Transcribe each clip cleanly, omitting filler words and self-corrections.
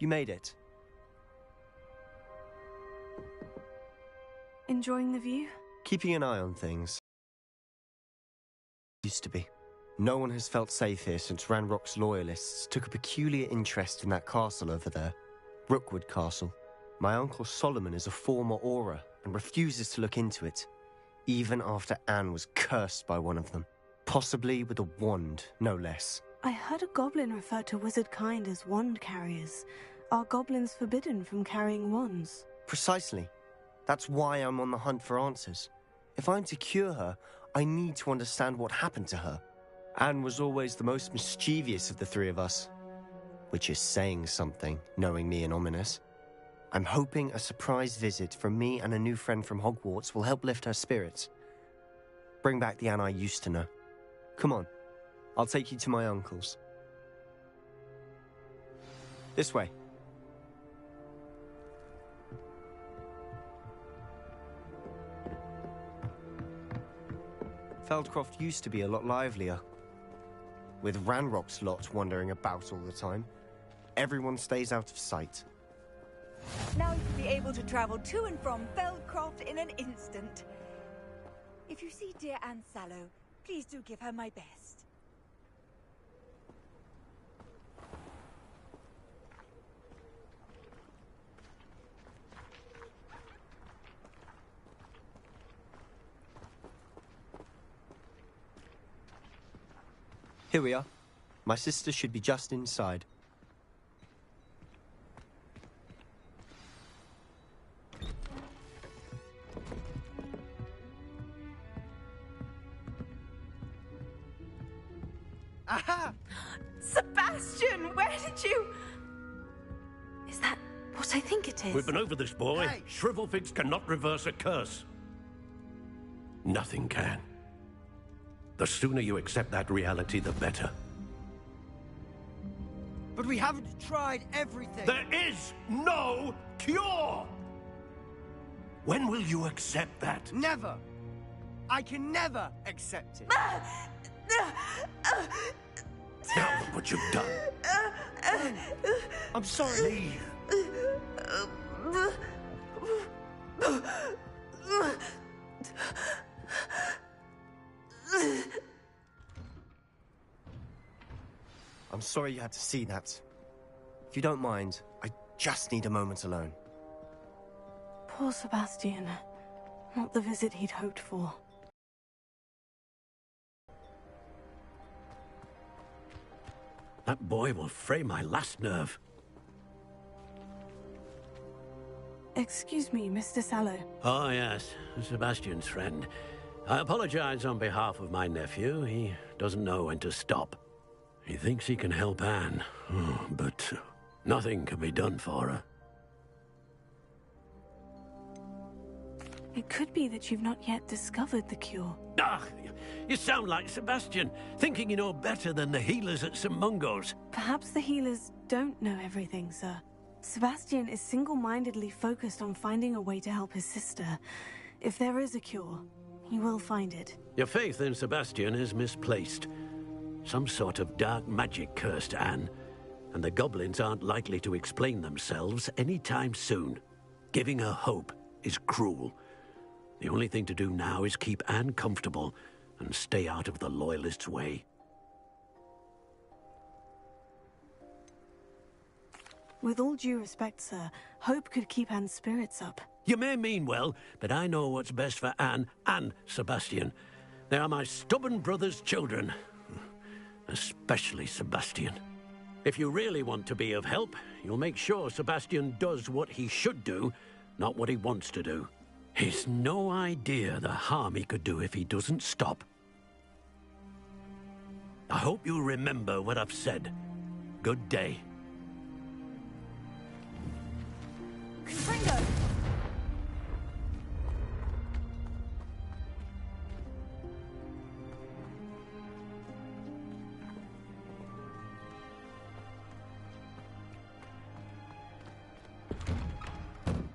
You made it. Enjoying the view? Keeping an eye on things. Used to be. No one has felt safe here since Ranrock's loyalists took a peculiar interest in that castle over there. Rookwood Castle. My uncle Solomon is a former Auror and refuses to look into it, even after Anne was cursed by one of them. Possibly with a wand, no less. I heard a goblin refer to wizard kind as wand carriers. Are goblins forbidden from carrying wands? Precisely. That's why I'm on the hunt for answers. If I'm to cure her, I need to understand what happened to her. Anne was always the most mischievous of the three of us. Which is saying something, knowing me and Ominous. I'm hoping a surprise visit from me and a new friend from Hogwarts will help lift her spirits. Bring back the Anne I used to know. Come on, I'll take you to my uncle's. This way. Feldcroft used to be a lot livelier. With Ranrock's lot wandering about all the time, everyone stays out of sight. Now you'll be able to travel to and from Feldcroft in an instant. If you see dear Anne Sallow, please do give her my best. Here we are. My sister should be just inside. Aha! Sebastian, where did you... Is that what I think it is? We've been over this, boy. Hey. Shrivelfigs cannot reverse a curse. Nothing can. The sooner you accept that reality, the better. But we haven't tried everything. There is no cure! When will you accept that? Never! I can never accept it. Now look what you've done. I'm sorry. I'm sorry you had to see that. If you don't mind, I just need a moment alone. Poor Sebastian. Not the visit he'd hoped for. That boy will fray my last nerve. Excuse me, Mr. Sallow. Oh, yes. Sebastian's friend. I apologize on behalf of my nephew. He doesn't know when to stop. He thinks he can help Anne, but nothing can be done for her. It could be that you've not yet discovered the cure. Ah, you sound like Sebastian, thinking you know better than the healers at St. Mungo's. Perhaps the healers don't know everything, sir. Sebastian is single-mindedly focused on finding a way to help his sister. If there is a cure, he will find it. Your faith in Sebastian is misplaced. Some sort of dark magic cursed Anne, and the goblins aren't likely to explain themselves anytime soon. Giving her hope is cruel. The only thing to do now is keep Anne comfortable and stay out of the Loyalists' way. With all due respect, sir, hope could keep Anne's spirits up. You may mean well, but I know what's best for Anne and Sebastian. They are my stubborn brother's children. Especially Sebastian. If you really want to be of help, you'll make sure Sebastian does what he should do, not what he wants to do. He's no idea the harm he could do if he doesn't stop. I hope you remember what I've said. Good day. Confringo!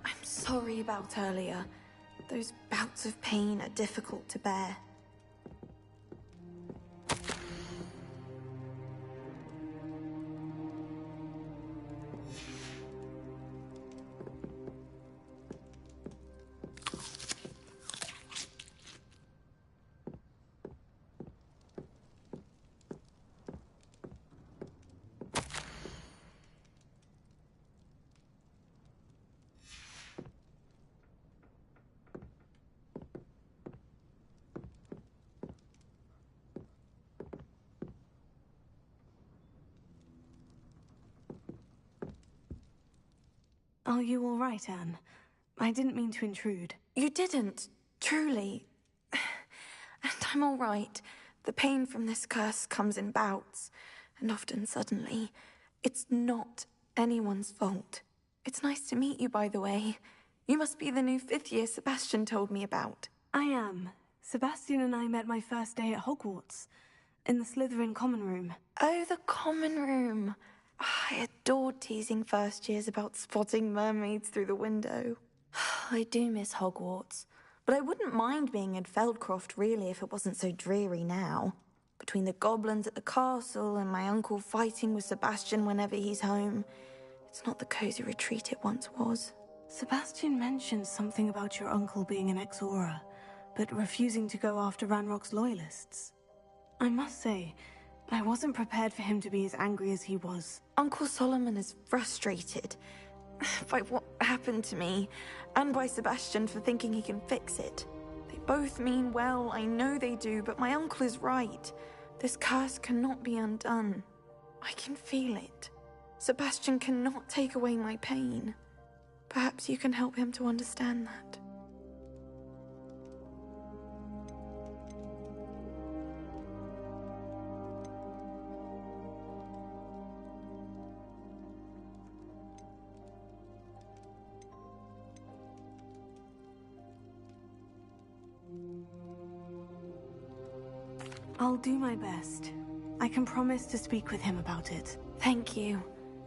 I'm sorry about earlier. Those bouts of pain are difficult to bear. Are you all right, Anne? I didn't mean to intrude. You didn't, truly. And I'm all right. The pain from this curse comes in bouts, and often suddenly. It's not anyone's fault. It's nice to meet you, by the way. You must be the new 5th year Sebastian told me about. I am. Sebastian and I met my first day at Hogwarts, in the Slytherin common room. Oh, the common room. I adored teasing first years about spotting mermaids through the window. I do miss Hogwarts, but I wouldn't mind being in Feldcroft, really, if it wasn't so dreary now. Between the goblins at the castle and my uncle fighting with Sebastian whenever he's home, it's not the cozy retreat it once was. Sebastian mentioned something about your uncle being an ex-Auror, but refusing to go after Ranrock's loyalists. I must say, I wasn't prepared for him to be as angry as he was. Uncle Solomon is frustrated by what happened to me, and by Sebastian for thinking he can fix it. They both mean well, I know they do, but my uncle is right. This curse cannot be undone. I can feel it. Sebastian cannot take away my pain. Perhaps you can help him to understand that. I'll do my best. I can promise to speak with him about it. Thank you.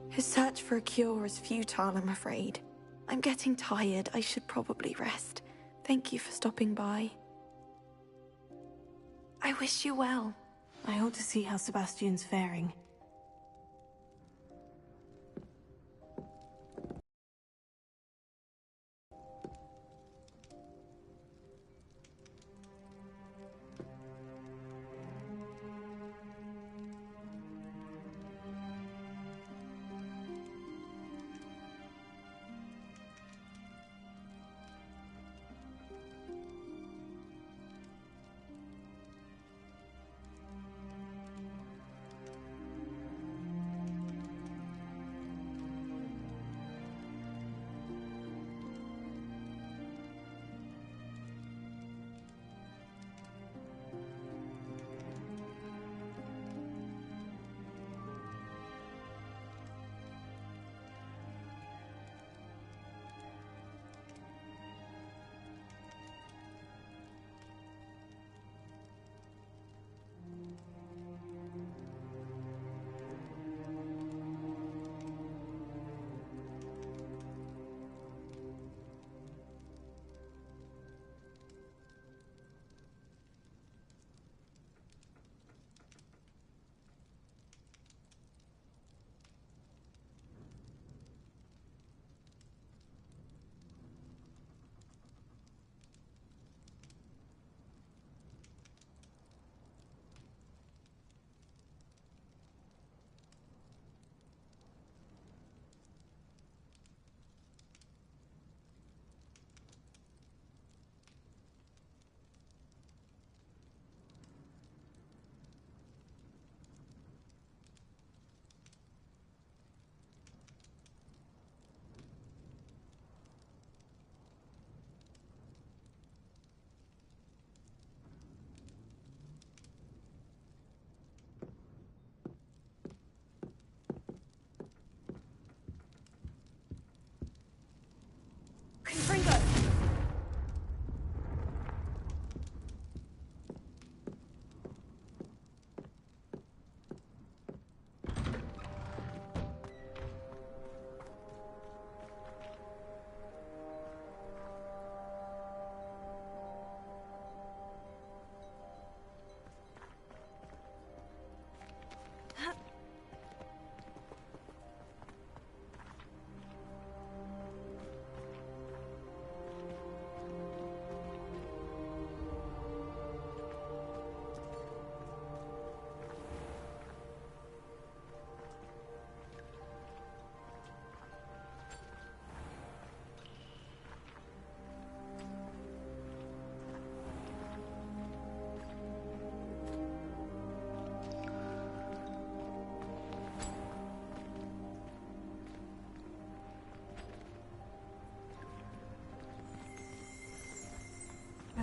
His search for a cure is futile, I'm afraid. I'm getting tired. I should probably rest. Thank you for stopping by. I wish you well. I ought to see how Sebastian's faring.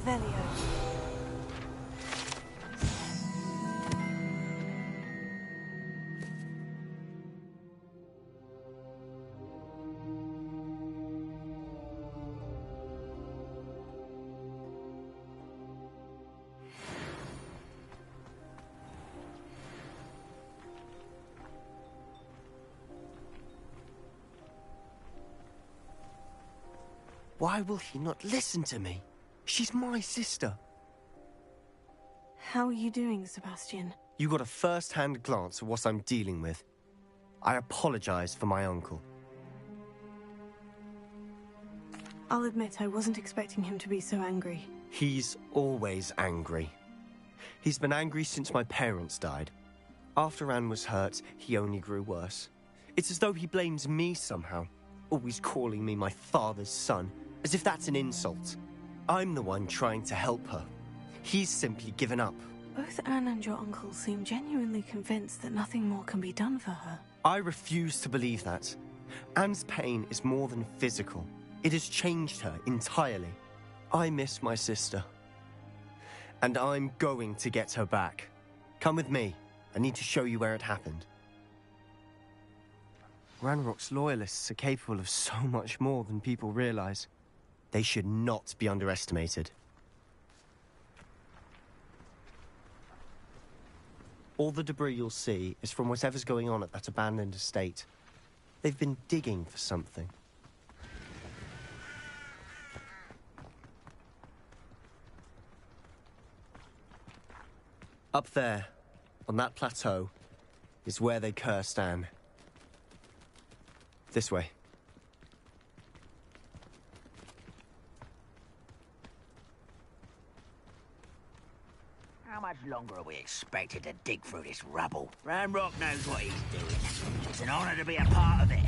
Revelio. Why will he not listen to me? She's my sister. How are you doing, Sebastian? You got a first-hand glance at what I'm dealing with. I apologize for my uncle. I'll admit I wasn't expecting him to be so angry. He's always angry. He's been angry since my parents died. After Anne was hurt, he only grew worse. It's as though he blames me somehow, always calling me my father's son, as if that's an insult. I'm the one trying to help her. He's simply given up. Both Anne and your uncle seem genuinely convinced that nothing more can be done for her. I refuse to believe that. Anne's pain is more than physical. It has changed her entirely. I miss my sister. And I'm going to get her back. Come with me. I need to show you where it happened. Ranrock's loyalists are capable of so much more than people realize. They should not be underestimated. All the debris you'll see is from whatever's going on at that abandoned estate. They've been digging for something. Up there, on that plateau, is where they cursed Anne. This way. How much longer are we expected to dig through this rubble? Ranrock knows what he's doing. It's an honor to be a part of it.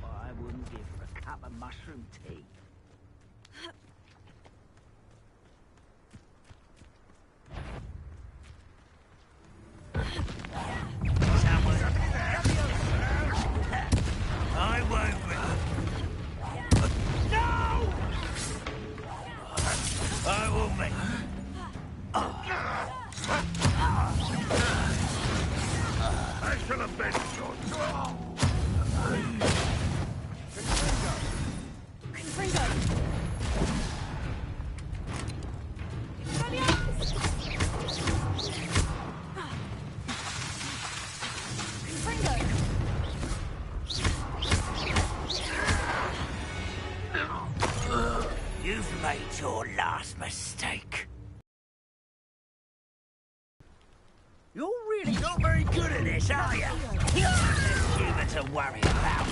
I wouldn't give for a cup of mushroom tea. I won't. No! I will make. I should have been shot. You've made your last mistake. You're really not very good at this, are you? There's human to worry about.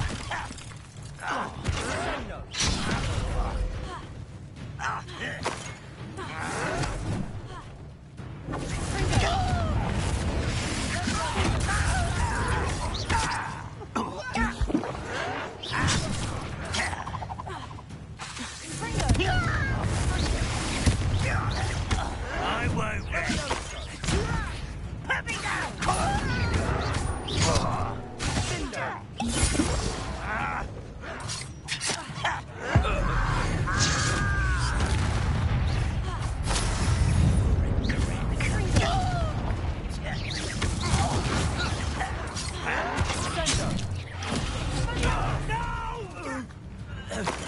I won't rest. Put me down!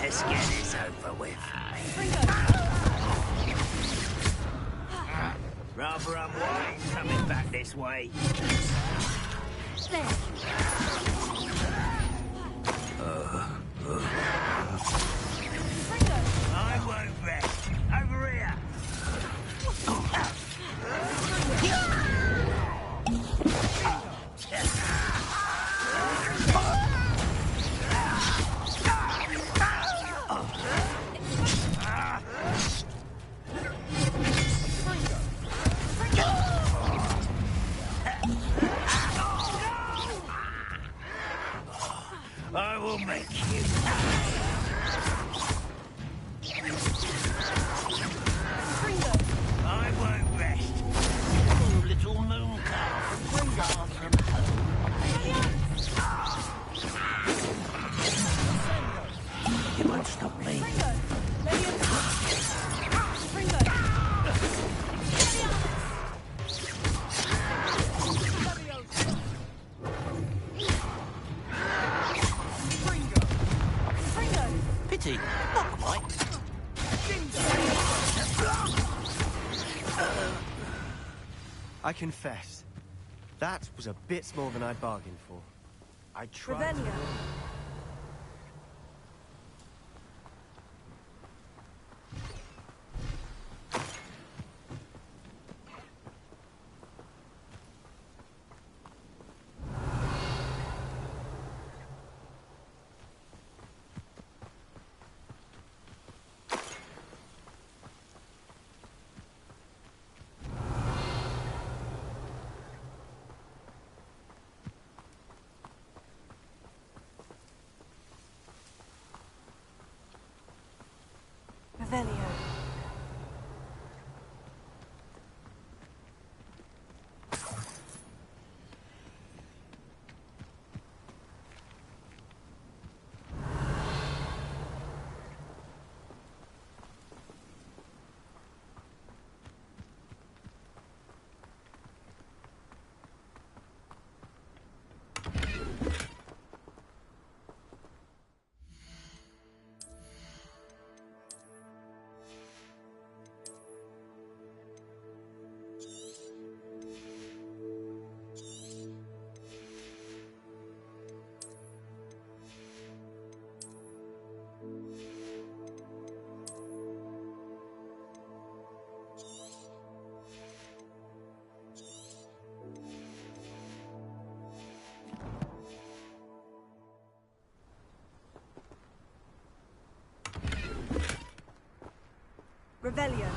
Let's get this over with. Rather unwise coming back this way. I won't rest. Over here. I will make you. I confess, that was a bit more than I bargained for. I tried to... Revelio. Revelio. Revelio.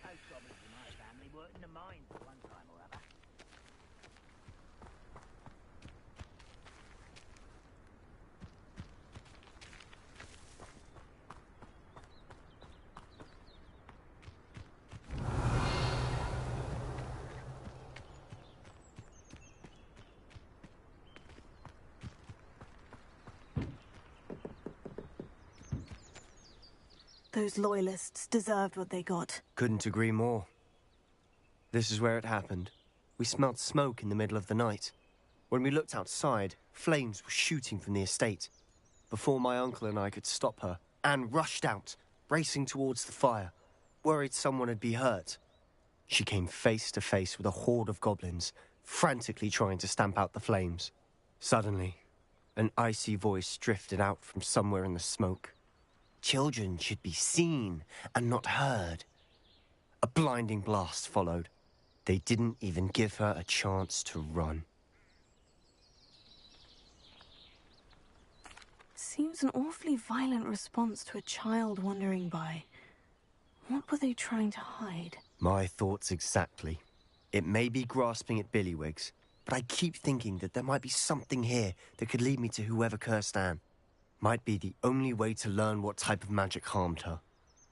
Most goblins in my family worked in the mines at one time or other. Those loyalists deserved what they got. Couldn't agree more. This is where it happened. We smelled smoke in the middle of the night. When we looked outside, flames were shooting from the estate. Before my uncle and I could stop her, Anne rushed out, racing towards the fire, worried someone would be hurt. She came face to face with a horde of goblins, frantically trying to stamp out the flames. Suddenly, an icy voice drifted out from somewhere in the smoke. Children should be seen and not heard. A blinding blast followed. They didn't even give her a chance to run. Seems an awfully violent response to a child wandering by. What were they trying to hide? My thoughts exactly. It may be grasping at Billywigs, but I keep thinking that there might be something here that could lead me to whoever cursed Anne. Might be the only way to learn what type of magic harmed her,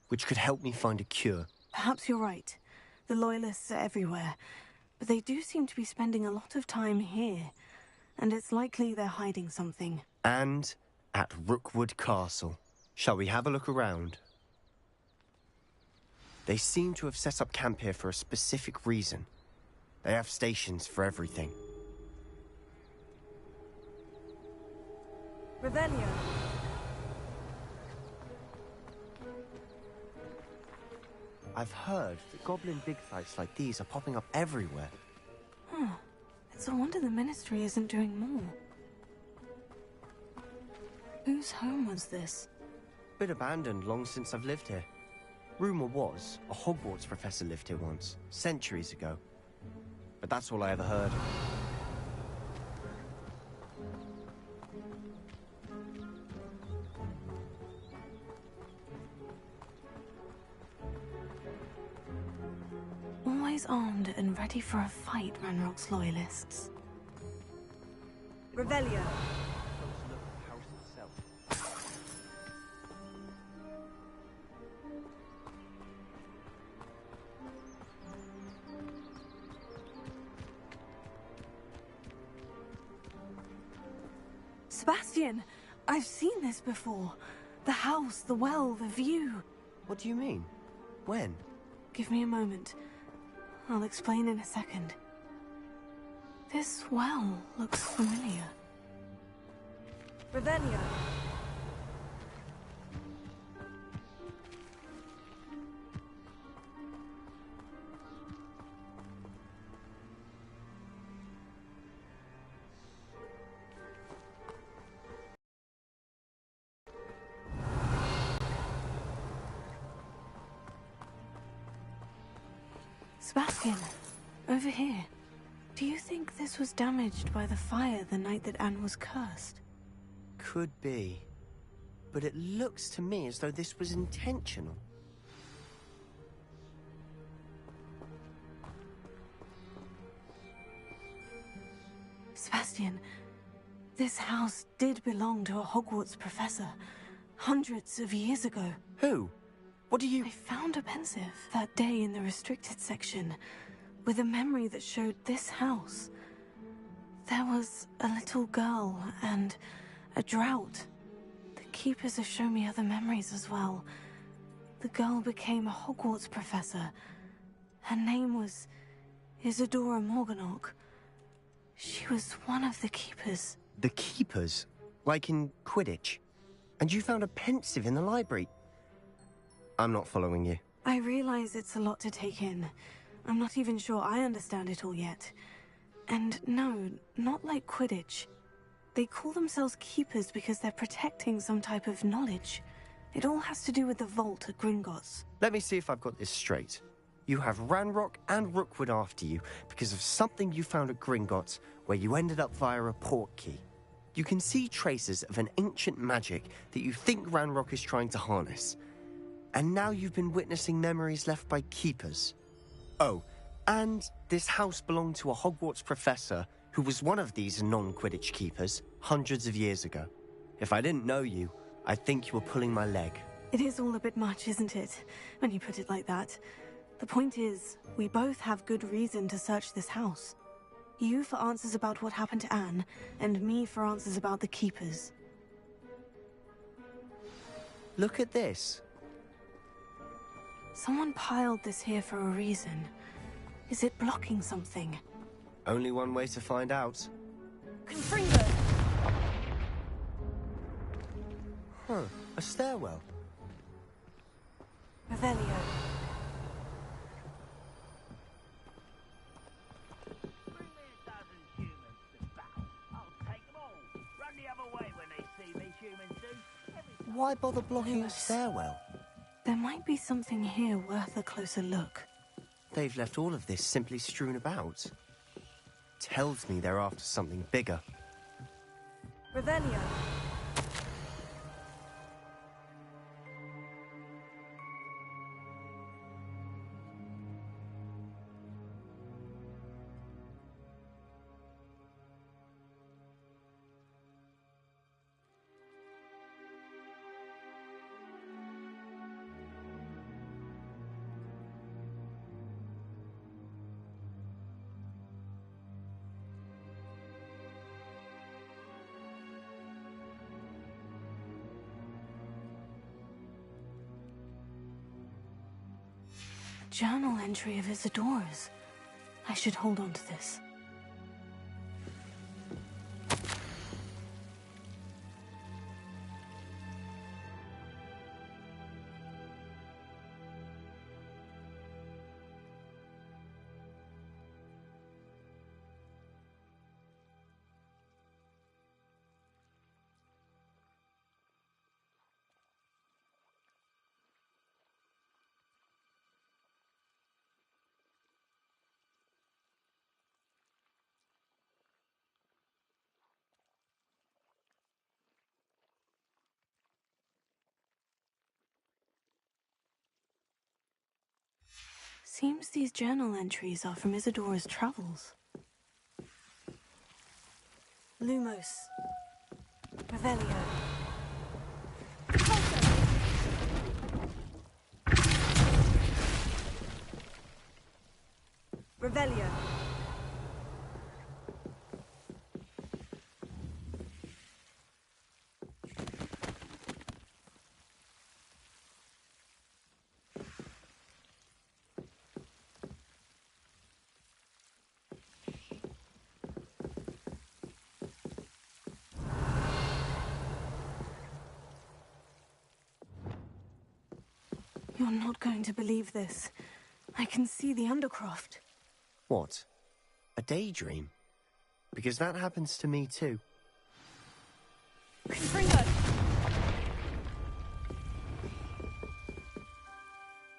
which could help me find a cure. Perhaps you're right. The Loyalists are everywhere, but they do seem to be spending a lot of time here, and it's likely they're hiding something. And at Rookwood Castle. Shall we have a look around? They seem to have set up camp here for a specific reason. They have stations for everything. Revelio. I've heard that goblin dig sites like these are popping up everywhere. It's a wonder the Ministry isn't doing more. Whose home was this? Been abandoned long since I've lived here. Rumour was a Hogwarts professor lived here once, centuries ago. But that's all I ever heard. Always armed and ready for a fight, Ranrock's Loyalists. Revelio. Sebastian, I've seen this before. The house, the well, the view. What do you mean? When? Give me a moment. I'll explain in a second. This well looks familiar. Revelio. Sebastian, over here. Do you think this was damaged by the fire the night that Anne was cursed? Could be. But it looks to me as though this was intentional. Sebastian, this house did belong to a Hogwarts professor, hundreds of years ago. Who? What do you... I found a pensive that day in the restricted section, with a memory that showed this house. There was a little girl and a drought. The keepers have shown me other memories as well. The girl became a Hogwarts professor. Her name was Isadora Morganach. She was one of the keepers. The keepers? Like in Quidditch? And you found a pensive in the library? I'm not following you. I realize it's a lot to take in. I'm not even sure I understand it all yet. And no, not like Quidditch. They call themselves keepers because they're protecting some type of knowledge. It all has to do with the vault at Gringotts. Let me see if I've got this straight. You have Ranrock and Rookwood after you because of something you found at Gringotts where you ended up via a portkey. You can see traces of an ancient magic that you think Ranrock is trying to harness. And now you've been witnessing memories left by keepers. Oh, and this house belonged to a Hogwarts professor who was one of these non-Quidditch keepers hundreds of years ago. If I didn't know you, I'd think you were pulling my leg. It is all a bit much, isn't it, when you put it like that? The point is, we both have good reason to search this house. You for answers about what happened to Anne, and me for answers about the keepers. Look at this. Someone piled this here for a reason. Is it blocking something? Only one way to find out. Confringo! Huh, a stairwell. Revelio. Bring me a dozen humans to battle. I'll take them all. Run the other way when they see me, humans do. Why bother blocking a Lewis. stairwell? There might be something here worth a closer look. They've left all of this simply strewn about. Tells me they're after something bigger. Revelio. Journal entry of Isadora's. I should hold on to this. Seems these journal entries are from Isadora's travels. Lumos. Revelio. Revelio. You're not going to believe this. I can see the Undercroft. What? A daydream? Because that happens to me too. Confringo.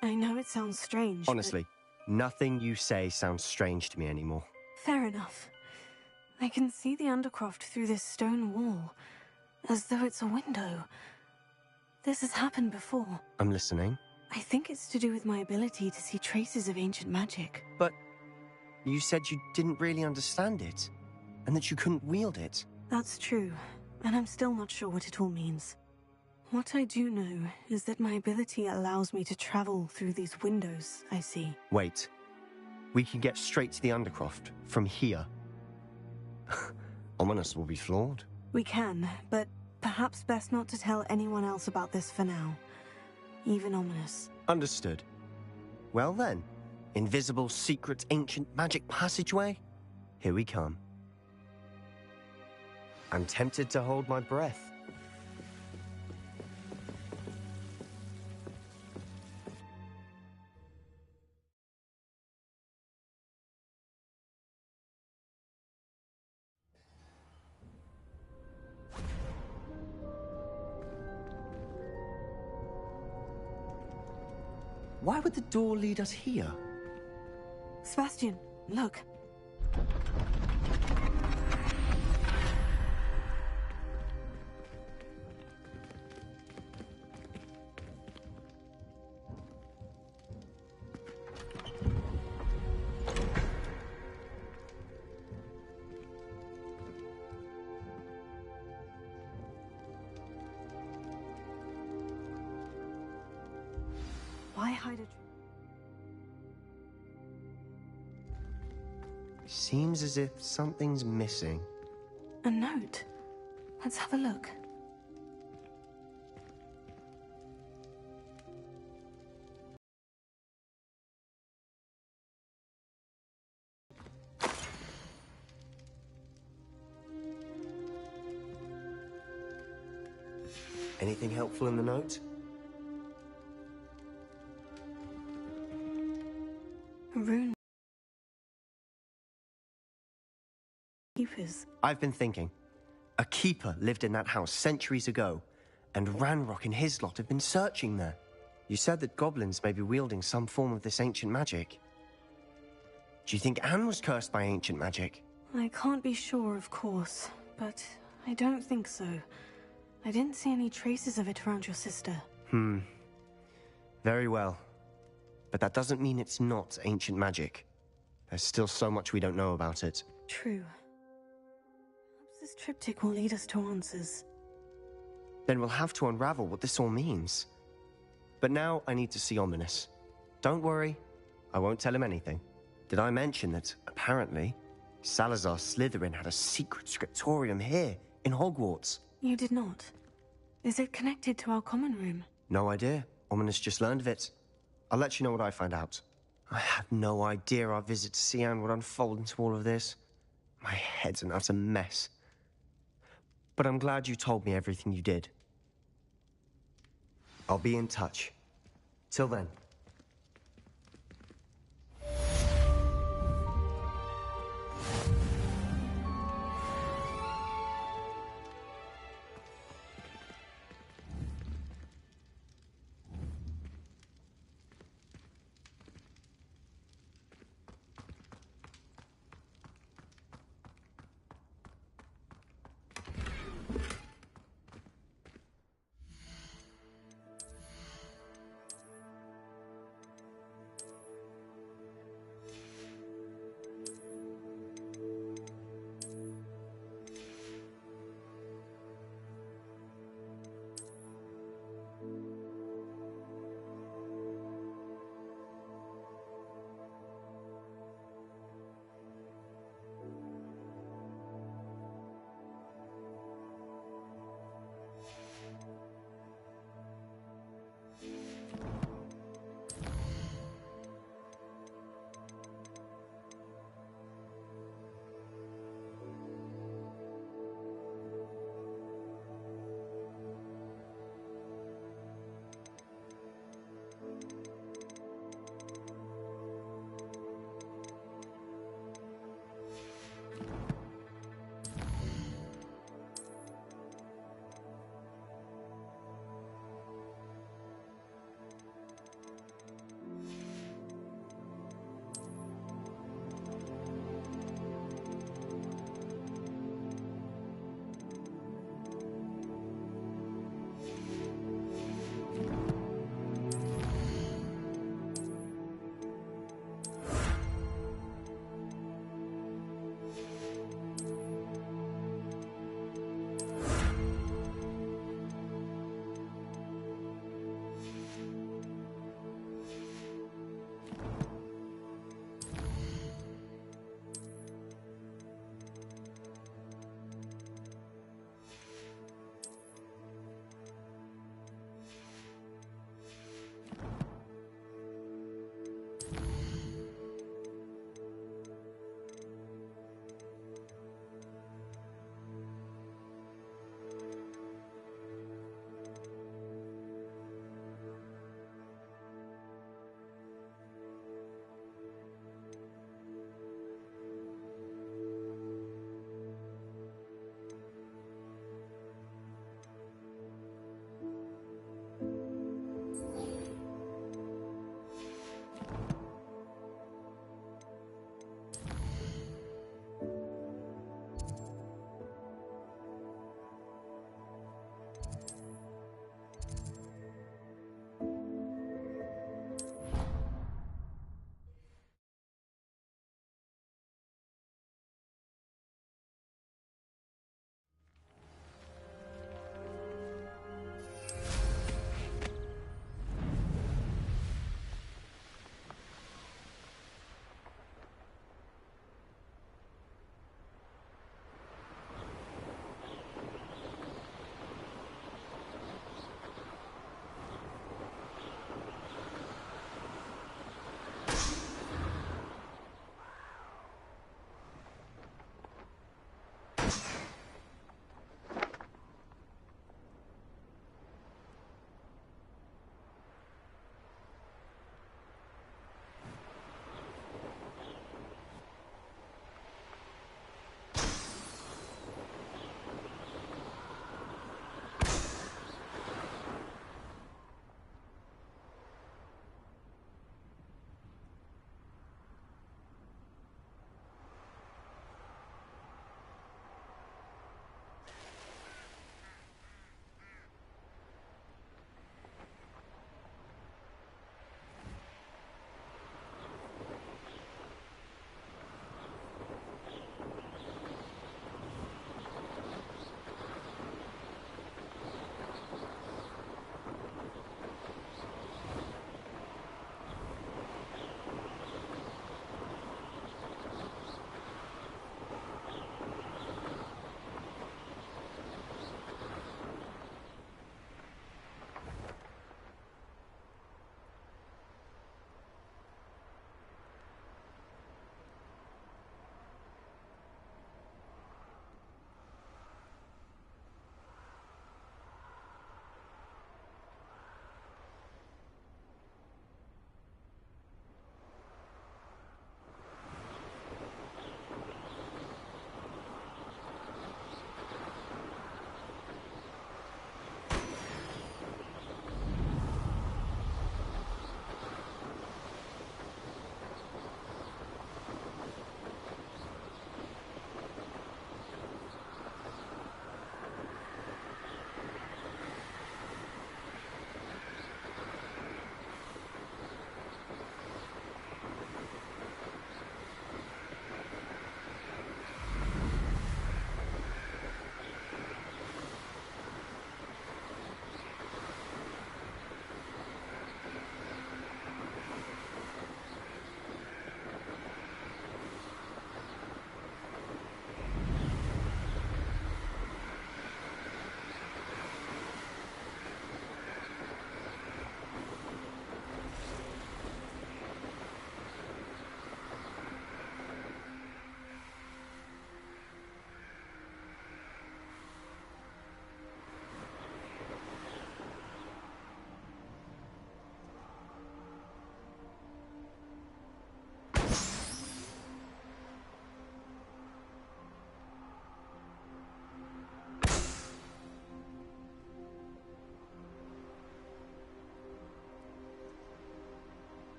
I know it sounds strange. Honestly, Nothing you say sounds strange to me anymore. Fair enough. I can see the Undercroft through this stone wall, as though it's a window. This has happened before. I'm listening. I think it's to do with my ability to see traces of ancient magic. But you said you didn't really understand it, and that you couldn't wield it. That's true, and I'm still not sure what it all means. What I do know is that my ability allows me to travel through these windows I see. Wait. We can get straight to the Undercroft from here. Ominous will be floored. We can, but perhaps best not to tell anyone else about this for now. Even Ominous. Understood. Well then, invisible, secret, ancient magic passageway? Here we come. I'm tempted to hold my breath. Why would the door lead us here? Sebastian, look. Why hide a... Seems as if something's missing. A note. Let's have a look. Anything helpful in the note? A rune. Keepers. I've been thinking. A keeper lived in that house centuries ago, and Ranrock and his lot have been searching there. You said that goblins may be wielding some form of this ancient magic. Do you think Anne was cursed by ancient magic? I can't be sure, of course, but I don't think so. I didn't see any traces of it around your sister. Very well. But that doesn't mean it's not ancient magic. There's still so much we don't know about it. True. Perhaps this triptych will lead us to answers. Then we'll have to unravel what this all means. But now I need to see Ominous. Don't worry, I won't tell him anything. Did I mention that, apparently, Salazar Slytherin had a secret scriptorium here, in Hogwarts? You did not. Is it connected to our common room? No idea. Ominous just learned of it. I'll let you know what I find out. I had no idea our visit to Cian would unfold into all of this. My head's an utter mess. But I'm glad you told me everything you did. I'll be in touch. Till then.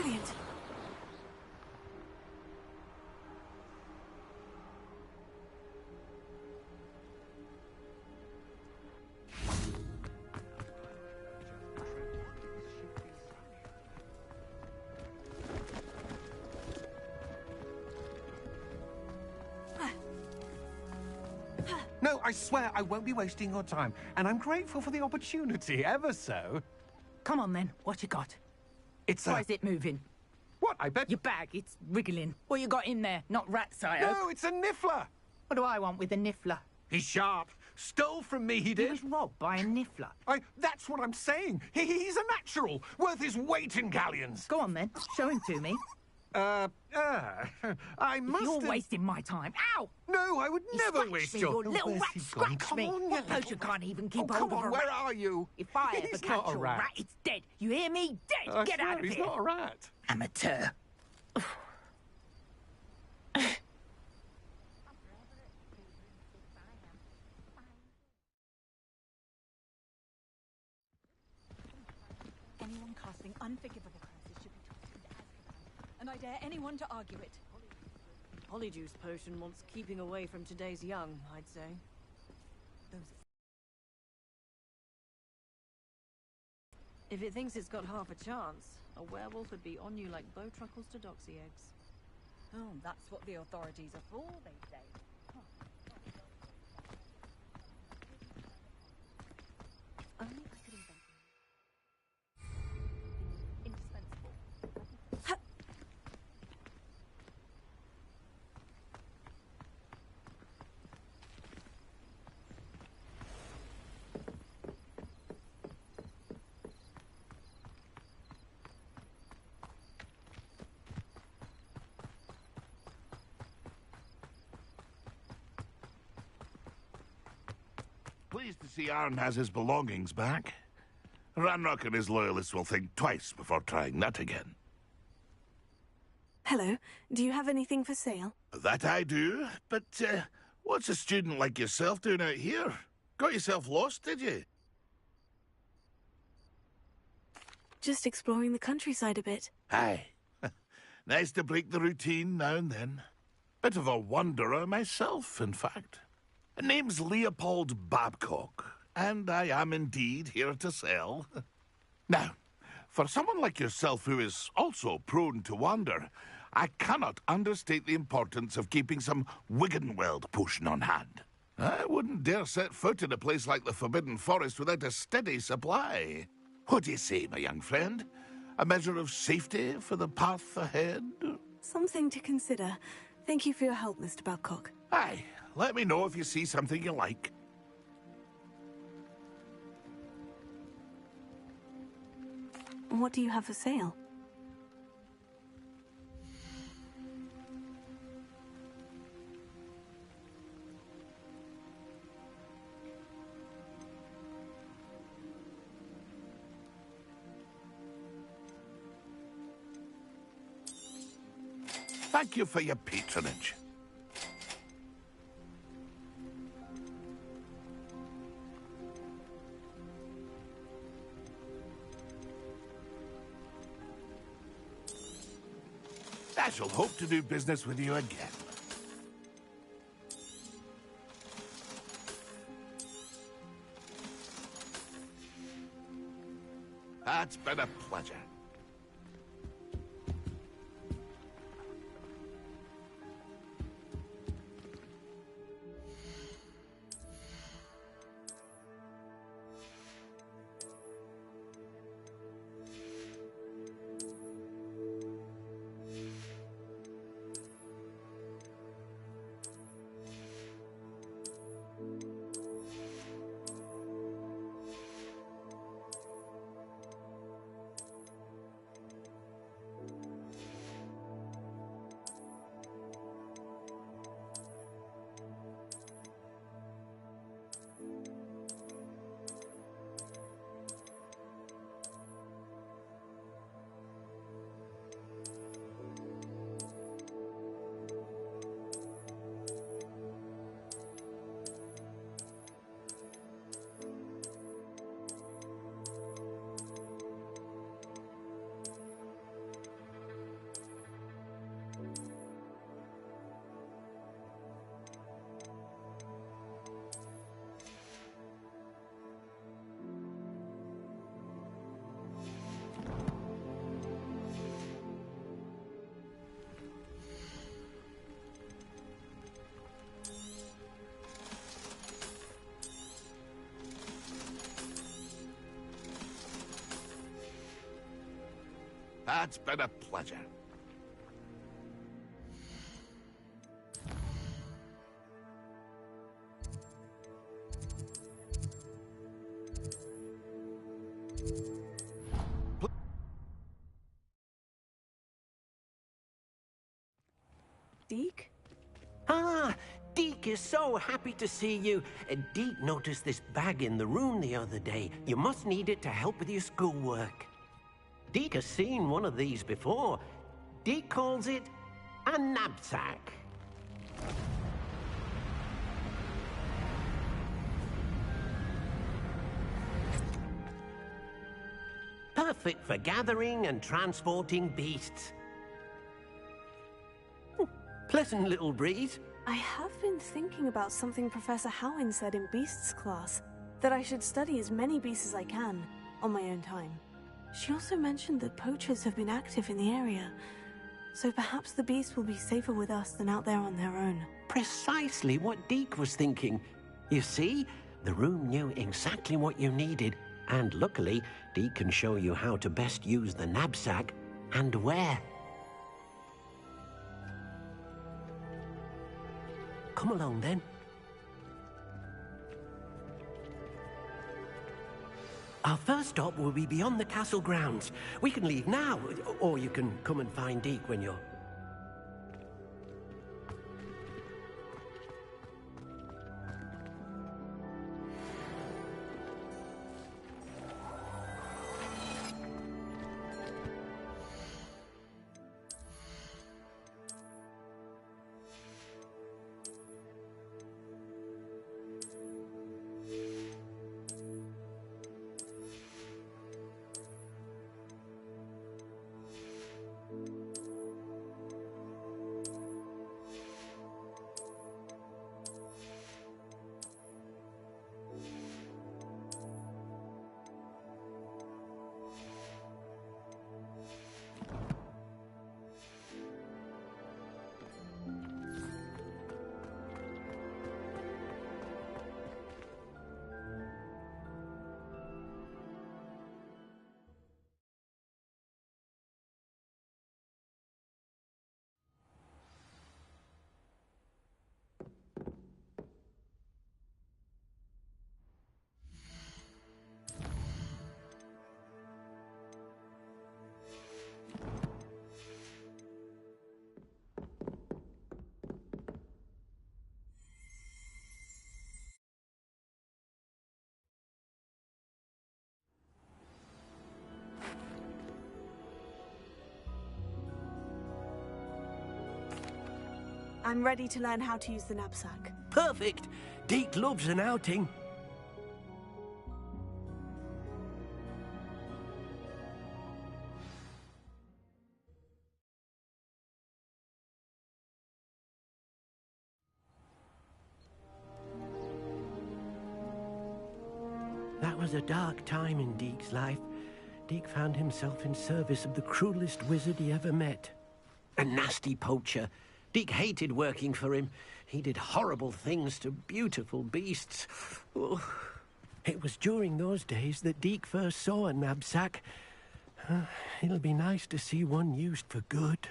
Brilliant. No, I swear I won't be wasting your time, and I'm grateful for the opportunity, ever so. Come on then, what you got? It's Why is it moving? What, I bet... Your bag, it's wriggling. What you got in there? Not rats, I hope. No, it's a niffler! What do I want with a niffler? He's sharp. Stole from me, he He did. was robbed by a niffler. That's what I'm saying. He's a natural, worth his weight in galleons. Go on then, show him to me. I must You're have... wasting my time. Ow! No, I would You never scratched waste me, your... you little Where's rat he gone? scratched Come me. on, What you knows you can't even keep Oh, hold come of a on, rat? where are you? If I ever He's catch not a a rat. rat, it's dead. You hear me? Dead. I Get swear, out of he's here. not a rat. Amateur. Anyone casting unforgivable curses should be tossed into Azkaban, and I dare anyone to argue it. Polyjuice potion wants keeping away from today's young, I'd say. If it thinks it's got half a chance, a werewolf would be on you like bowtruckles to doxy eggs. Oh, that's what the authorities are for, they say. If only I could invent indispensable. Pleased to see Arn has his belongings back. Ranrock and his loyalists will think twice before trying that again. Hello. Do you have anything for sale? That I do, but what's a student like yourself doing out here? Got yourself lost, did you? Just exploring the countryside a bit. Aye. Nice to break the routine now and then. Bit of a wanderer myself, in fact. Name's Leopold Babcock, and I am indeed here to sell. Now, for someone like yourself who is also prone to wander, I cannot understate the importance of keeping some Wiggenweld potion on hand. I wouldn't dare set foot in a place like the Forbidden Forest without a steady supply. What do you say, my young friend? A measure of safety for the path ahead? Something to consider. Thank you for your help, Mr. Babcock. Aye. Let me know if you see something you like. What do you have for sale? Thank you for your patronage. I shall hope to do business with you again. It's been a pleasure. That's been a pleasure. Deke? Ah, Deke is so happy to see you. Deke noticed this bag in the room the other day. You must need it to help with your schoolwork. Deke has seen one of these before. Deke calls it a knapsack. Perfect for gathering and transporting beasts. Pleasant little breeze. I have been thinking about something Professor Howin said in Beasts class, that I should study as many beasts as I can, on my own time. She also mentioned that poachers have been active in the area, so perhaps the beasts will be safer with us than out there on their own. Precisely what Deke was thinking. You see, the room knew exactly what you needed, and luckily, Deke can show you how to best use the knapsack and where. Come along, then. Our first stop will be beyond the castle grounds. We can leave now, or you can come and find Deke when you're... I'm ready to learn how to use the knapsack. Perfect! Deke loves an outing. That was a dark time in Deke's life. Deke found himself in service of the cruelest wizard he ever met. A nasty poacher. Deke hated working for him. He did horrible things to beautiful beasts. Oh. It was during those days that Deke first saw a knapsack. It'll be nice to see one used for good.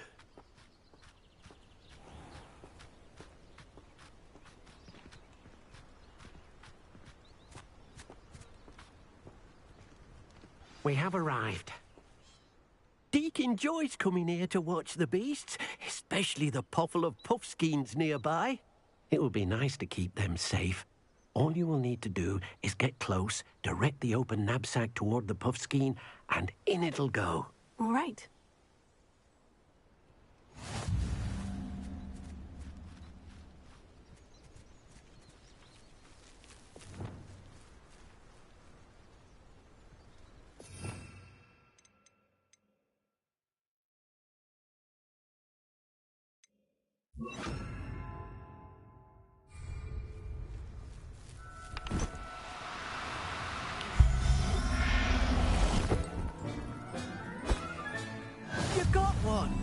We have arrived. Deke enjoys coming here to watch the beasts, especially the potful of puffskeins nearby. It will be nice to keep them safe. All you will need to do is get close, direct the open knapsack toward the puffskein, and in it'll go. All right. You got one!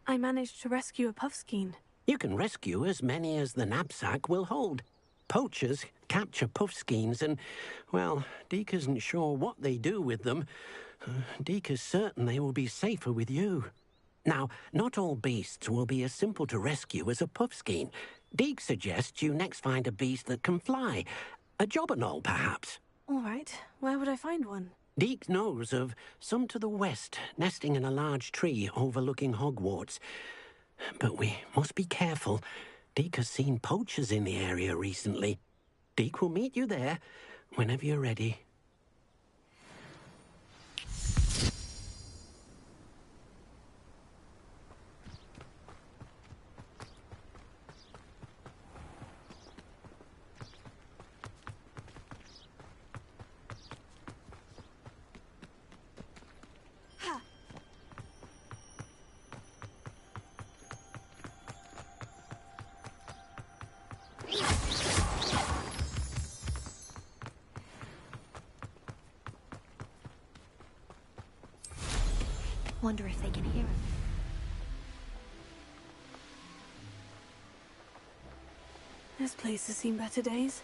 I managed to rescue a puffskein. You can rescue as many as the knapsack will hold. Poachers capture puffskeins and, well, Deke isn't sure what they do with them. Deke is certain they will be safer with you. Now, not all beasts will be as simple to rescue as a puffskein. Deke suggests you next find a beast that can fly. A jobberknoll, perhaps. All right. Where would I find one? Deke knows of some to the west, nesting in a large tree overlooking Hogwarts. But we must be careful. Deke has seen poachers in the area recently. Deke will meet you there whenever you're ready. Wonder if they can hear him. This place has seen better days.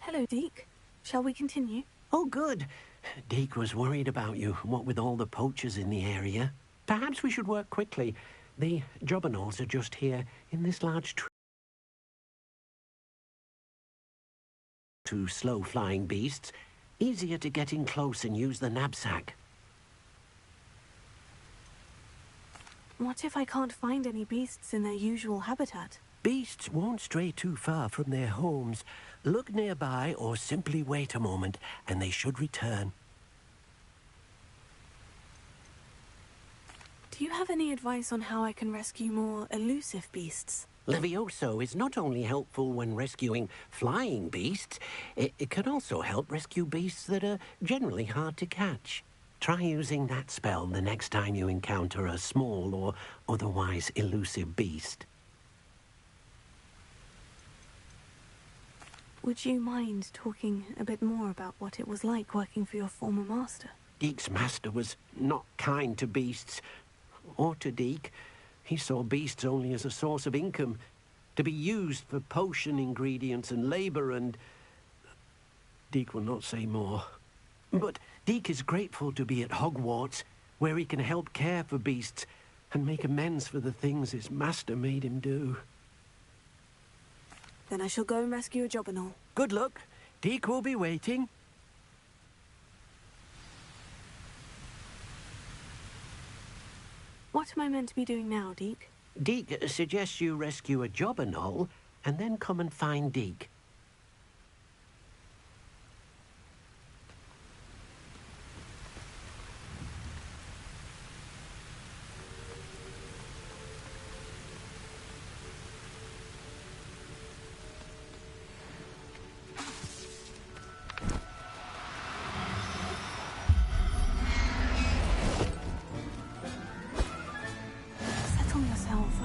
Hello, Deke. Shall we continue? Oh, good. Deke was worried about you, what with all the poachers in the area. Perhaps we should work quickly. The jobberknolls are just here in this large tree. To slow-flying beasts, easier to get in close and use the knapsack. What if I can't find any beasts in their usual habitat? Beasts won't stray too far from their homes. Look nearby or simply wait a moment, and they should return. Do you have any advice on how I can rescue more elusive beasts? Levioso is not only helpful when rescuing flying beasts, it can also help rescue beasts that are generally hard to catch. Try using that spell the next time you encounter a small or otherwise elusive beast. Would you mind talking a bit more about what it was like working for your former master? Deke's master was not kind to beasts, or to Deke. He saw beasts only as a source of income, to be used for potion ingredients and labour, and Deke will not say more. But Deke is grateful to be at Hogwarts, where he can help care for beasts and make amends for the things his master made him do. Then I shall go and rescue a jobberknoll. Good luck. Deke will be waiting. What am I meant to be doing now, Deke? Deke suggests you rescue a jobberknoll and then come and find Deke.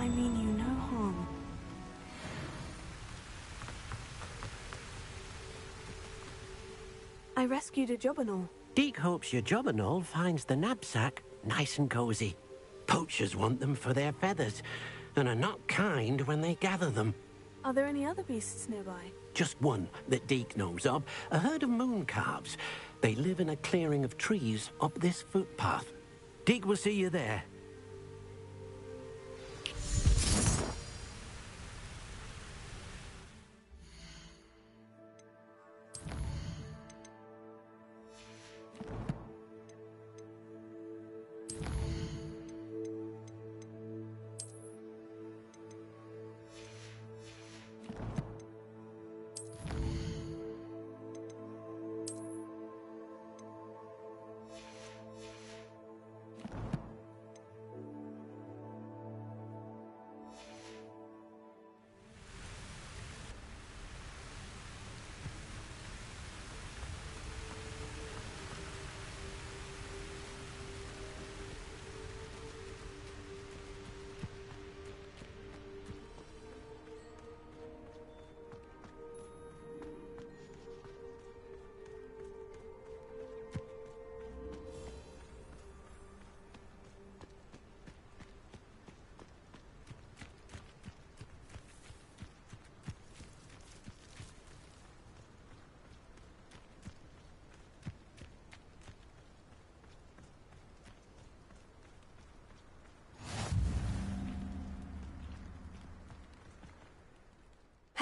I mean you no harm. I rescued a jobberknoll. Deke hopes your jobberknoll finds the knapsack nice and cozy. Poachers want them for their feathers and are not kind when they gather them. Are there any other beasts nearby? Just one that Deke knows of, a herd of mooncalves. They live in a clearing of trees up this footpath. Deke will see you there.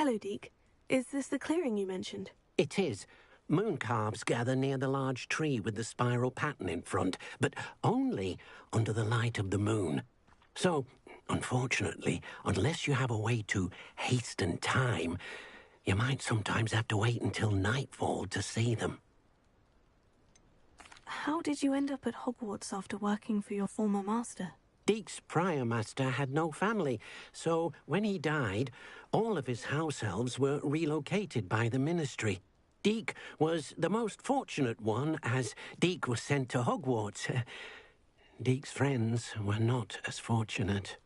Hello, Deke. Is this the clearing you mentioned? It is. Moon calves gather near the large tree with the spiral pattern in front, but only under the light of the moon. So, unfortunately, unless you have a way to hasten time, you might sometimes have to wait until nightfall to see them. How did you end up at Hogwarts after working for your former master? Deke's prior master had no family, so when he died, all of his house elves were relocated by the ministry. Deke was the most fortunate one, as Deke was sent to Hogwarts. Deke's friends were not as fortunate.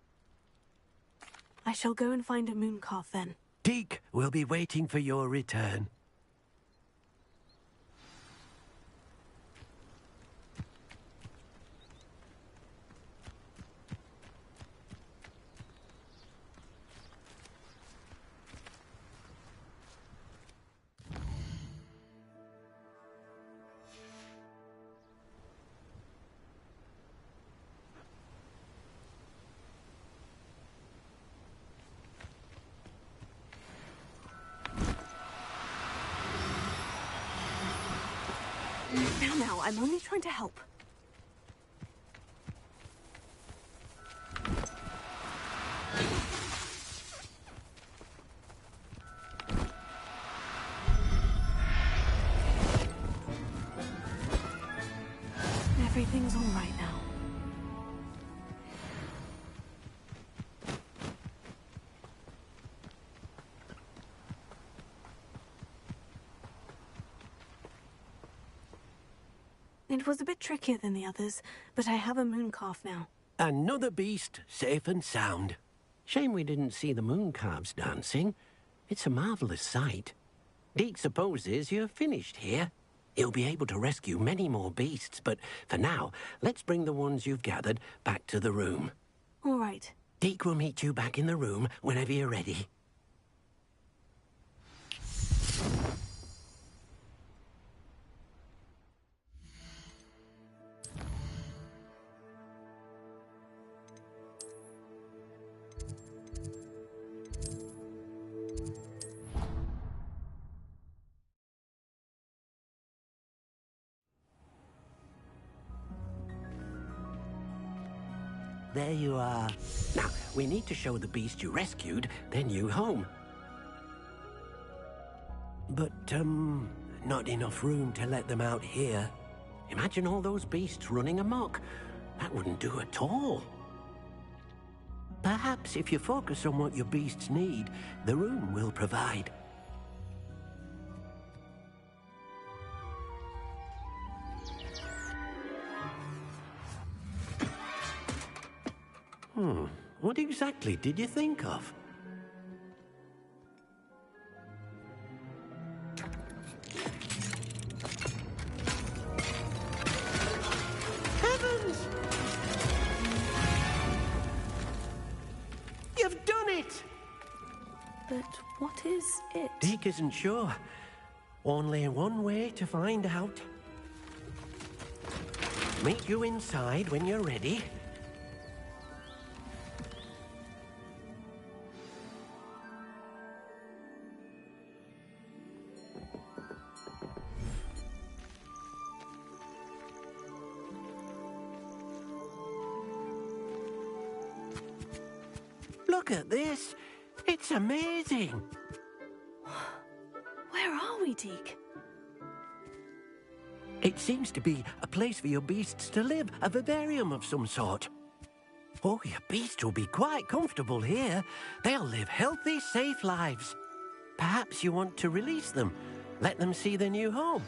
I shall go and find a mooncalf then. Deke will be waiting for your return. Now, I'm only trying to help. Everything's all right now. It was a bit trickier than the others, but I have a mooncalf now. Another beast, safe and sound. Shame we didn't see the mooncalves dancing. It's a marvellous sight. Deke supposes you're finished here. He'll be able to rescue many more beasts, but for now, let's bring the ones you've gathered back to the room. All right. Deke will meet you back in the room whenever you're ready. There you are. Now, we need to show the beast you rescued their new home. But, not enough room to let them out here. Imagine all those beasts running amok. That wouldn't do at all. Perhaps if you focus on what your beasts need, the room will provide. What exactly did you think of? Heavens! You've done it! But what is it? Deke isn't sure. Only one way to find out. Meet you inside when you're ready. Look at this. It's amazing. Where are we, Deke? It seems to be a place for your beasts to live, a vivarium of some sort. Oh, your beasts will be quite comfortable here. They'll live healthy, safe lives. Perhaps you want to release them, let them see their new home.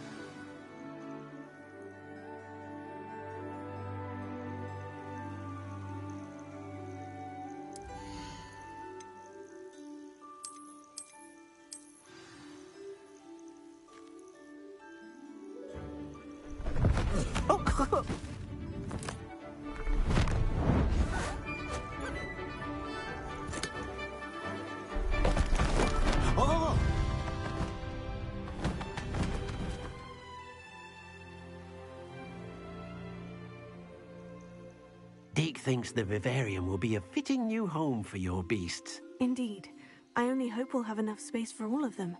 Deke thinks the vivarium will be a fitting new home for your beasts. Indeed. I only hope we'll have enough space for all of them.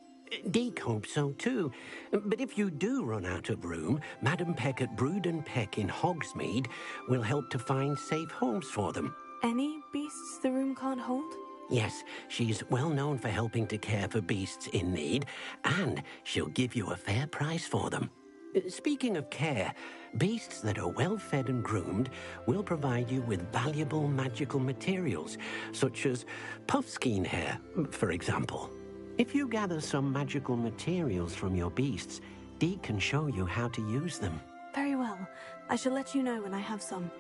Deke hopes so too. But if you do run out of room, Madam Peck at Brood and Peck in Hogsmeade will help to find safe homes for them. Any beasts the room can't hold? Yes, she's well known for helping to care for beasts in need, and she'll give you a fair price for them. Speaking of care, beasts that are well fed and groomed will provide you with valuable magical materials, such as puffskein hair, for example. If you gather some magical materials from your beasts, Deke can show you how to use them. Very well. I shall let you know when I have some.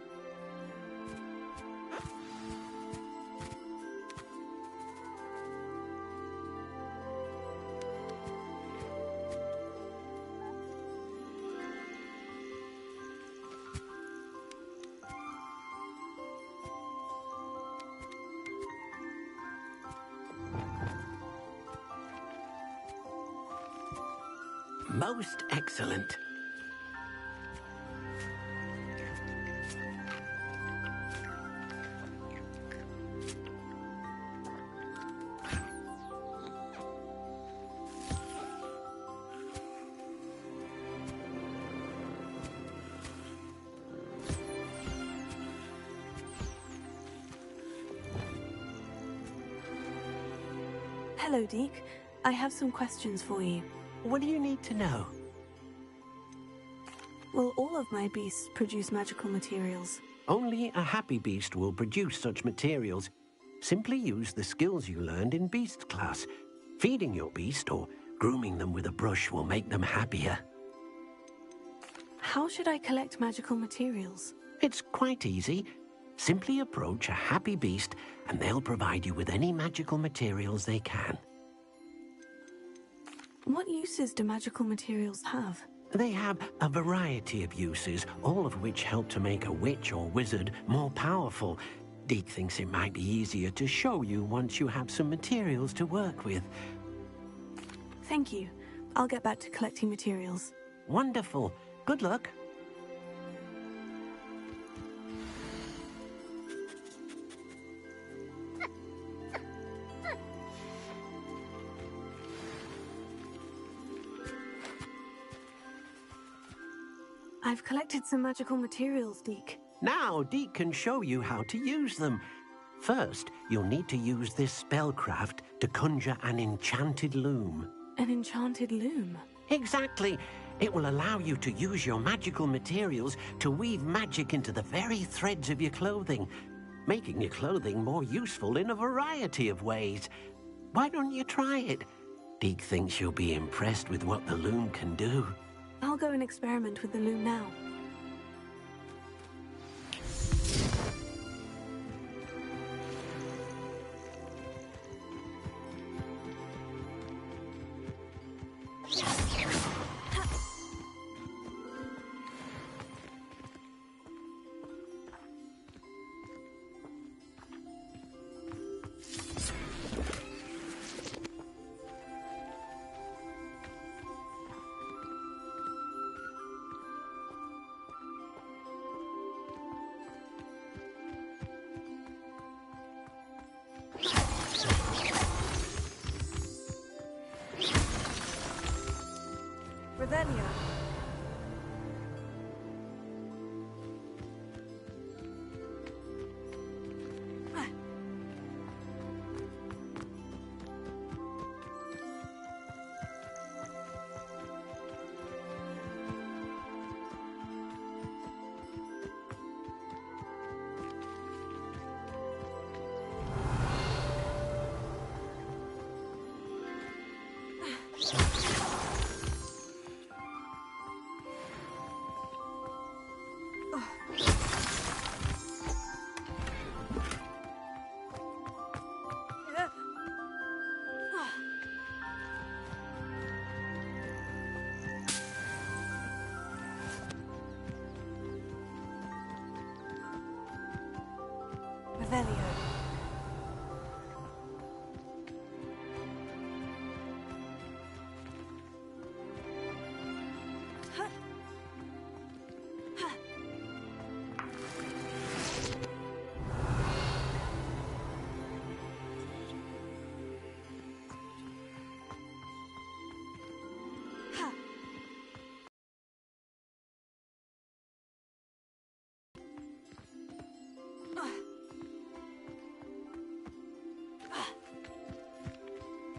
Most excellent. Hello, Deke. I have some questions for you. What do you need to know? Will all of my beasts produce magical materials? Only a happy beast will produce such materials. Simply use the skills you learned in beast class. Feeding your beast or grooming them with a brush will make them happier. How should I collect magical materials? It's quite easy. Simply approach a happy beast and they'll provide you with any magical materials they can. What uses do magical materials have? They have a variety of uses, all of which help to make a witch or wizard more powerful. Deke thinks it might be easier to show you once you have some materials to work with. Thank you. I'll get back to collecting materials. Wonderful. Good luck. I've collected some magical materials, Deke. Now, Deke can show you how to use them. First, you'll need to use this spellcraft to conjure an enchanted loom. An enchanted loom? Exactly. It will allow you to use your magical materials to weave magic into the very threads of your clothing, making your clothing more useful in a variety of ways. Why don't you try it? Deke thinks you'll be impressed with what the loom can do. I'll go and experiment with the loom now. Revelio. Revelio.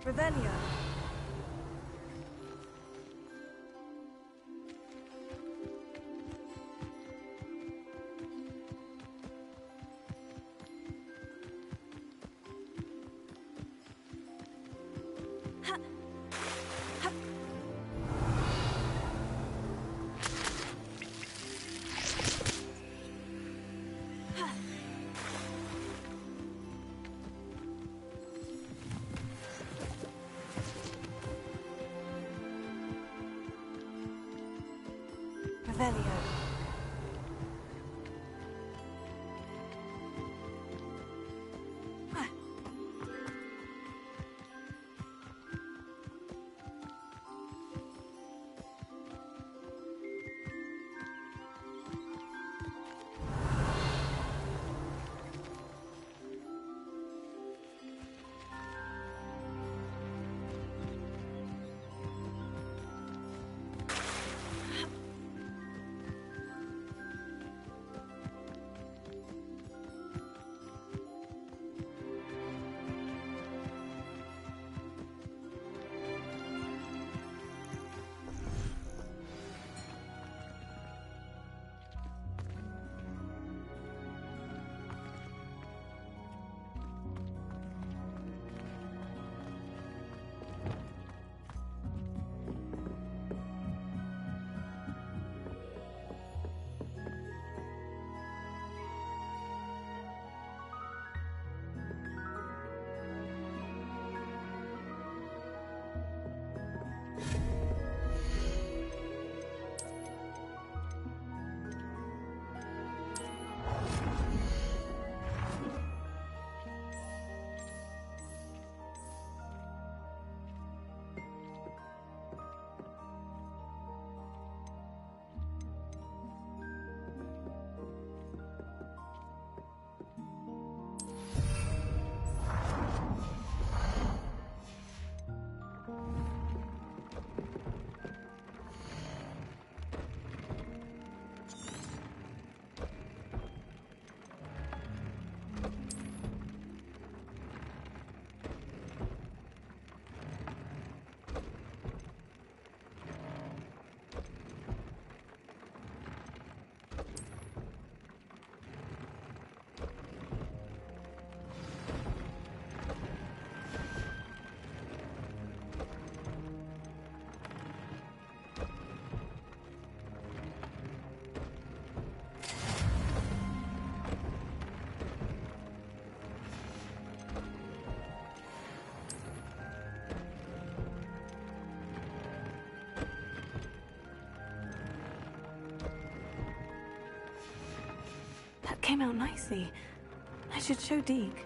Revelio. Revelio. That came out nicely. I should show Deke.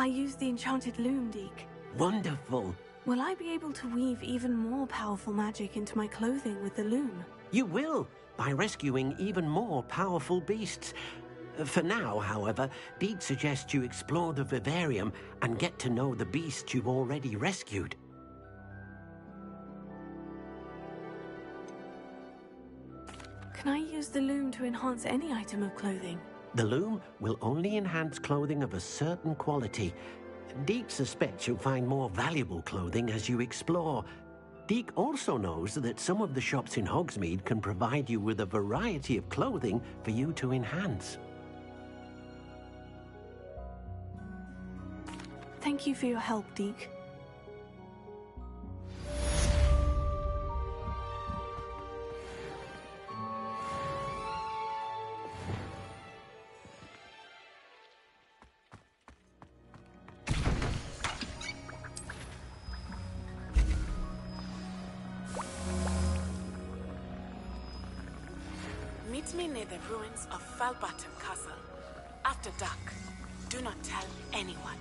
I used the enchanted loom, Deke. Wonderful. Will I be able to weave even more powerful magic into my clothing with the loom? You will, by rescuing even more powerful beasts. For now, however, Deke suggests you explore the vivarium and get to know the beasts you've already rescued. Can I use the loom to enhance any item of clothing? The loom will only enhance clothing of a certain quality. Deke suspects you'll find more valuable clothing as you explore. Deke also knows that some of the shops in Hogsmeade can provide you with a variety of clothing for you to enhance. Thank you for your help, Deke. Meet me near the ruins of Falbaton Castle. After dark. Do not tell anyone.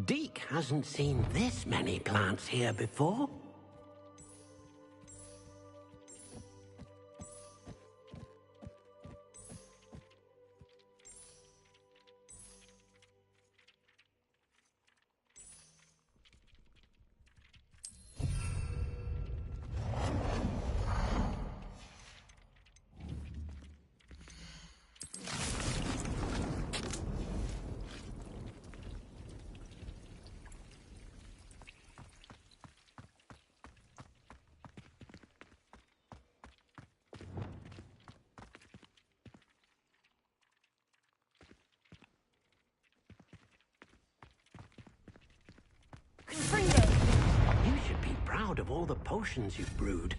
Deke hasn't seen this many plants here before. You should be proud of all the potions you've brewed.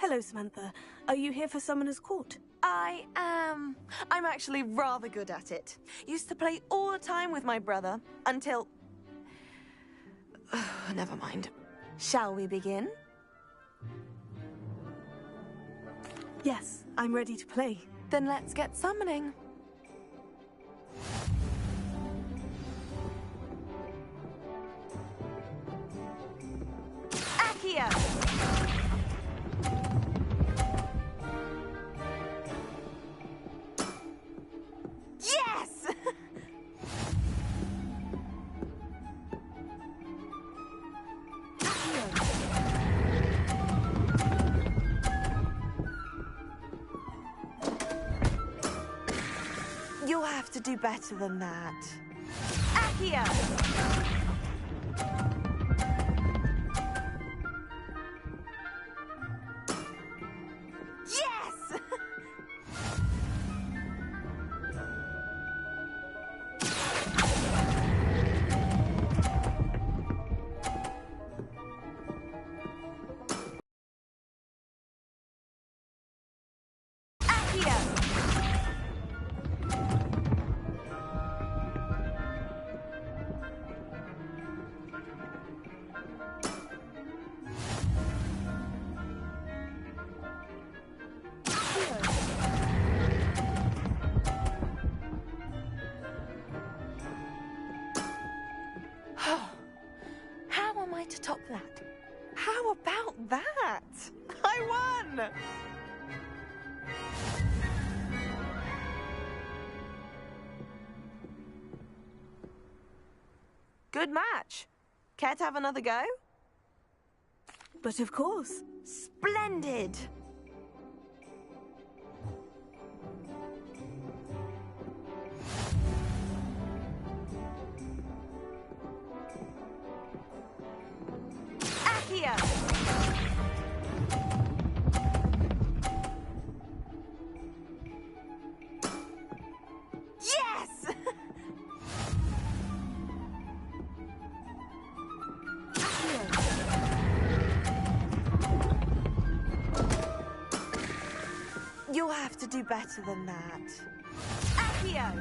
Hello, Samantha. Are you here for Summoner's Court? I am. I'm actually rather good at it. Used to play all the time with my brother until... Never mind. Shall we begin? Yes, I'm ready to play. Then let's get summoning. Accio! Yes! You'll have to do better than that. Accio! Yes! Accio! How am I to top that? How about that? I won! Good match. Care to have another go? But of course. Splendid! Accio! Yes! You'll have to do better than that. Accio!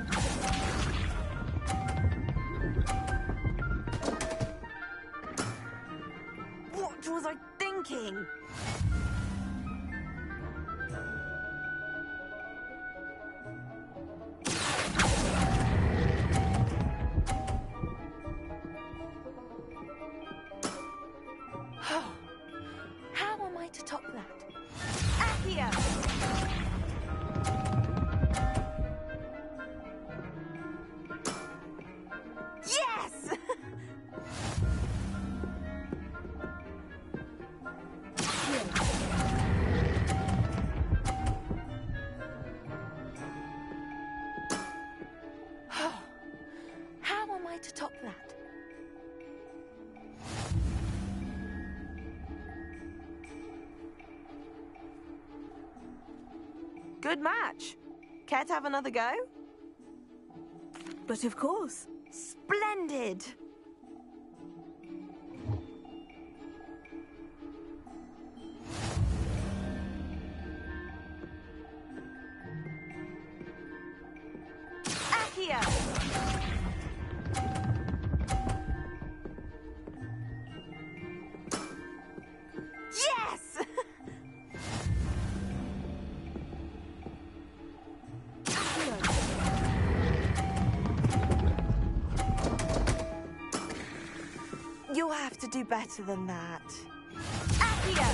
What was I thinking? How am I to top that? Accio! Yes! How am I to top that? Good match. Care to have another go? But of course. Splendid! Accio! Yes! You'll have to do better than that. Accio!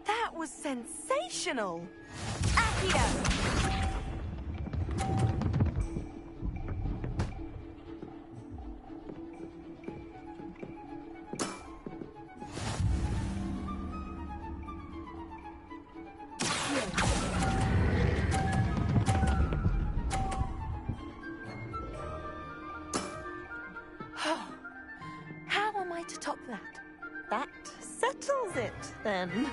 That was sensational! Accio! How am I to top that? settles it, then.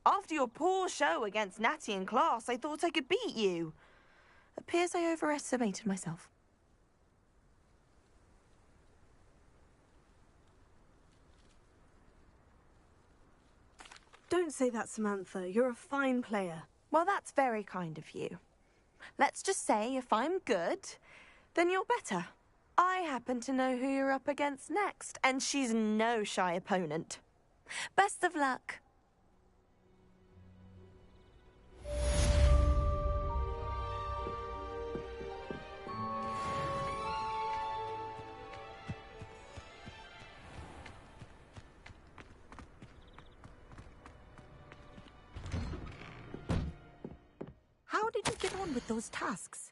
After your poor show against Natty in class, I thought I could beat you. Appears I overestimated myself. Don't say that, Samantha. You're a fine player. Well, that's very kind of you. Let's just say if I'm good, then you're better. I happen to know who you're up against next, and she's no shy opponent. Best of luck. How did you get on with those tasks?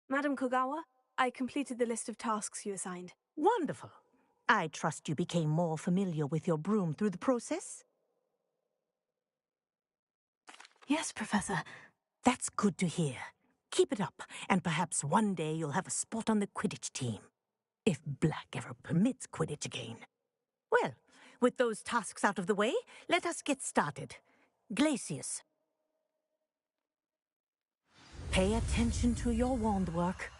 Madam Kogawa, I completed the list of tasks you assigned. Wonderful. I trust you became more familiar with your broom through the process? Yes, Professor. That's good to hear. Keep it up, and perhaps one day you'll have a spot on the Quidditch team. If Black ever permits Quidditch again. Well, with those tasks out of the way, let us get started. Glacius. Pay attention to your wand work.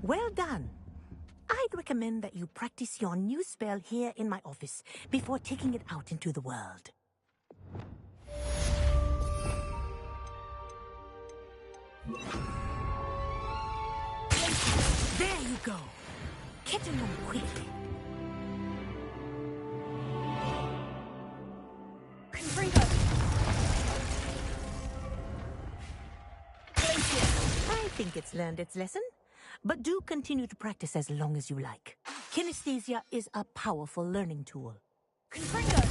Well done. I'd recommend that you practice your new spell here in my office before taking it out into the world. There you go. Catching them quickly. Confringo! I think it's learned its lesson. But do continue to practice as long as you like. Kinesthesia is a powerful learning tool. Confringo!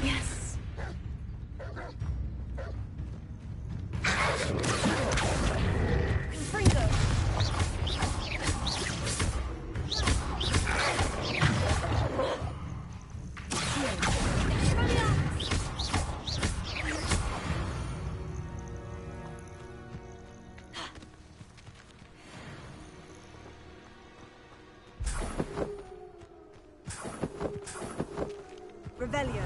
Yes. Freezer! Revelio.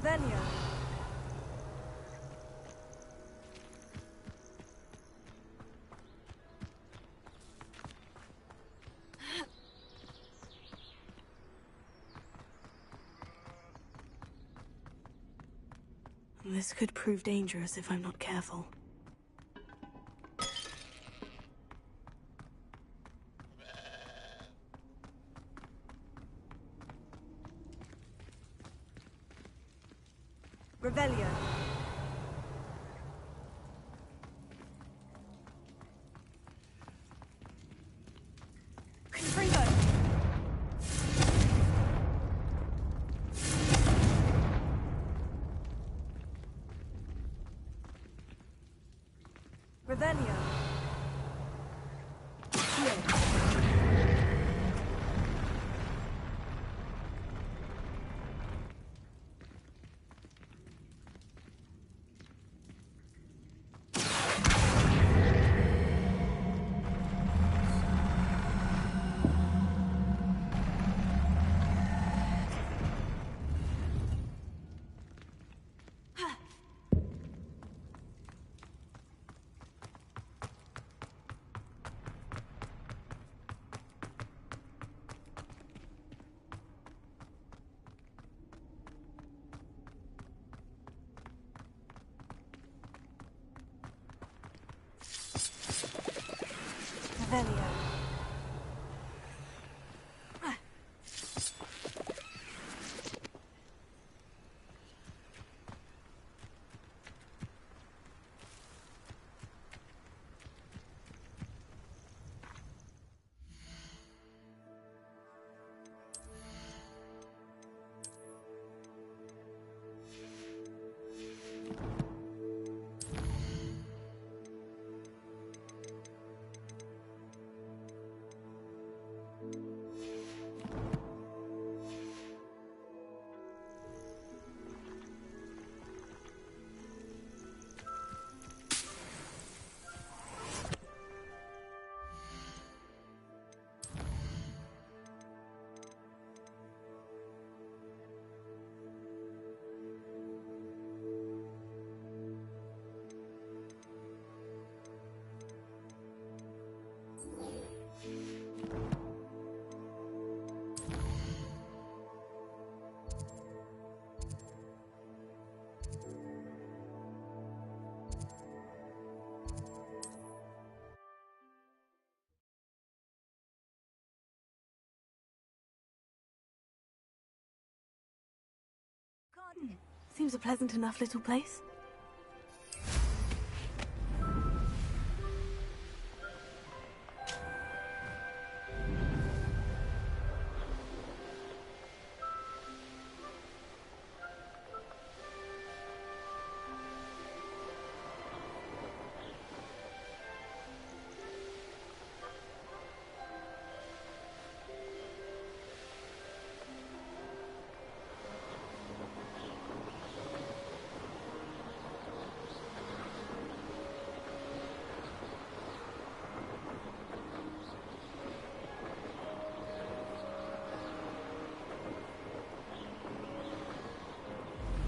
Revelio. This could prove dangerous if I'm not careful. Revelio. Confringo. Revelio. Revelio. Seems a pleasant enough little place.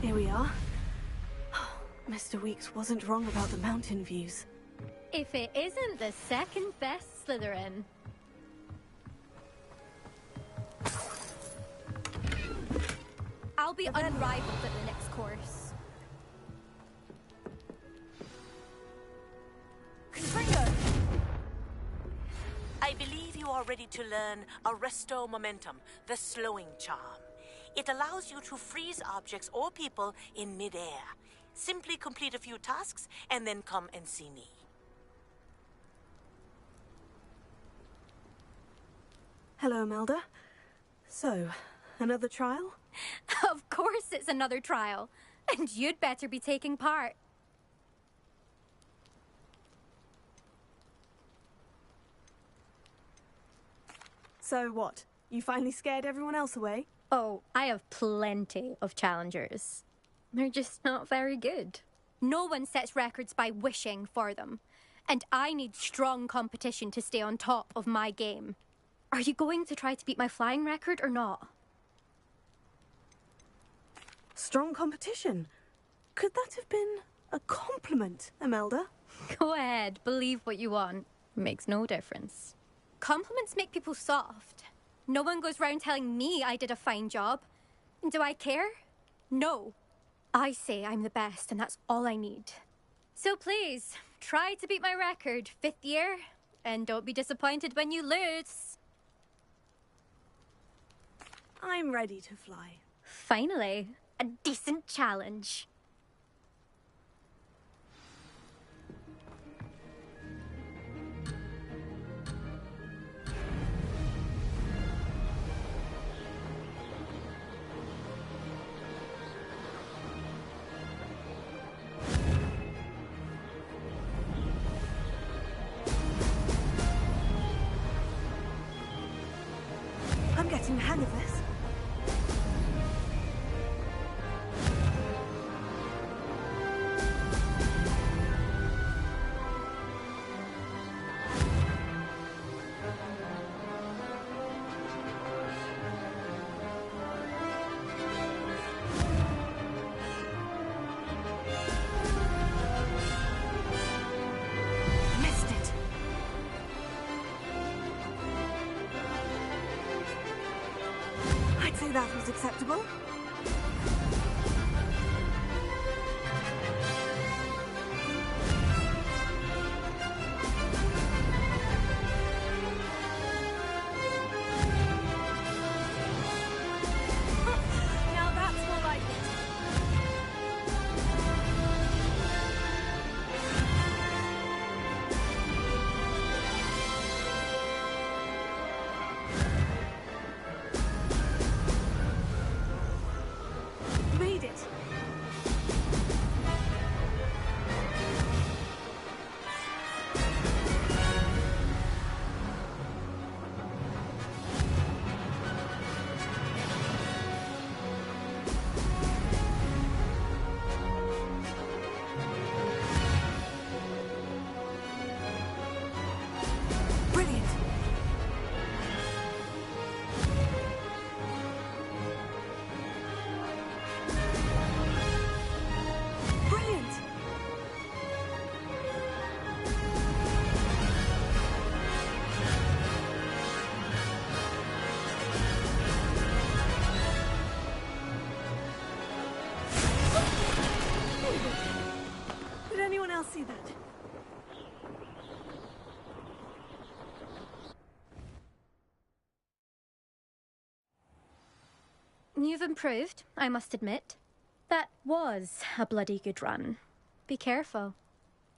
Here we are. Mr. Weeks wasn't wrong about the mountain views. If it isn't the second best Slytherin. I'll be unrivaled at the next course. Confringo. I believe you are ready to learn Arresto Momentum, the slowing charm. It allows you to freeze objects or people in mid-air. Simply complete a few tasks and then come and see me. Hello, Imelda. So, another trial? Of course it's another trial. And you'd better be taking part. So what? You finally scared everyone else away? Oh, I have plenty of challengers. They're just not very good. No one sets records by wishing for them. And I need strong competition to stay on top of my game. Are you going to try to beat my flying record or not? Strong competition. Could that have been a compliment, Imelda? Go ahead, believe what you want. Makes no difference. Compliments make people soft. No one goes round telling me I did a fine job. And do I care? No. I say I'm the best, and that's all I need. So please, try to beat my record, 5th year, and don't be disappointed when you lose. I'm ready to fly. Finally, a decent challenge. I'm getting the hang of this. Missed it. I'd say that was acceptable. Now that's more like it. Made it. Brilliant. Brilliant. Did anyone else see that? You've improved, I must admit. That was a bloody good run. Be careful.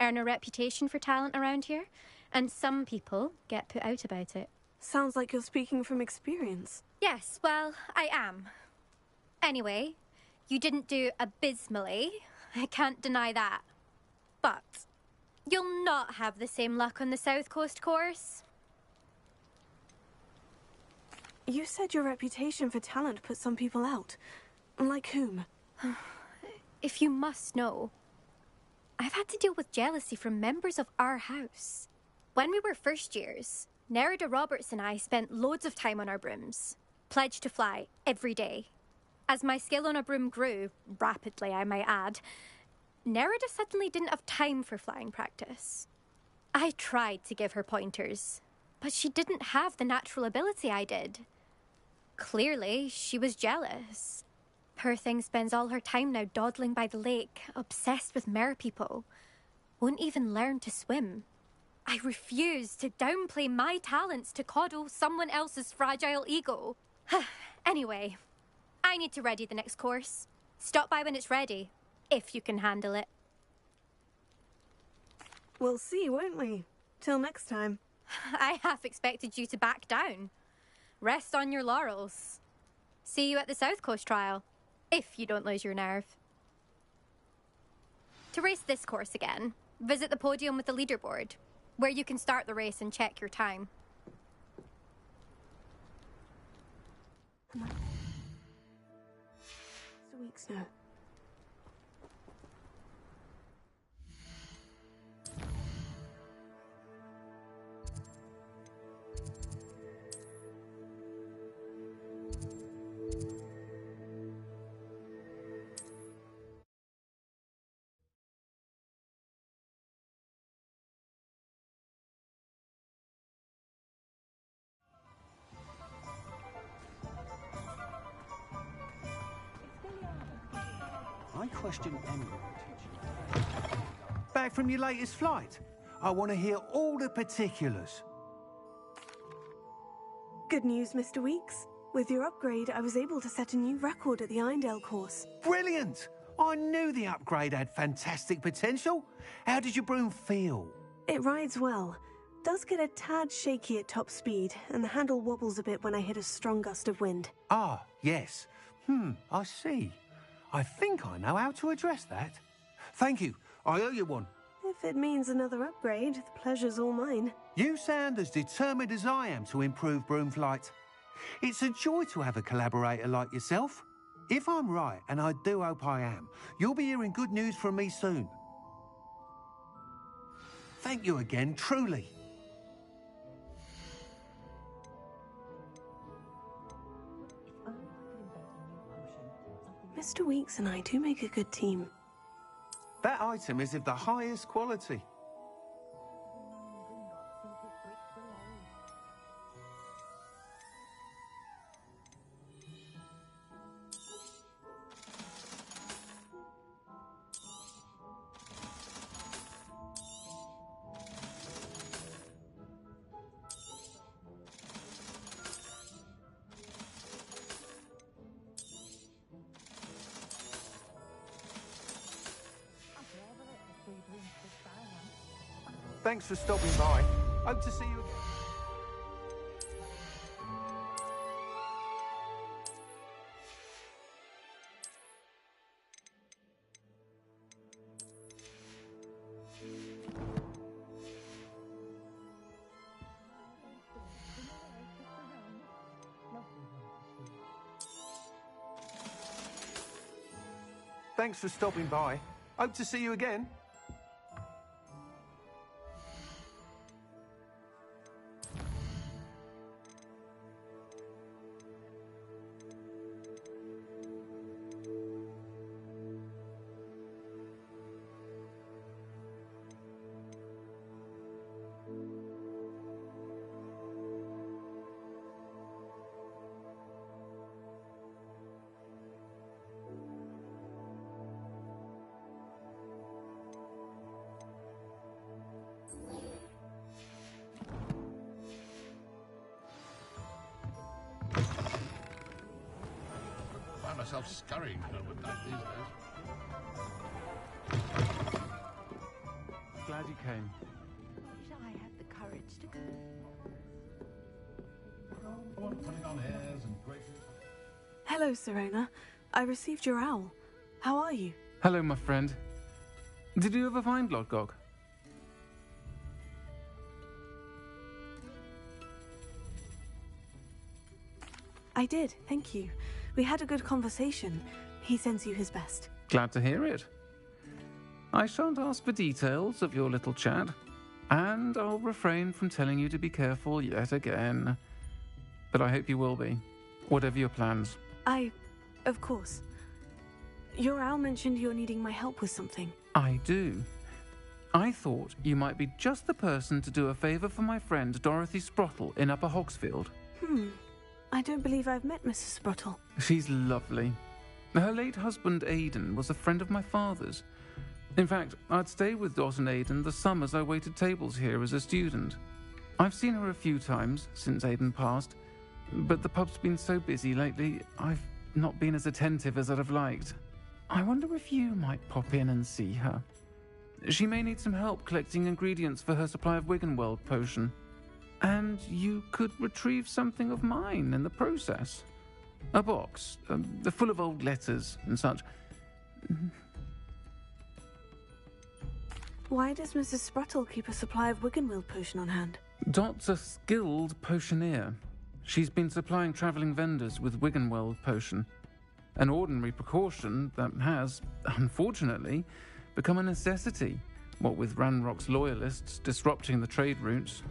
Earn a reputation for talent around here, and some people get put out about it. Sounds like you're speaking from experience. Yes, well, I am. Anyway, you didn't do abysmally. I can't deny that. But you'll not have the same luck on the South Coast course. You said your reputation for talent put some people out. Like whom? If you must know, I've had to deal with jealousy from members of our house. When we were first years, Nerida Roberts and I spent loads of time on our brooms, pledged to fly every day. As my skill on a broom grew, rapidly I might add, Nerida suddenly didn't have time for flying practice. I tried to give her pointers, but she didn't have the natural ability I did. Clearly, she was jealous. Poor thing spends all her time now dawdling by the lake, obsessed with merpeople. Won't even learn to swim. I refuse to downplay my talents to coddle someone else's fragile ego. Anyway, I need to ready the next course. Stop by when it's ready, if you can handle it. We'll see, won't we? Till next time. I half expected you to back down. Rest on your laurels. See you at the South Coast trial, if you don't lose your nerve. To race this course again, visit the podium with the leaderboard, where you can start the race and check your time. It's a week's now. question anyone, teacher. Back from your latest flight? I want to hear all the particulars. Good news, Mr. Weeks. With your upgrade, I was able to set a new record at the Irondale course. Brilliant! I knew the upgrade had fantastic potential. How did your broom feel? It rides well. Does get a tad shaky at top speed, and the handle wobbles a bit when I hit a strong gust of wind. Ah, yes. I see. I think I know how to address that. Thank you. I owe you one. If it means another upgrade, the pleasure's all mine. You sound as determined as I am to improve broom flight. It's a joy to have a collaborator like yourself. If I'm right, and I do hope I am, you'll be hearing good news from me soon. Thank you again, truly. Mr. Weeks and I do make a good team. That item is of the highest quality. Thanks for stopping by. Hope to see you again. Thanks for stopping by. Hope to see you again. Myself scurrying home at night these days. Glad you came. Wish I had the courage to go. Putting on airs and graces. Hello, Serona. I received your owl. How are you? Hello, my friend. Did you ever find Lodgog? I did, thank you. We had a good conversation. He sends you his best. Glad to hear it. I shan't ask for details of your little chat, and I'll refrain from telling you to be careful yet again. But I hope you will be, whatever your plans. Of course. Your owl mentioned you're needing my help with something. I do. I thought you might be just the person to do a favour for my friend Dorothy Sprottle in Upper Hogsfield. I don't believe I've met Mrs. Sprottle. She's lovely. Her late husband Aidan was a friend of my father's. In fact, I'd stay with Dot and Aidan the summers I waited tables here as a student. I've seen her a few times since Aidan passed, but the pub's been so busy lately, I've not been as attentive as I'd have liked. I wonder if you might pop in and see her. She may need some help collecting ingredients for her supply of Wiggenweld potion. And you could retrieve something of mine in the process. A box, full of old letters and such. Why does Mrs. Sprottle keep a supply of Wiggenweld potion on hand? Dot's a skilled potioneer. She's been supplying travelling vendors with Wiggenweld potion. An ordinary precaution that has, unfortunately, become a necessity, what with Ranrock's loyalists disrupting the trade routes.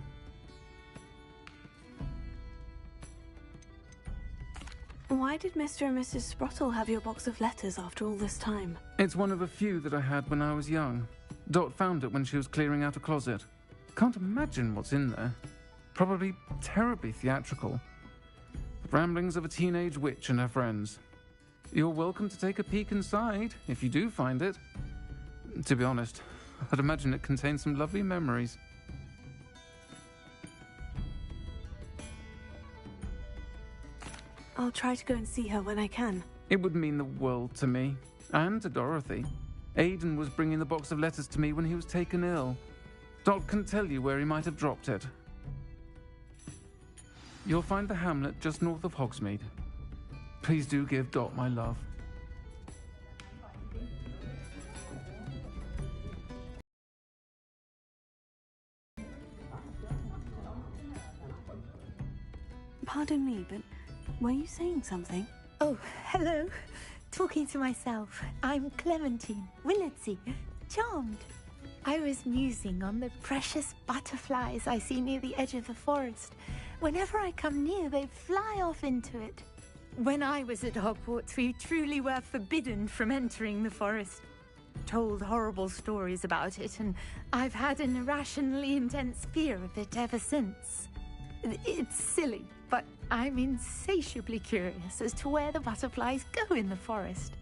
Why did Mr. and Mrs. Sprottle have your box of letters after all this time? It's one of a few that I had when I was young. Dot found it when she was clearing out a closet. Can't imagine what's in there. Probably terribly theatrical. The ramblings of a teenage witch and her friends. You're welcome to take a peek inside, if you do find it. To be honest, I'd imagine it contains some lovely memories. I'll try to go and see her when I can. It would mean the world to me, and to Dorothy. Aidan was bringing the box of letters to me when he was taken ill. Dot can tell you where he might have dropped it. You'll find the hamlet just north of Hogsmeade. Please do give Dot my love. Pardon me, but were you saying something? Oh, hello. Talking to myself. I'm Clementine Willardsey. Charmed. I was musing on the precious butterflies I see near the edge of the forest. Whenever I come near, they fly off into it. When I was at Hogwarts, we truly were forbidden from entering the forest. Told horrible stories about it, and I've had an irrationally intense fear of it ever since. It's silly, but I'm insatiably curious as to where the butterflies go in the forest.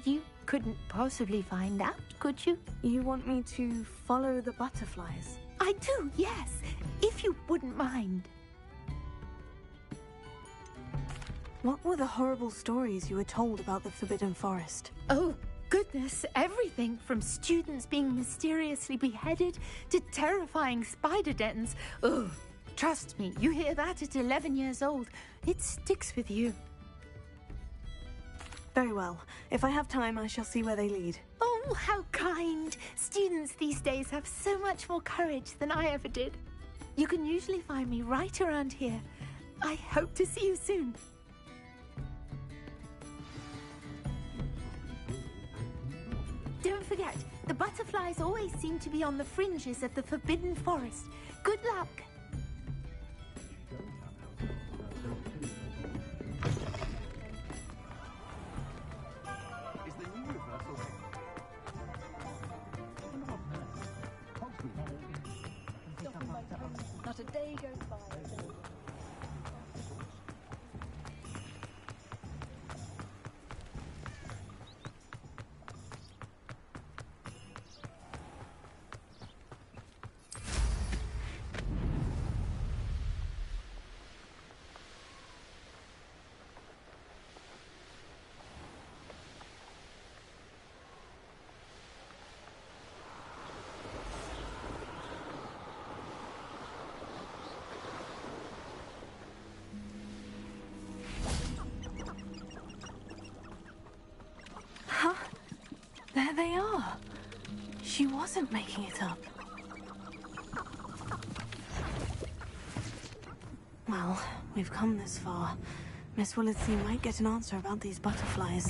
You couldn't possibly find out, could you? You want me to follow the butterflies? I do, yes, if you wouldn't mind. What were the horrible stories you were told about the Forbidden Forest? Oh, goodness, everything from students being mysteriously beheaded to terrifying spider dens. Ugh. Trust me, you hear that at 11 years old, it sticks with you. Very well. If I have time, I shall see where they lead. Oh, how kind! Students these days have so much more courage than I ever did. You can usually find me right around here. I hope to see you soon. Don't forget, the butterflies always seem to be on the fringes of the Forbidden Forest. Good luck! Not a day goes by. There they are. She wasn't making it up. Well, we've come this far. Miss Willardsey might get an answer about these butterflies.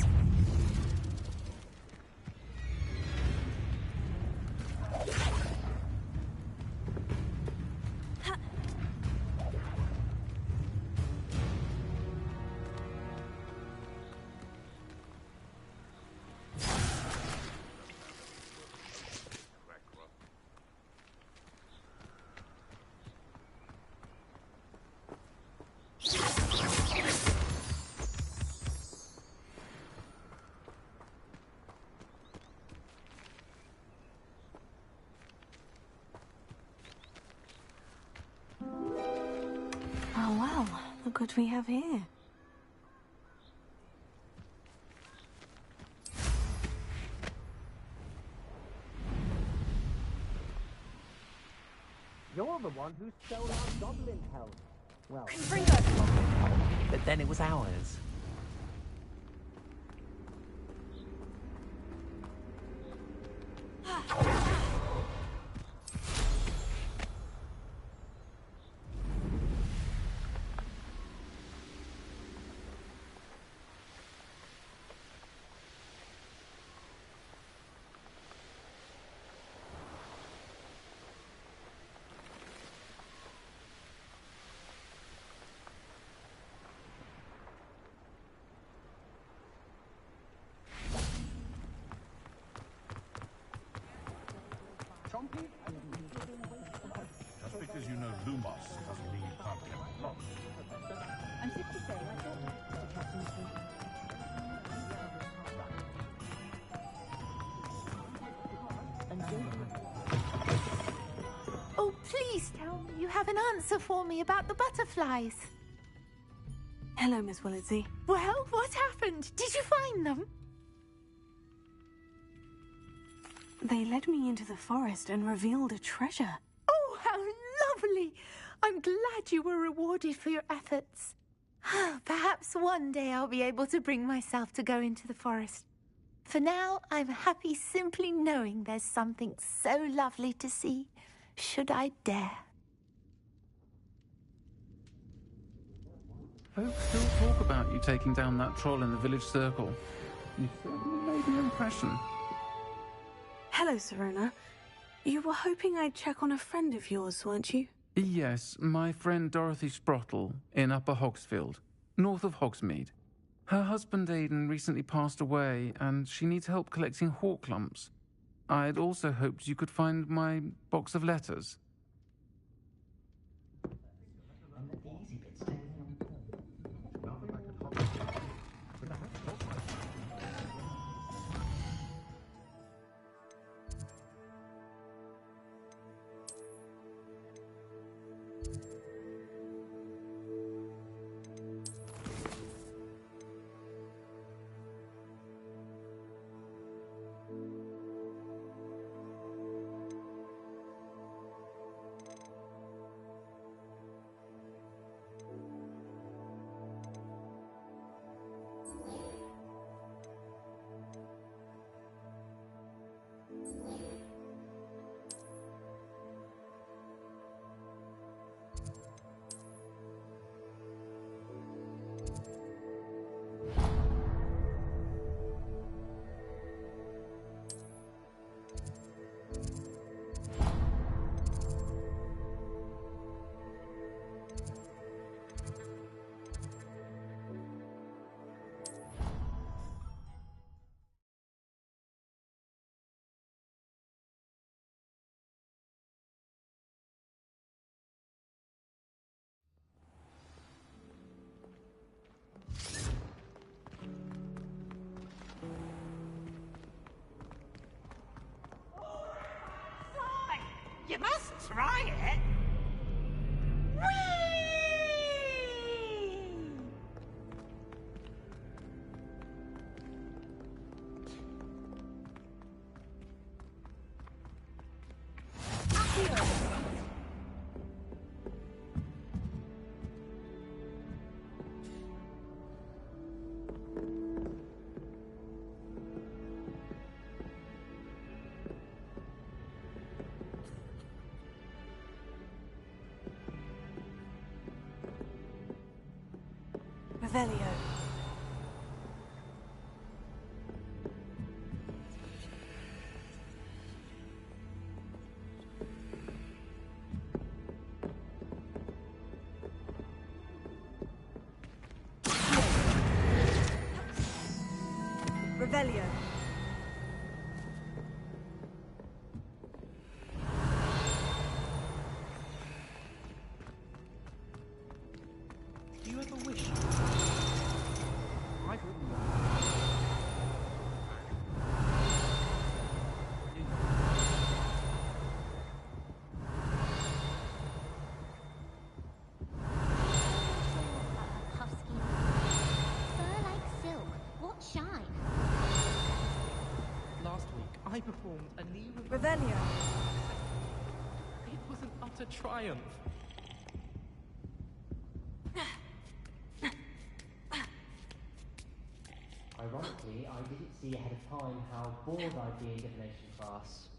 Oh, well, look what we have here. You're the one who stole our goblin helm. Well, Bring us but then it was ours. Just because you know Lumos doesn't mean you can't get along. I'm sick to say, I thought... Please tell me you have an answer for me about the butterflies. Hello, Miss Willitsey. Well, what happened? Did you find them? They led me into the forest and revealed a treasure. Oh, how lovely! I'm glad you were rewarded for your efforts. Perhaps one day I'll be able to bring myself to go into the forest. For now, I'm happy simply knowing there's something so lovely to see, should I dare. Folks still talk about you taking down that troll in the village circle. You certainly made an impression. Hello, Serona. You were hoping I'd check on a friend of yours, weren't you? Yes, my friend Dorothy Sprottle in Upper Hogsfield, north of Hogsmeade. Her husband Aidan recently passed away, and she needs help collecting hawk lumps. I'd also hoped you could find my box of letters. You must try it. Revelio. Revelio. Do you ever wish? I've written Husky. Fur like silk. What shine? Last week, I performed a new Revelio. It was an utter triumph. Ironically, I didn't see ahead of time how bored I'd be in divination class.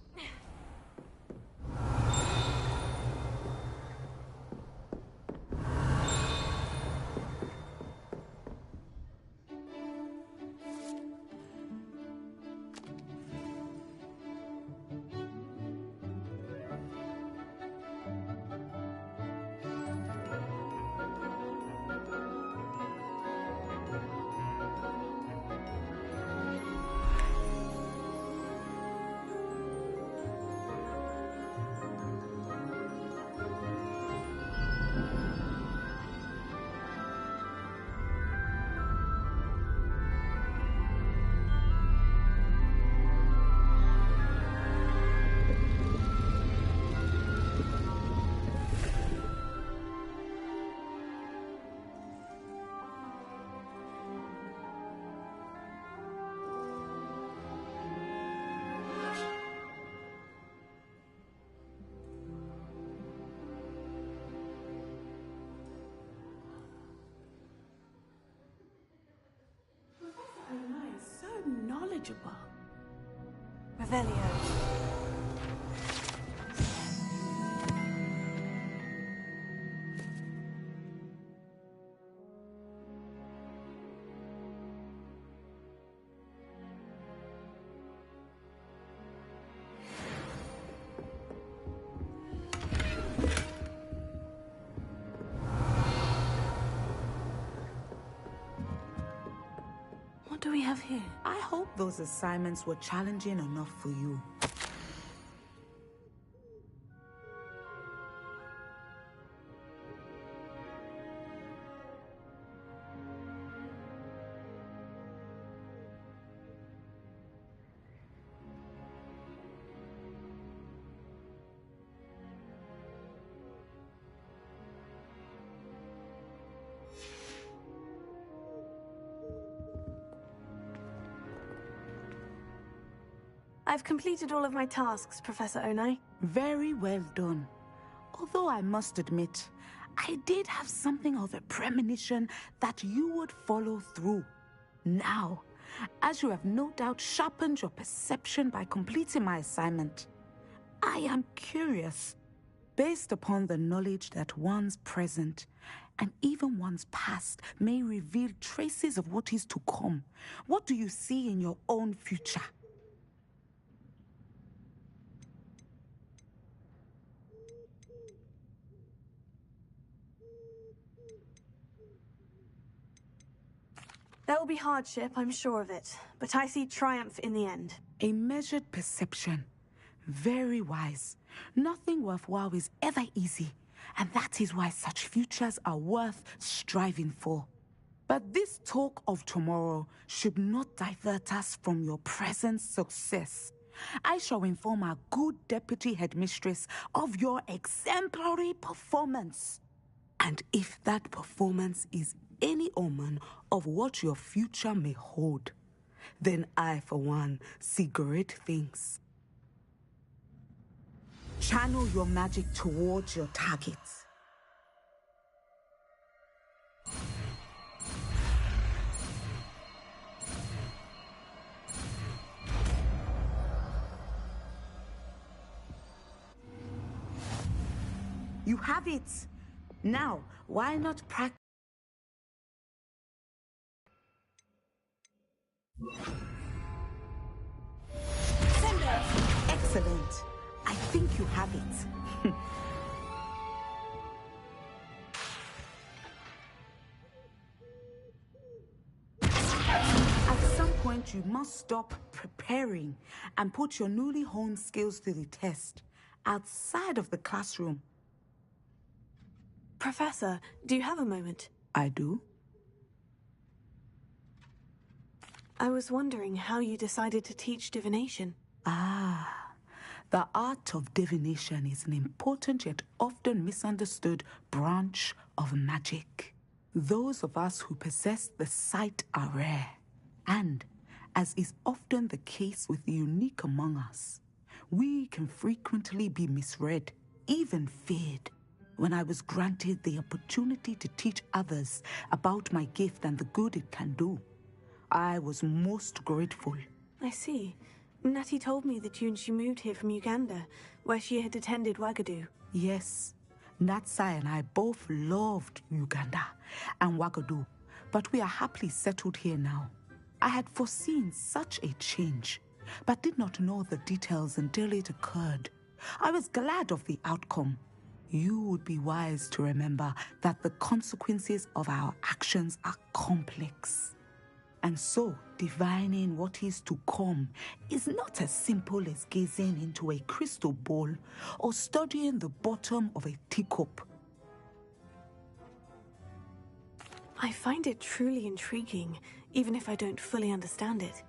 manageable. Revelio. What do we have here? I hope those assignments were challenging enough for you. I've completed all of my tasks, Professor Onai. Very well done. Although I must admit, I did have something of a premonition that you would follow through. Now, as you have no doubt sharpened your perception by completing my assignment, I am curious, based upon the knowledge that one's present and even one's past may reveal traces of what is to come. What do you see in your own future? There will be hardship, I'm sure of it, but I see triumph in the end. A measured perception. Very wise. Nothing worthwhile is ever easy, and that is why such futures are worth striving for. But this talk of tomorrow should not divert us from your present success. I shall inform our good deputy headmistress of your exemplary performance. And if that performance is any omen of what your future may hold, then I, for one, see great things. Channel your magic towards your targets. You have it. Now, why not practice? Sender! Excellent. I think you have it. At some point, you must stop preparing and put your newly honed skills to the test outside of the classroom. Professor, do you have a moment? I do. I was wondering how you decided to teach divination. The art of divination is an important yet often misunderstood branch of magic. Those of us who possess the sight are rare, and, as is often the case with the unique among us, we can frequently be misread, even feared. When I was granted the opportunity to teach others about my gift and the good it can do, I was most grateful. I see. Natty told me that you and she moved here from Uganda, where she had attended Wagadu. Yes, Natsai and I both loved Uganda and Wagadu, but we are happily settled here now. I had foreseen such a change, but did not know the details until it occurred. I was glad of the outcome. You would be wise to remember that the consequences of our actions are complex. And so, divining what is to come is not as simple as gazing into a crystal ball or studying the bottom of a teacup. I find it truly intriguing, even if I don't fully understand it.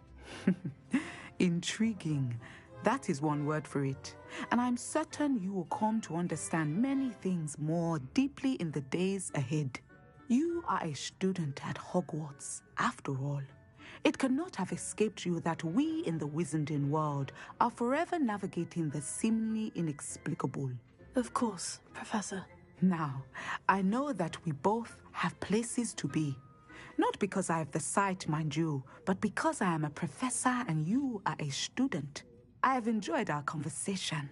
Intriguing. That is one word for it. And I'm certain you will come to understand many things more deeply in the days ahead. You are a student at Hogwarts, after all. It cannot have escaped you that we in the Wizarding world are forever navigating the seemingly inexplicable. Of course, Professor. Now, I know that we both have places to be, Not because I have the sight, mind you, but because I am a professor and you are a student. I have enjoyed our conversation.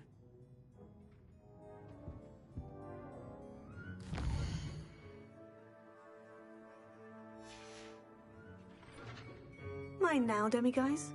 Mine now, demiguise.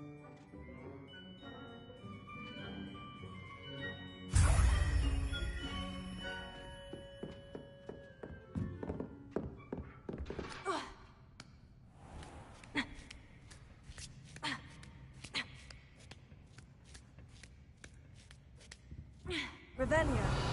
Revelio.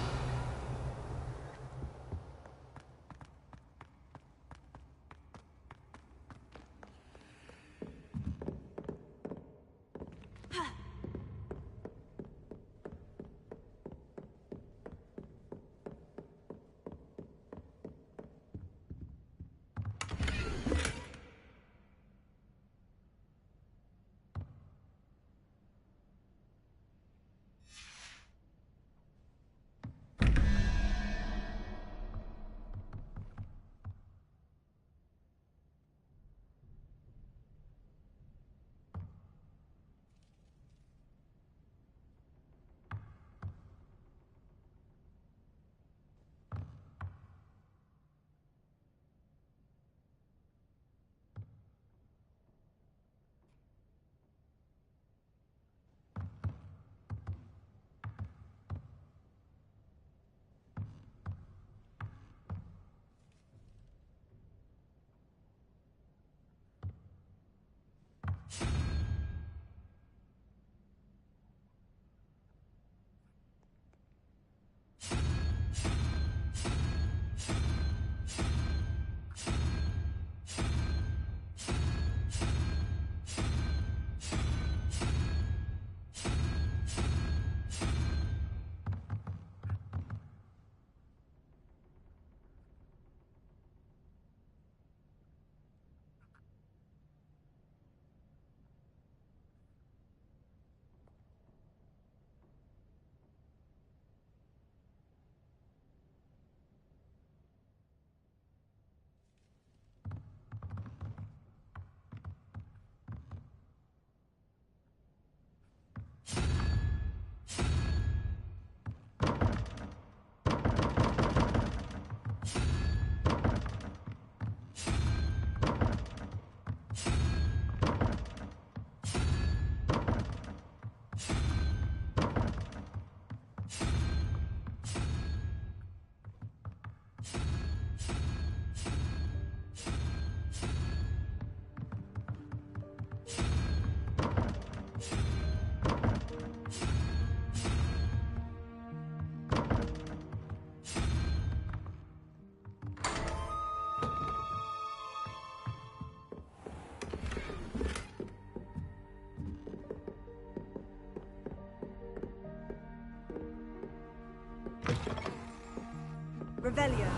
Revelio.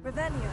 Revelio.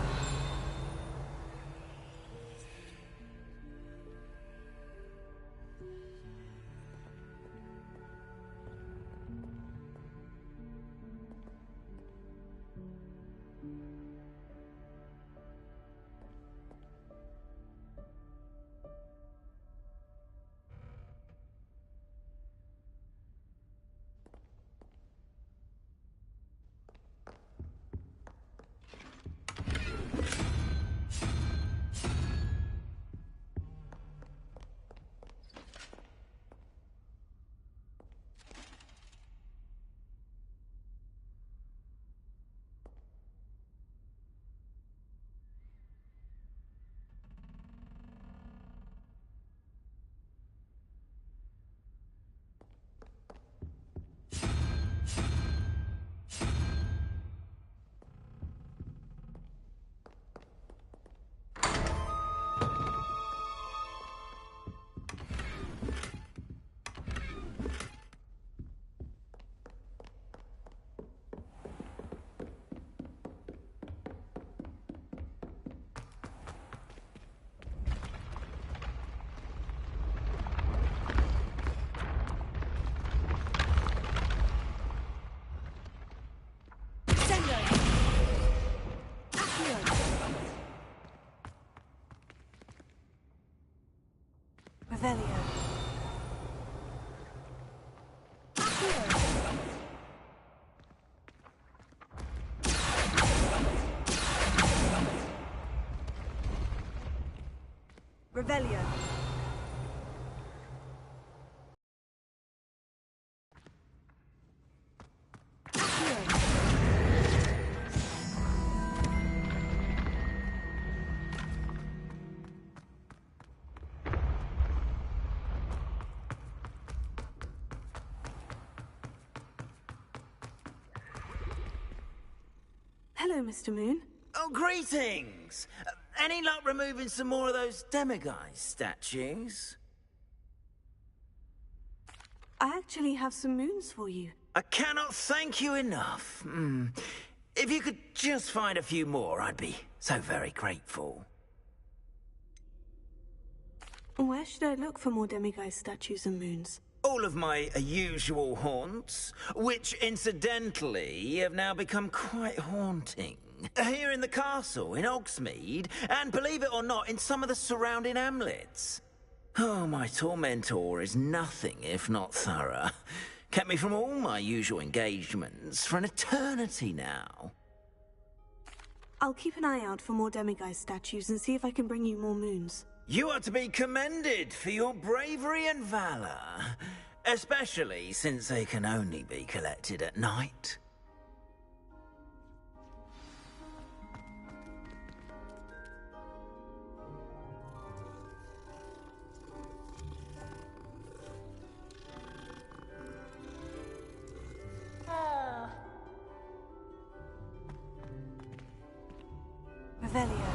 Revelio. Revelio. Hello, Mr. Moon. Oh, greetings! Any luck removing some more of those demiguise statues? I actually have some moons for you. I cannot thank you enough. If you could just find a few more, I'd be so very grateful. Where should I look for more demiguise statues and moons? All of my usual haunts, which incidentally have now become quite haunting. Here in the castle, in Hogsmeade, and believe it or not, in some of the surrounding hamlets. Oh, my tormentor is nothing if not thorough. Kept me from all my usual engagements for an eternity now. I'll keep an eye out for more demiguise statues and see if I can bring you more moons. You are to be commended for your bravery and valor, especially since they can only be collected at night. Revelio.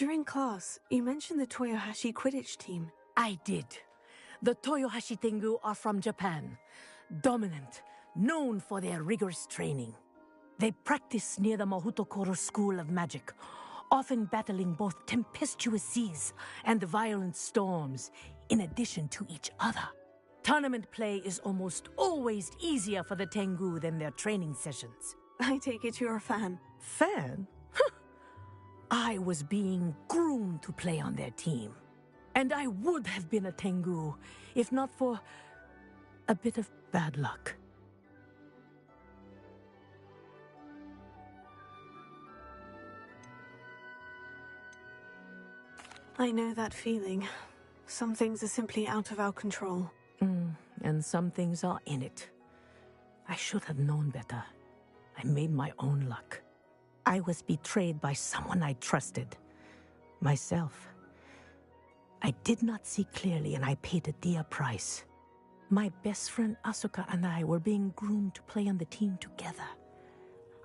During class, you mentioned the Toyohashi Quidditch team. I did. The Toyohashi Tengu are from Japan. Dominant, known for their rigorous training. They practice near the Mahutokoro School of Magic, often battling both tempestuous seas and violent storms, in addition to each other. Tournament play is almost always easier for the Tengu than their training sessions. I take it you're a fan. Fan? I was being groomed to play on their team. And I would have been a Tengu, if not for a bit of bad luck. I know that feeling. Some things are simply out of our control. And some things are in it. I should have known better. I made my own luck. I was betrayed by someone I trusted. Myself. I did not see clearly, and I paid a dear price. My best friend Asuka and I were being groomed to play on the team together.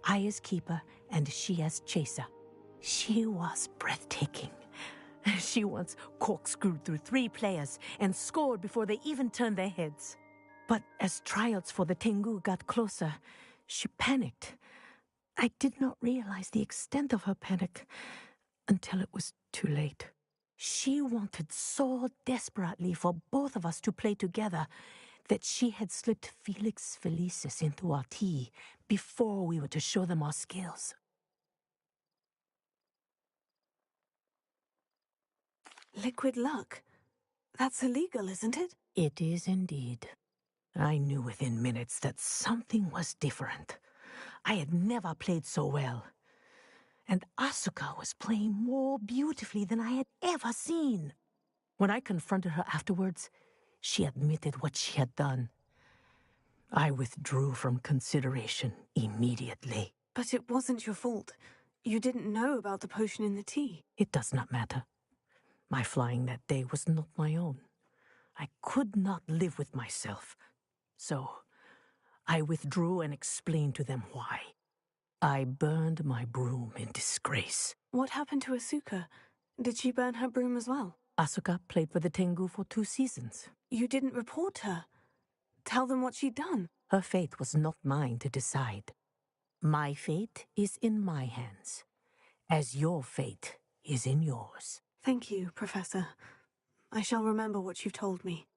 I as keeper, and she as chaser. She was breathtaking. She once corkscrewed through 3 players and scored before they even turned their heads. But as trials for the Tengu got closer, she panicked. I did not realize the extent of her panic until it was too late. She wanted so desperately for both of us to play together that she had slipped Felix Felicis into our tea before we were to show them our skills. Liquid luck? That's illegal, isn't it? It is indeed. I knew within minutes that something was different. I had never played so well. And Asuka was playing more beautifully than I had ever seen. When I confronted her afterwards, she admitted what she had done. I withdrew from consideration immediately. But it wasn't your fault. You didn't know about the potion in the tea. It does not matter. My flying that day was not my own. I could not live with myself. So, I withdrew and explained to them why. I burned my broom in disgrace. What happened to Asuka? Did she burn her broom as well? Asuka played for the Tengu for 2 seasons. You didn't report her. Tell them what she'd done. Her fate was not mine to decide. My fate is in my hands, as your fate is in yours. Thank you, Professor. I shall remember what you've told me.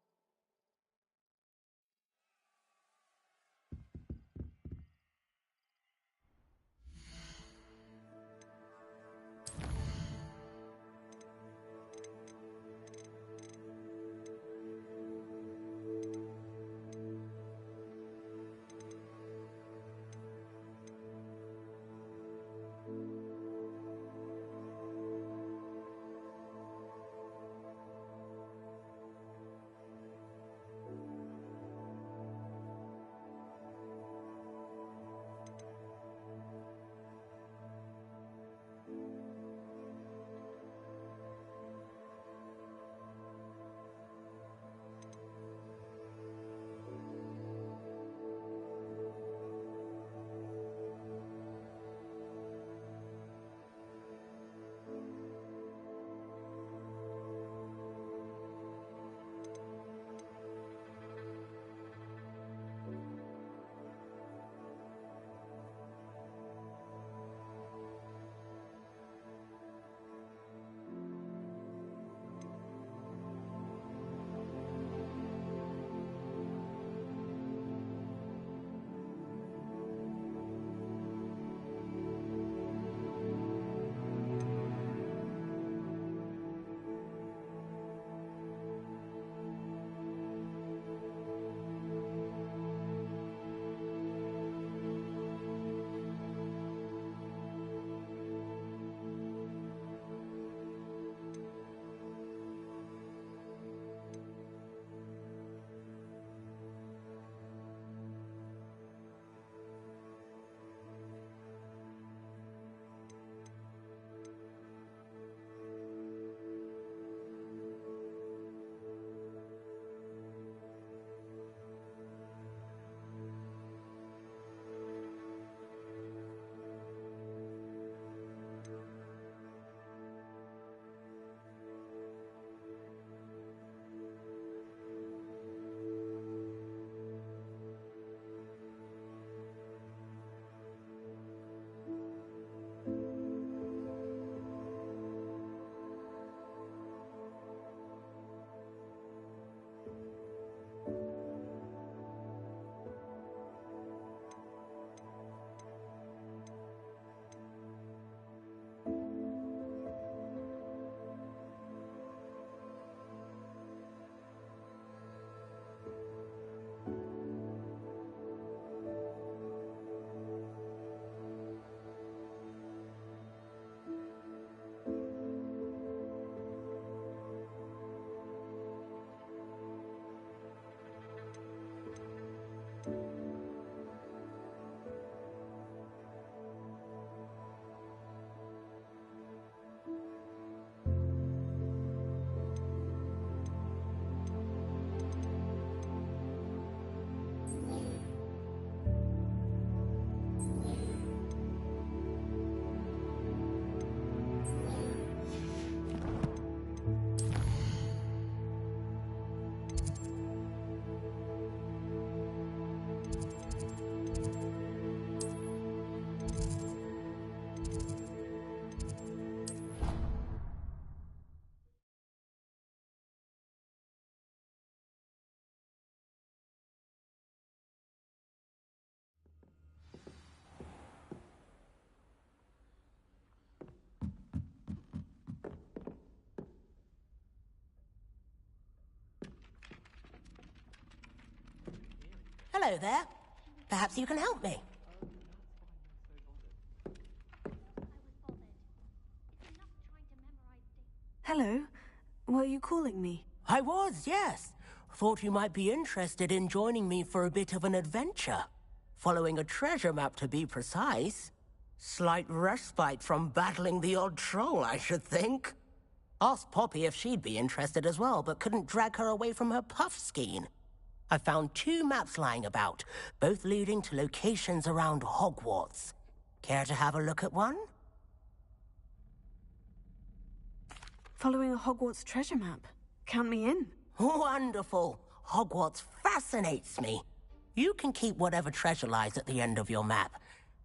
Hello there. Perhaps you can help me. Hello. Were you calling me? I was, yes. Thought you might be interested in joining me for a bit of an adventure. Following a treasure map, to be precise. Slight respite from battling the odd troll, I should think. Asked Poppy if she'd be interested as well, but couldn't drag her away from her puff skein. I found 2 maps lying about, both leading to locations around Hogwarts. Care to have a look at one? Following a Hogwarts treasure map. Count me in. Wonderful. Hogwarts fascinates me. You can keep whatever treasure lies at the end of your map.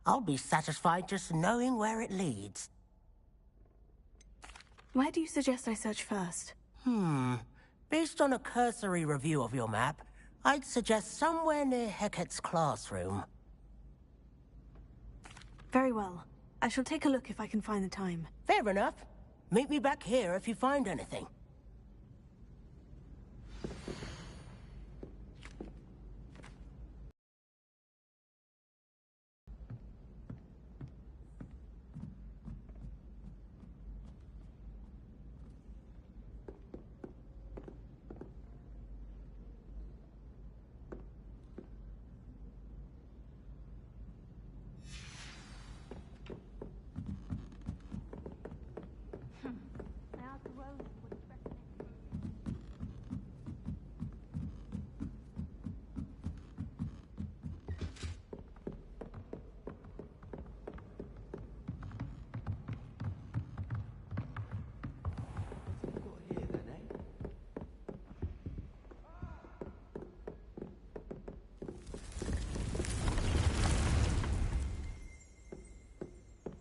I'll be satisfied just knowing where it leads. Where do you suggest I search first? Based on a cursory review of your map, I'd suggest somewhere near Hecat's classroom. Very well. I shall take a look if I can find the time. Fair enough. Meet me back here if you find anything.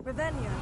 Revelio.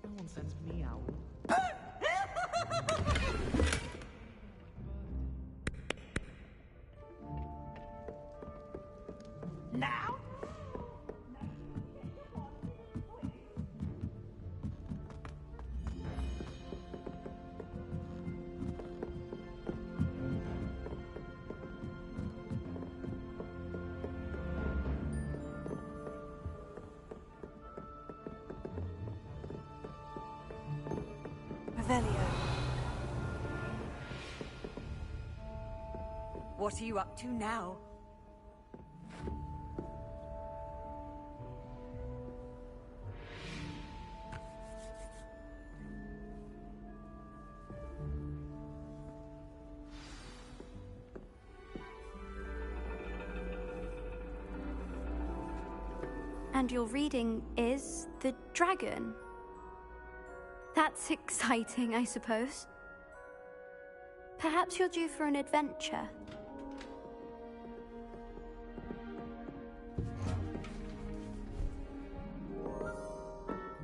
No one sends me out. Now? Revelio. What are you up to now? And your reading is the dragon. That's exciting, I suppose. Perhaps you're due for an adventure.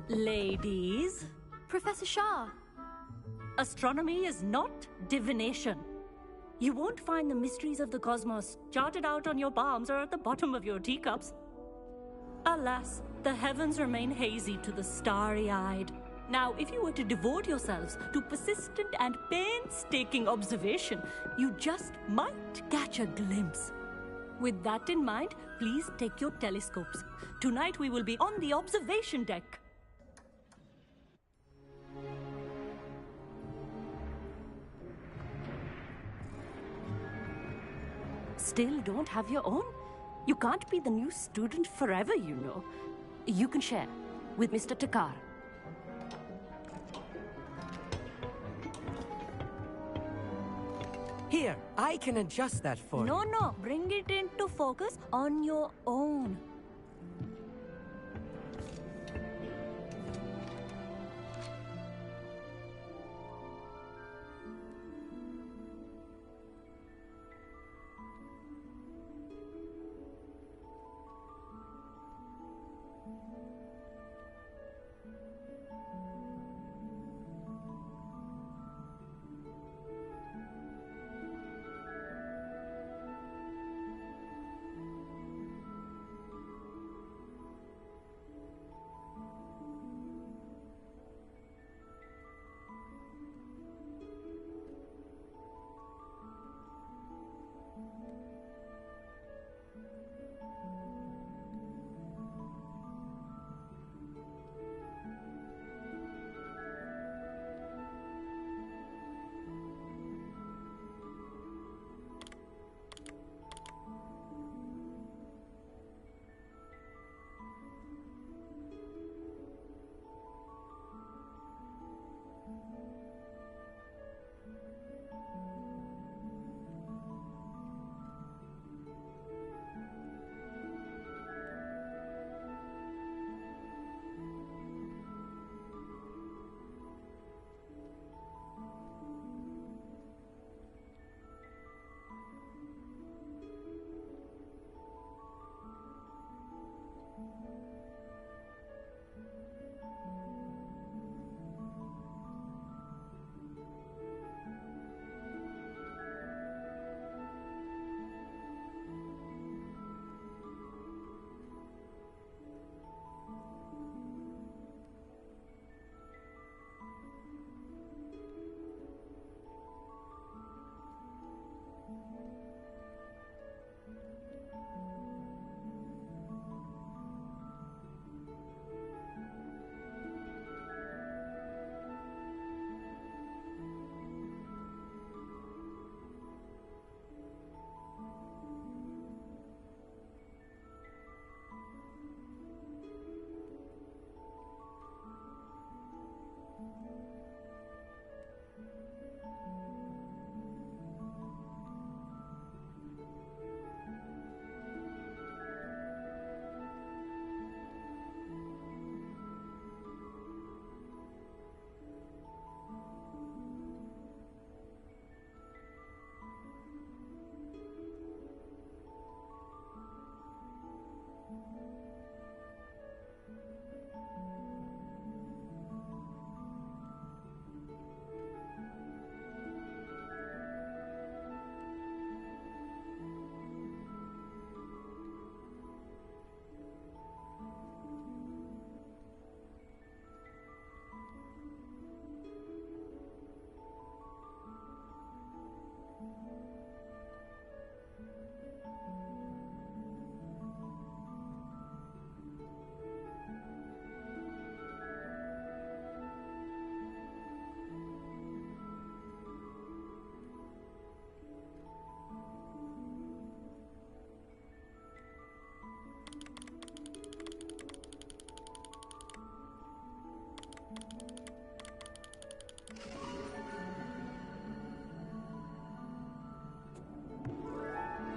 Ladies, Professor Shah. astronomy is not divination. You won't find the mysteries of the cosmos charted out on your palms or at the bottom of your teacups. Alas, the heavens remain hazy to the starry-eyed. Now, if you were to devote yourselves to persistent and painstaking observation, you just might catch a glimpse. With that in mind, please take your telescopes. Tonight we will be on the observation deck. Still don't have your own? You can't be the new student forever, you know. You can share with Mr. Takar. Here, I can adjust that for you. No. Bring it into focus on your own.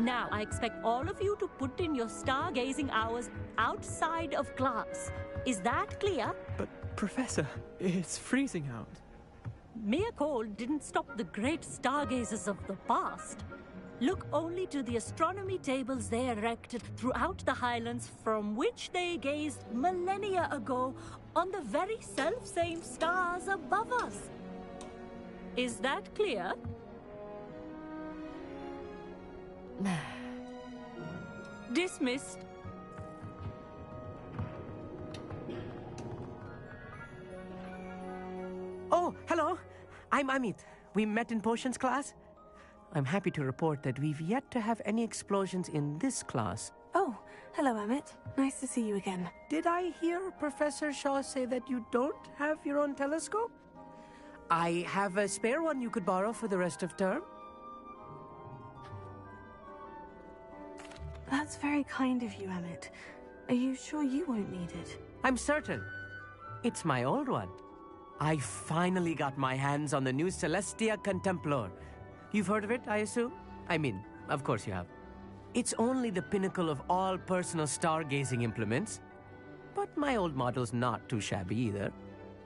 Now, I expect all of you to put in your stargazing hours outside of class. Is that clear? But, Professor, it's freezing out. Mere cold didn't stop the great stargazers of the past. Look only to the astronomy tables they erected throughout the Highlands from which they gazed millennia ago on the very self-same stars above us. Is that clear? Dismissed. Oh, hello. I'm Amit. We met in potions class. I'm happy to report that we've yet to have any explosions in this class. Oh, hello, Amit. Nice to see you again. Did I hear Professor Shaw say that you don't have your own telescope? I have a spare one you could borrow for the rest of term. That's very kind of you, Amit. Are you sure you won't need it? I'm certain. It's my old one. I finally got my hands on the new Celestia Contemplar. You've heard of it, I assume? I mean, of course you have. It's only the pinnacle of all personal stargazing implements. But my old model's not too shabby either.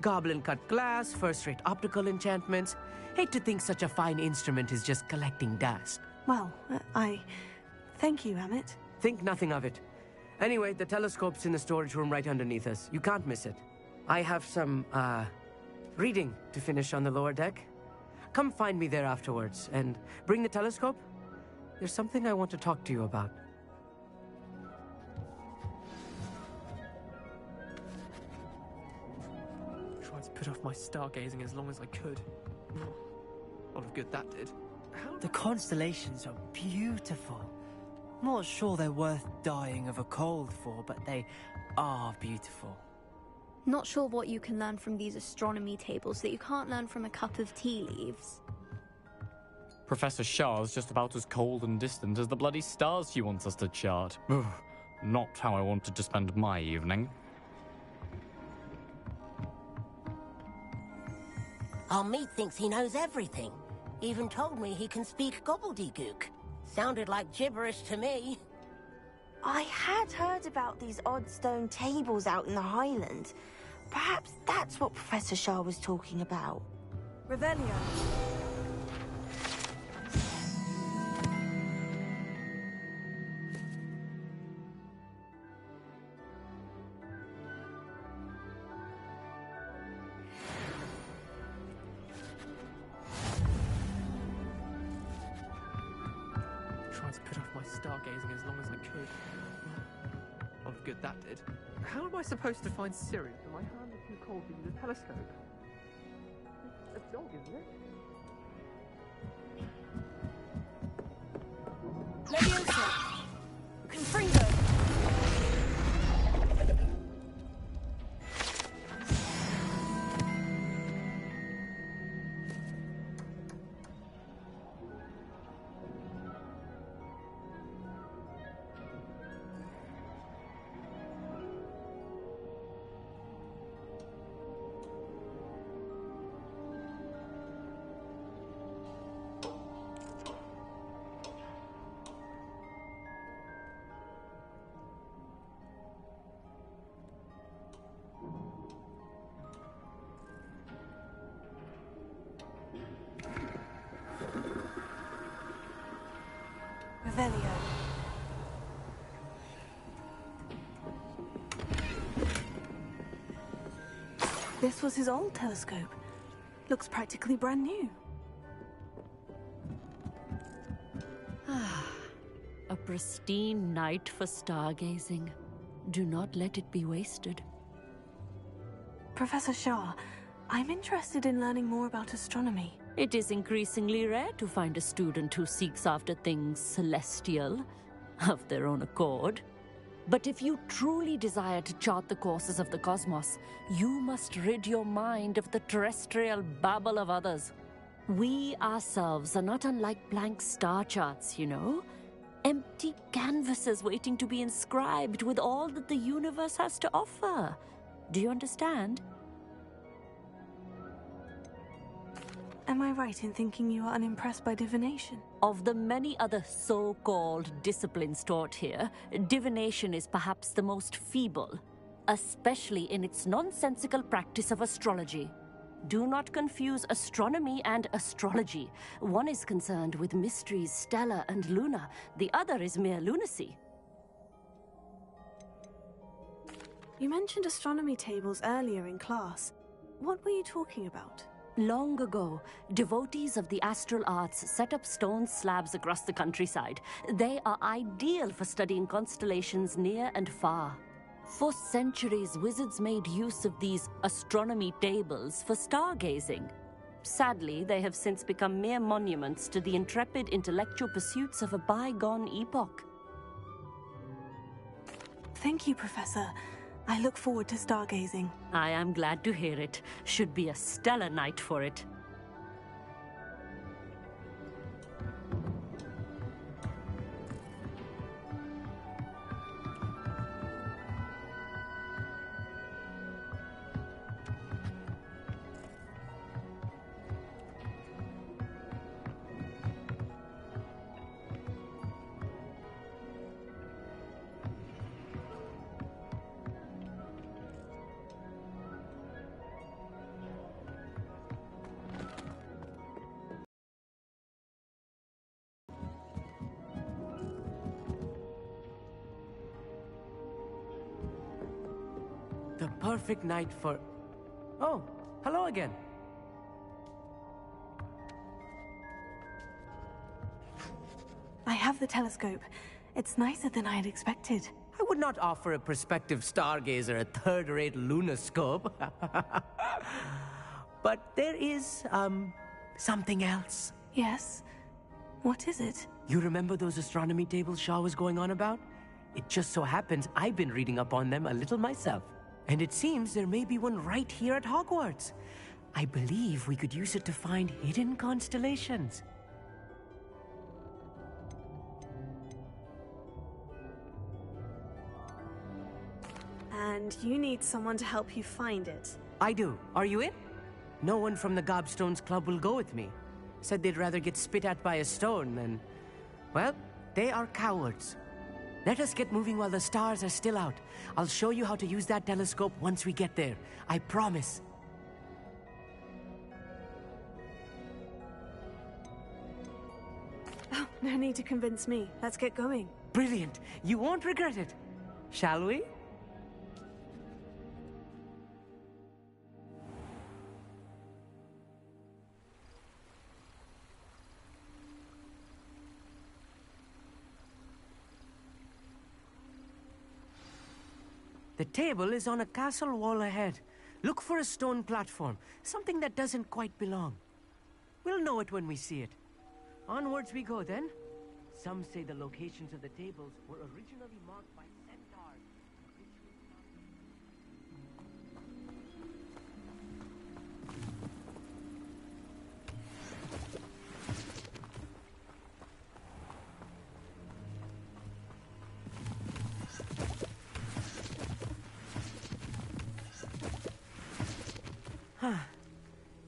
Goblin-cut glass, first-rate optical enchantments. Hate to think such a fine instrument is just collecting dust. Well, I thank you, Amit. Think nothing of it. Anyway, the telescope's in the storage room right underneath us. You can't miss it. I have some, reading to finish on the lower deck. Come find me there afterwards, and bring the telescope. There's something I want to talk to you about. Tried to put off my stargazing as long as I could. A lot of good that did. The constellations are beautiful. Not sure they're worth dying of a cold for, but they are beautiful. Not sure what you can learn from these astronomy tables that you can't learn from a cup of tea leaves. Professor Shah's just about as cold and distant as the bloody stars she wants us to chart. Ugh, not how I wanted to spend my evening. Our meat thinks he knows everything. Even told me he can speak gobbledygook. Sounded like gibberish to me. I had heard about these odd stone tables out in the Highlands. Perhaps that's what Professor Shah was talking about. Revelio. Tried to put off my stargazing as long as I could. A lot of good that did. How am I supposed to find Siri when my hands are too cold to use a telescope? It's a dog, isn't it? Leviosa! Confringo! Revelio. This was his old telescope. Looks practically brand new. A pristine night for stargazing. Do not let it be wasted. Professor Shah, I'm interested in learning more about astronomy. It is increasingly rare to find a student who seeks after things celestial, of their own accord. But if you truly desire to chart the courses of the cosmos, you must rid your mind of the terrestrial babble of others. We ourselves are not unlike blank star charts, you know. Empty canvases waiting to be inscribed with all that the universe has to offer. Do you understand? Am I right in thinking you are unimpressed by divination? Of the many other so-called disciplines taught here, divination is perhaps the most feeble, especially in its nonsensical practice of astrology. Do not confuse astronomy and astrology. One is concerned with mysteries stellar and lunar, the other is mere lunacy. You mentioned astronomy tables earlier in class. What were you talking about? Long ago, devotees of the astral arts set up stone slabs across the countryside. They are ideal for studying constellations near and far. For centuries, wizards made use of these astronomy tables for stargazing. Sadly, they have since become mere monuments to the intrepid intellectual pursuits of a bygone epoch. Thank you, Professor. I look forward to stargazing. I am glad to hear it. Should be a stellar night for it. The perfect night for... Oh, hello again. I have the telescope. It's nicer than I had expected. I would not offer a prospective stargazer a third-rate lunoscope. But there is, something else. Yes? What is it? You remember those astronomy tables Shaw was going on about? It just so happens I've been reading up on them a little myself. And it seems there may be one right here at Hogwarts. I believe we could use it to find hidden constellations. And you need someone to help you find it. I do. Are you in? No one from the Gobstones Club will go with me. Said they'd rather get spit at by a stone than... Well, they are cowards. Let us get moving while the stars are still out. I'll show you how to use that telescope once we get there. I promise. Oh, no need to convince me. Let's get going. Brilliant. You won't regret it. Shall we? The table is on a castle wall ahead. Look for a stone platform, something that doesn't quite belong. We'll know it when we see it. Onwards we go then. Some say the locations of the tables were originally marked by centaurs.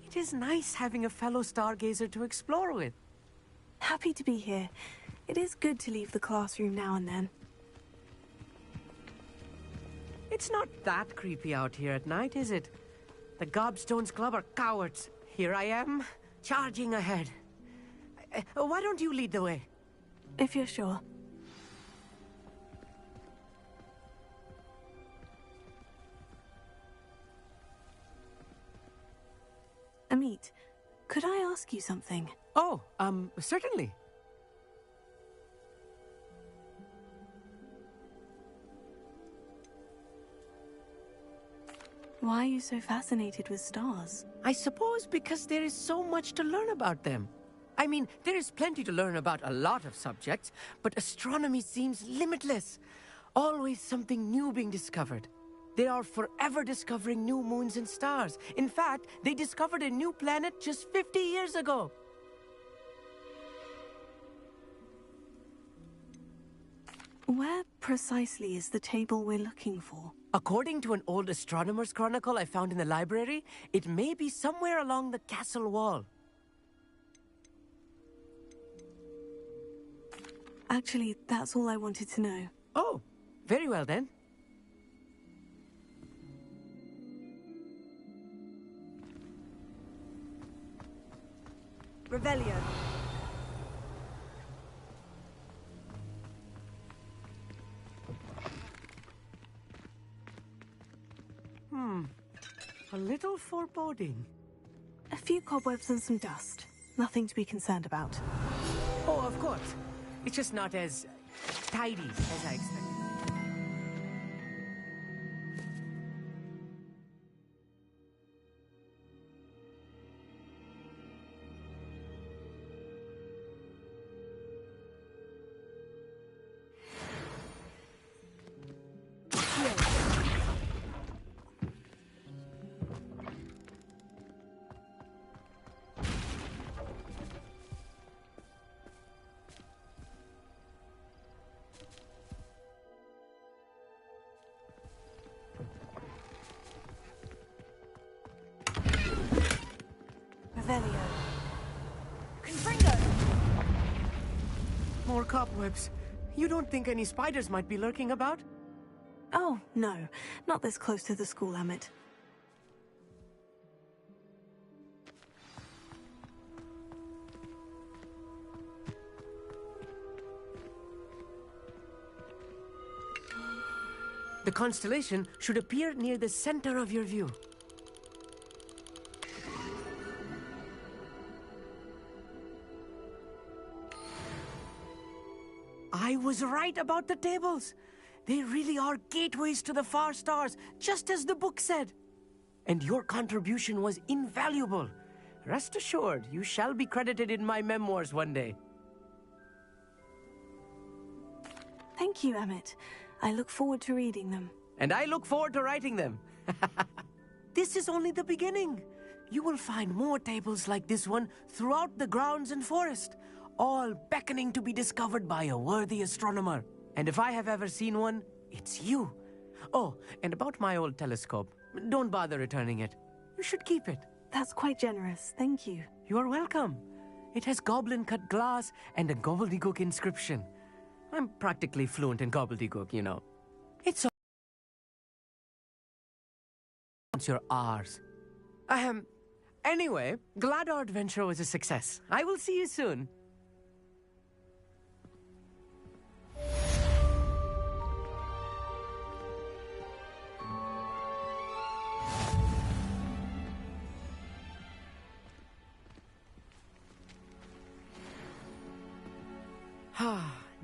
It is nice having a fellow stargazer to explore with. Happy to be here. It is good to leave the classroom now and then. It's not that creepy out here at night, is it? The Gobstones Club are cowards. Here I am, charging ahead. Why don't you lead the way? If you're sure. Amit, could I ask you something? Oh, certainly. Why are you so fascinated with stars? I suppose because there is so much to learn about them. I mean, there is plenty to learn about a lot of subjects, but astronomy seems limitless. Always something new being discovered. They are forever discovering new moons and stars. In fact, they discovered a new planet just 50 years ago. Where precisely is the table we're looking for? According to an old astronomer's chronicle I found in the library, it may be somewhere along the castle wall. Actually, that's all I wanted to know. Oh, very well then. Revelio. A little foreboding. A few cobwebs and some dust. Nothing to be concerned about. Oh, of course. It's just not as tidy as I expected. More cobwebs. You don't think any spiders might be lurking about? Oh, no. Not this close to the school, Amit. The constellation should appear near the center of your view. I was right about the tables. They really are gateways to the far stars, just as the book said. And your contribution was invaluable. Rest assured, you shall be credited in my memoirs one day. Thank you, Emmett. I look forward to reading them. And I look forward to writing them. This is only the beginning. You will find more tables like this one throughout the grounds and forest, all beckoning to be discovered by a worthy astronomer. And if I have ever seen one, it's you. Oh, and about my old telescope, don't bother returning it. You should keep it. That's quite generous, thank you. You are welcome. It has goblin-cut glass and a gobbledygook inscription. I'm practically fluent in gobbledygook, you know. It's your R's. Anyway, glad our adventure was a success. I will see you soon.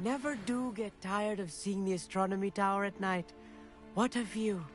Never do get tired of seeing the astronomy tower at night. What a view.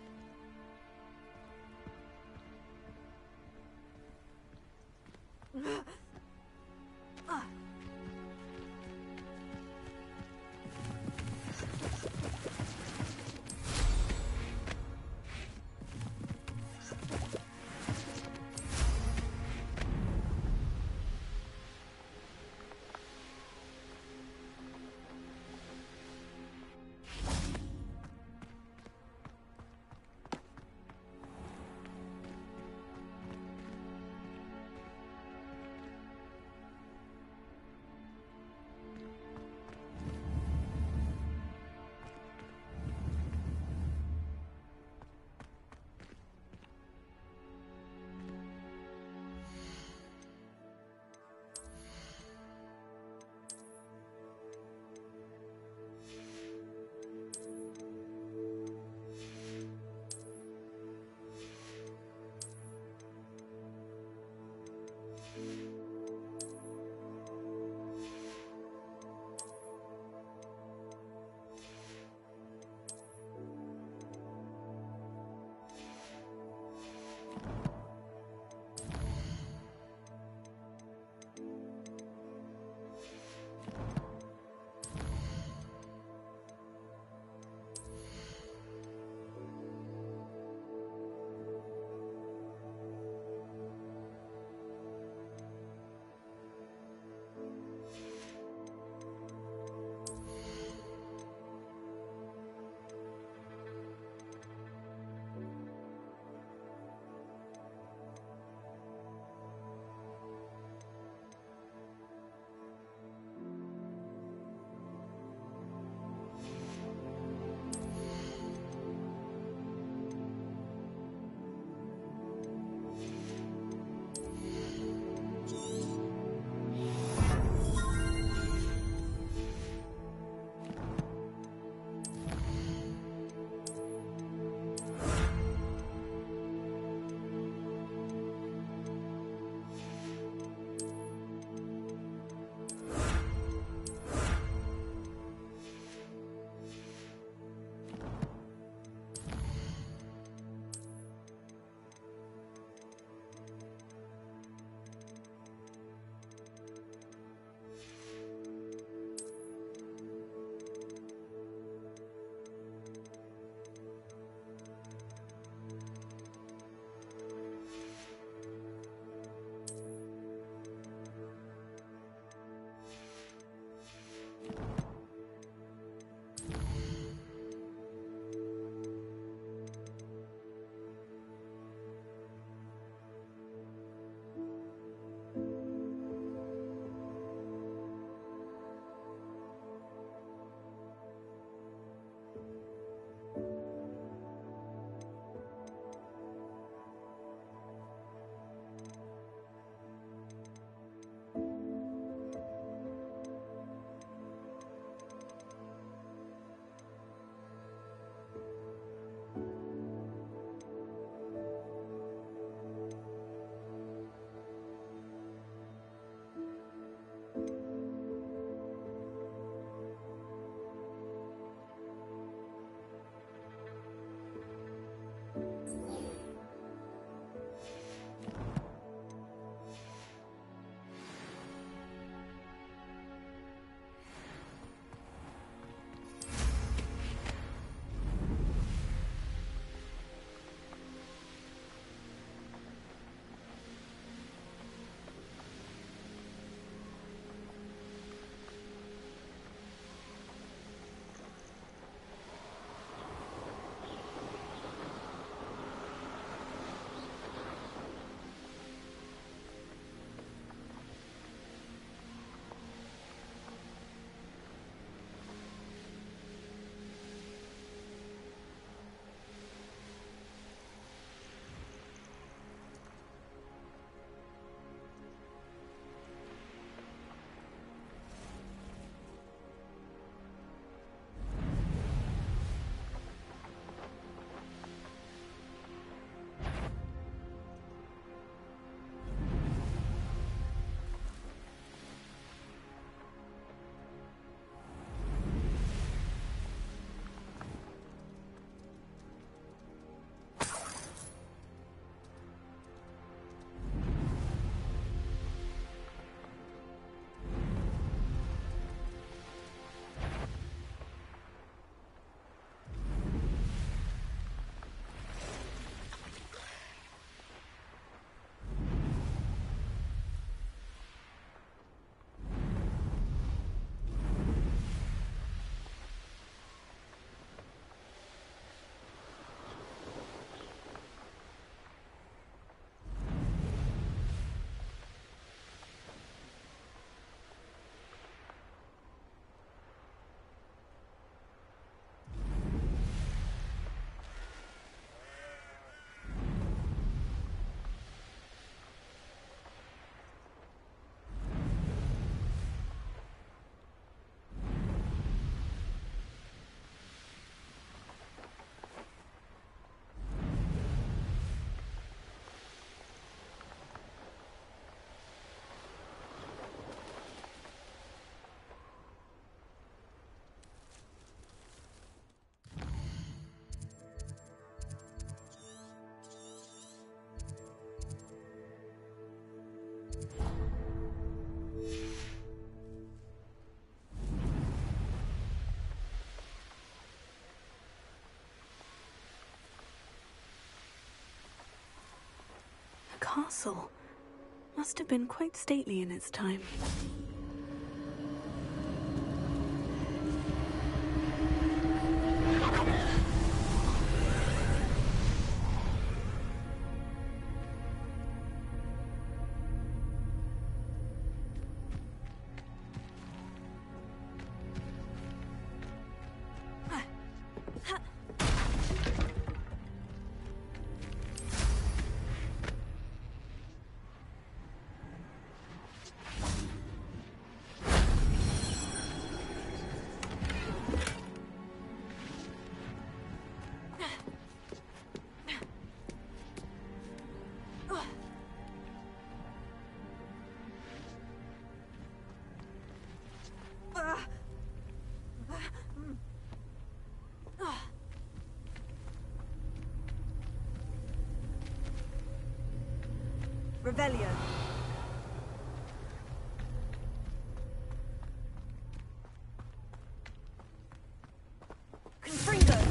castle. Must have been quite stately in its time. Revelio. Confringo.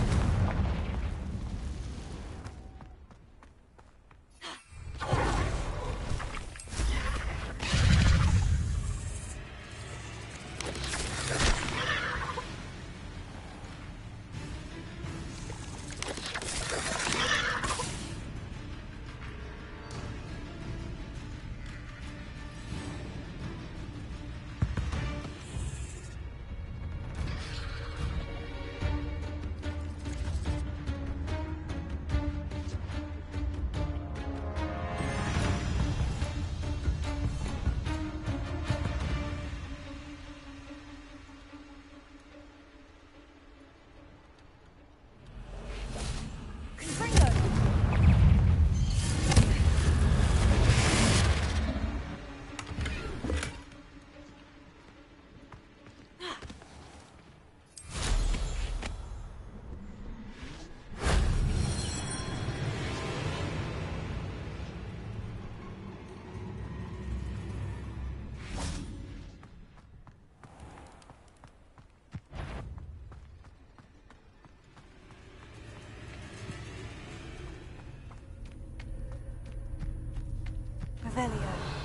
Revelio.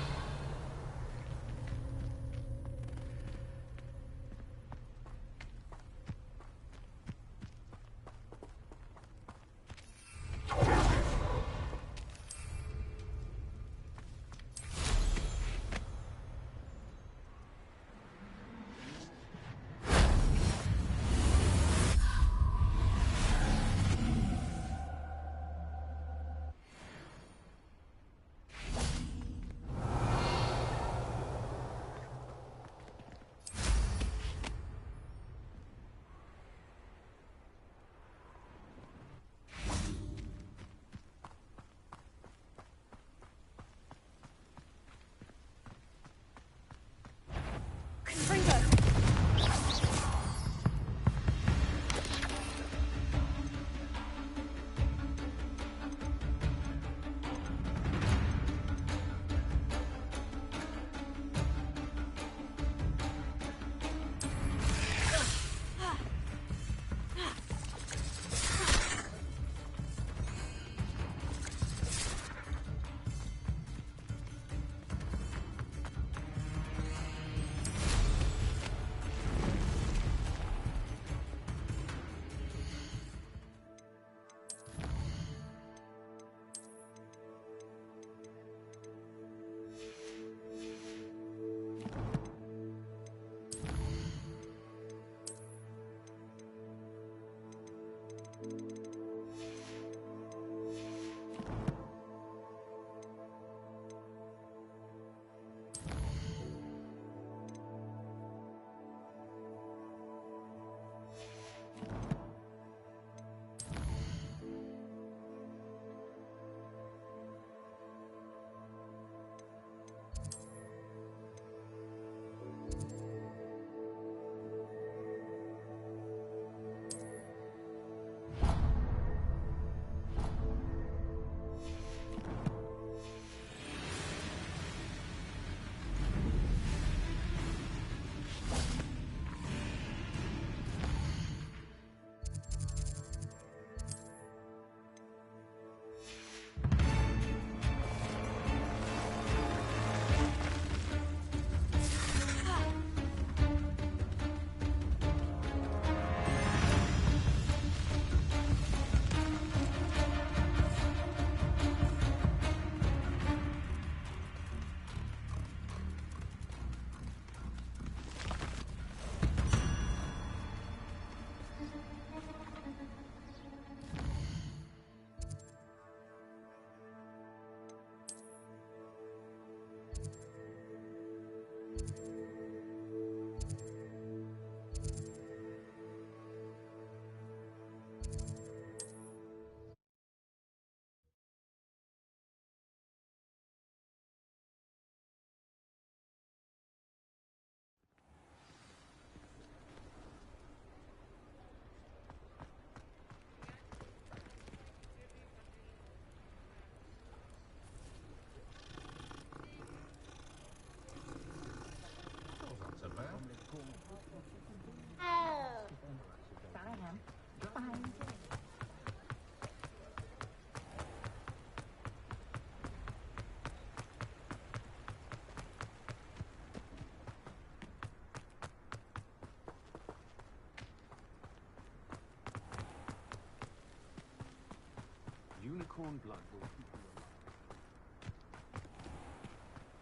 cornblood will keep you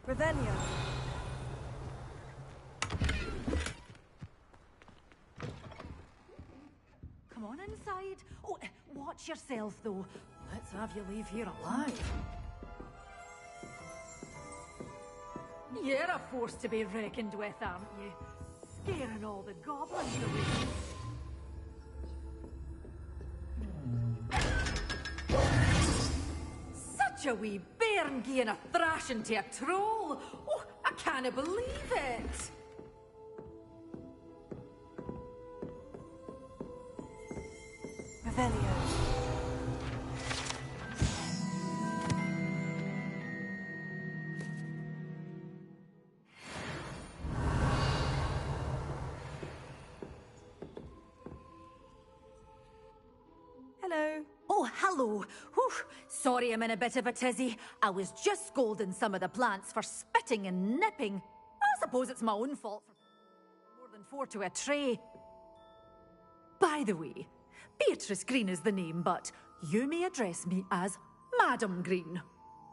alive. Revelio. Come on inside. Oh, watch yourself, though. Let's have you leave here alive. You're a force to be reckoned with, aren't you? Scaring all the goblins away. Such a wee bairn gieing a thrashing to a troll. Oh, I can't believe it. Revelio. Hello. Oh, hello. Whew. Sorry I'm in a bit of a tizzy. I was just scolding some of the plants for spitting and nipping. I suppose it's my own fault for more than 4 to a tray. By the way, Beatrice Green is the name, but you may address me as Madam Green.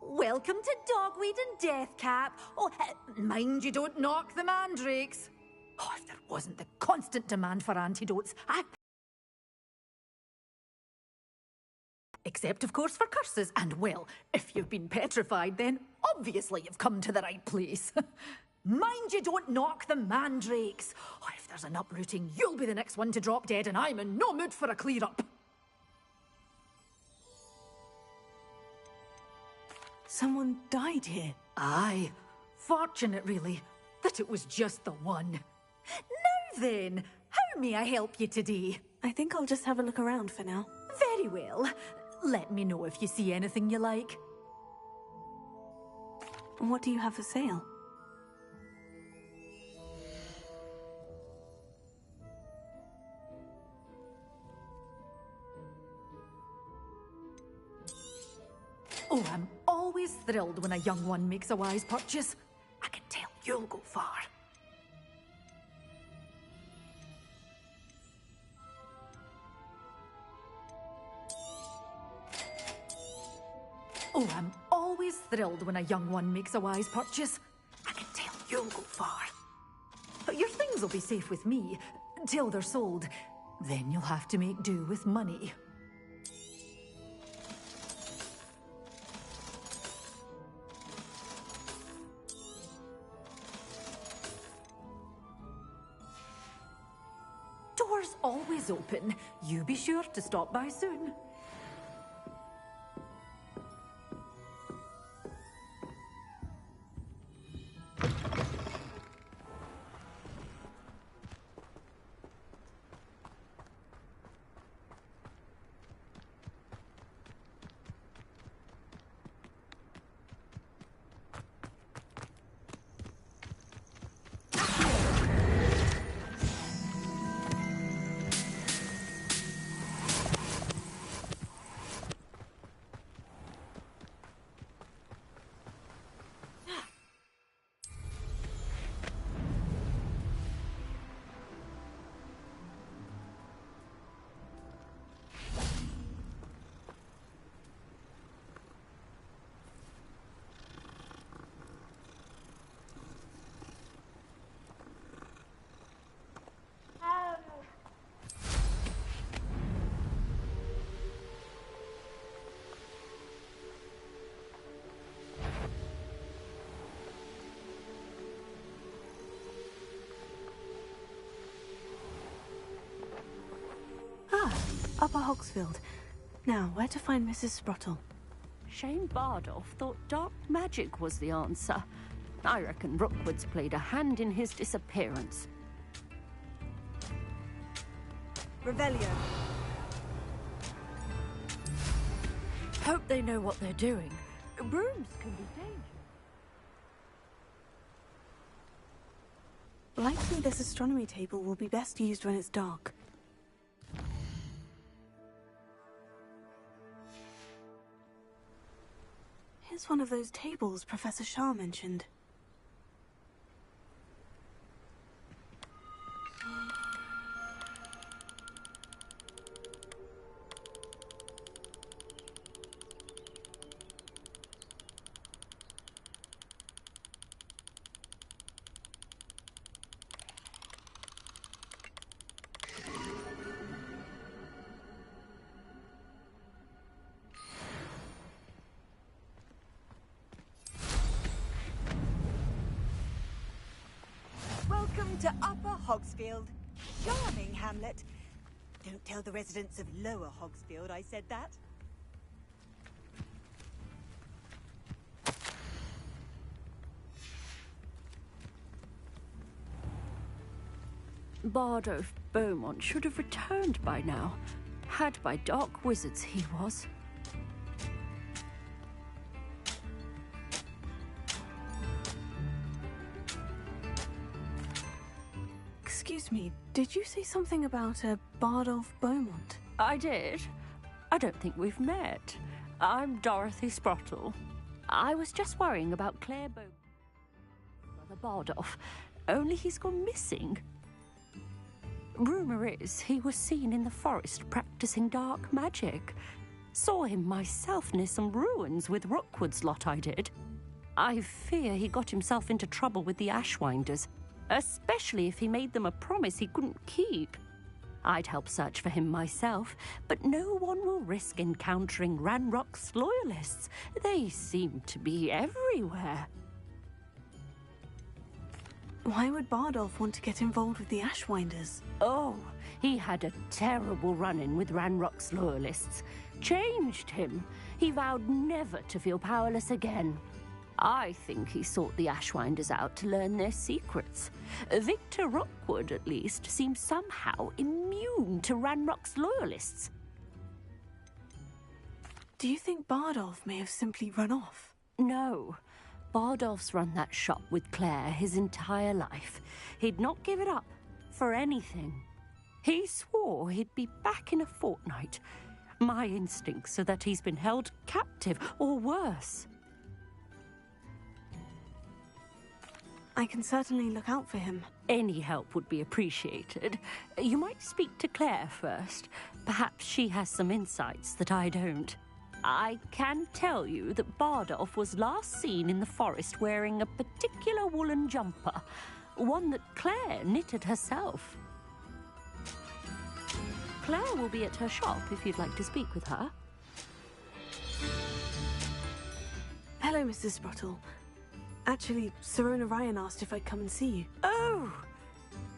Welcome to Dogweed and Deathcap. Oh, mind you don't knock the mandrakes. Oh, if there wasn't the constant demand for antidotes, Except, of course, for curses. And, well, if you've been petrified, then obviously you've come to the right place. Mind you don't knock the mandrakes. Oh, if there's an uprooting, you'll be the next one to drop dead, and I'm in no mood for a clear-up. Someone died here. Aye. Fortunate, really, that it was just the one. Now then, how may I help you today? I think I'll just have a look around for now. Very well. Let me know if you see anything you like. What do you have for sale? Oh, I'm always thrilled when a young one makes a wise purchase. I can tell you'll go far. Oh, I'm always thrilled when a young one makes a wise purchase. I can tell you'll go far. But your things will be safe with me until they're sold. Then you'll have to make do with money. Doors always open. You be sure to stop by soon. Upper Hogsfield. Now, where to find Mrs. Sprottle? Shane Bardolph thought dark magic was the answer. I reckon Rookwood's played a hand in his disappearance. Revelio. Hope they know what they're doing. Brooms can be dangerous. Likely this astronomy table will be best used when it's dark. Here's one of those tables Professor Shah mentioned. Welcome to Upper Hogsfield. Charming hamlet. Don't tell the residents of Lower Hogsfield I said that. Bardolph Beaumont should have returned by now. Had by dark wizards he was. Excuse me, did you say something about a Bardolph Beaumont? I did. I don't think we've met. I'm Dorothy Sprottle. I was just worrying about Claire Beaumont, Brother Bardolph, only he's gone missing. Rumour is he was seen in the forest practicing dark magic. Saw him myself near some ruins with Rookwood's lot I did. I fear he got himself into trouble with the Ashwinders, especially if he made them a promise he couldn't keep. I'd help search for him myself, but no one will risk encountering Ranrock's loyalists. They seem to be everywhere. Why would Bardolph want to get involved with the Ashwinders? Oh, he had a terrible run-in with Ranrock's loyalists. Changed him. He vowed never to feel powerless again. I think he sought the Ashwinders out to learn their secrets. Victor Rookwood, at least, seems somehow immune to Ranrock's loyalists. Do you think Bardolph may have simply run off? No. Bardolph's run that shop with Claire his entire life. He'd not give it up for anything. He swore he'd be back in a fortnight. My instincts are that he's been held captive, or worse. I can certainly look out for him. Any help would be appreciated. You might speak to Claire first. Perhaps she has some insights that I don't. I can tell you that Bardolph was last seen in the forest wearing a particular woolen jumper, one that Claire knitted herself. Claire will be at her shop if you'd like to speak with her. Hello, Mrs. Sprottle. Actually, Sirona Ryan asked if I'd come and see you. Oh,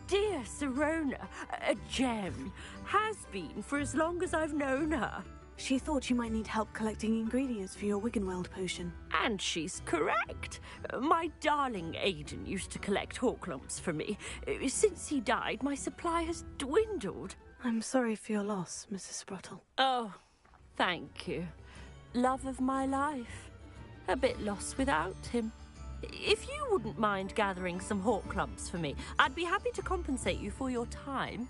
dear Sirona, a gem. Has been for as long as I've known her. She thought you might need help collecting ingredients for your Wiggenweld potion. And she's correct. My darling Aidan used to collect hawk lumps for me. Since he died, my supply has dwindled. I'm sorry for your loss, Mrs. Sprottle. Oh, thank you. Love of my life. A bit lost without him. If you wouldn't mind gathering some hawk lumps for me, I'd be happy to compensate you for your time.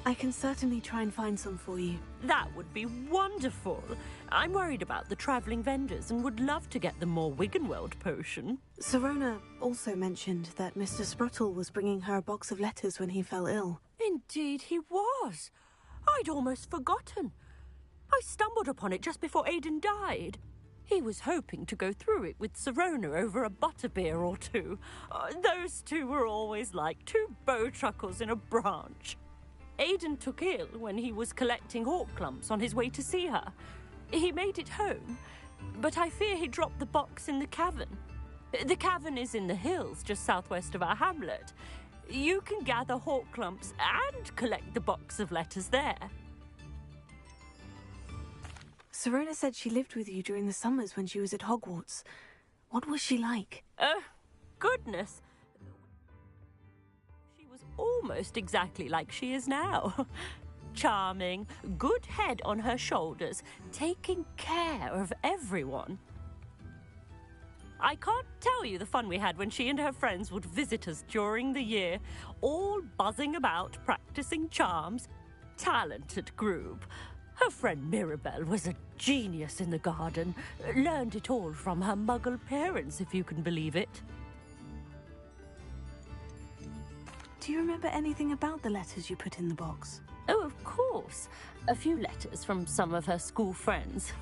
I can certainly try and find some for you. That would be wonderful. I'm worried about the travelling vendors and would love to get them more Wiggenweld potion. Sirona also mentioned that Mr. Sprottle was bringing her a box of letters when he fell ill. Indeed he was. I'd almost forgotten. I stumbled upon it just before Aidan died. He was hoping to go through it with Sirona over a butterbeer or two. Those two were always like two bowtruckles in a branch. Aidan took ill when he was collecting hawk lumps on his way to see her. He made it home, but I fear he dropped the box in the cavern. The cavern is in the hills just southwest of our hamlet. You can gather hawk lumps and collect the box of letters there. Sirona said she lived with you during the summers when she was at Hogwarts. What was she like? Oh, goodness. She was almost exactly like she is now. Charming, good head on her shoulders, taking care of everyone. I can't tell you the fun we had when she and her friends would visit us during the year, all buzzing about, practicing charms. Talented group. Her friend Mirabelle was a genius in the garden. Learned it all from her muggle parents, if you can believe it. Do you remember anything about the letters you put in the box? Oh, of course. A few letters from some of her school friends.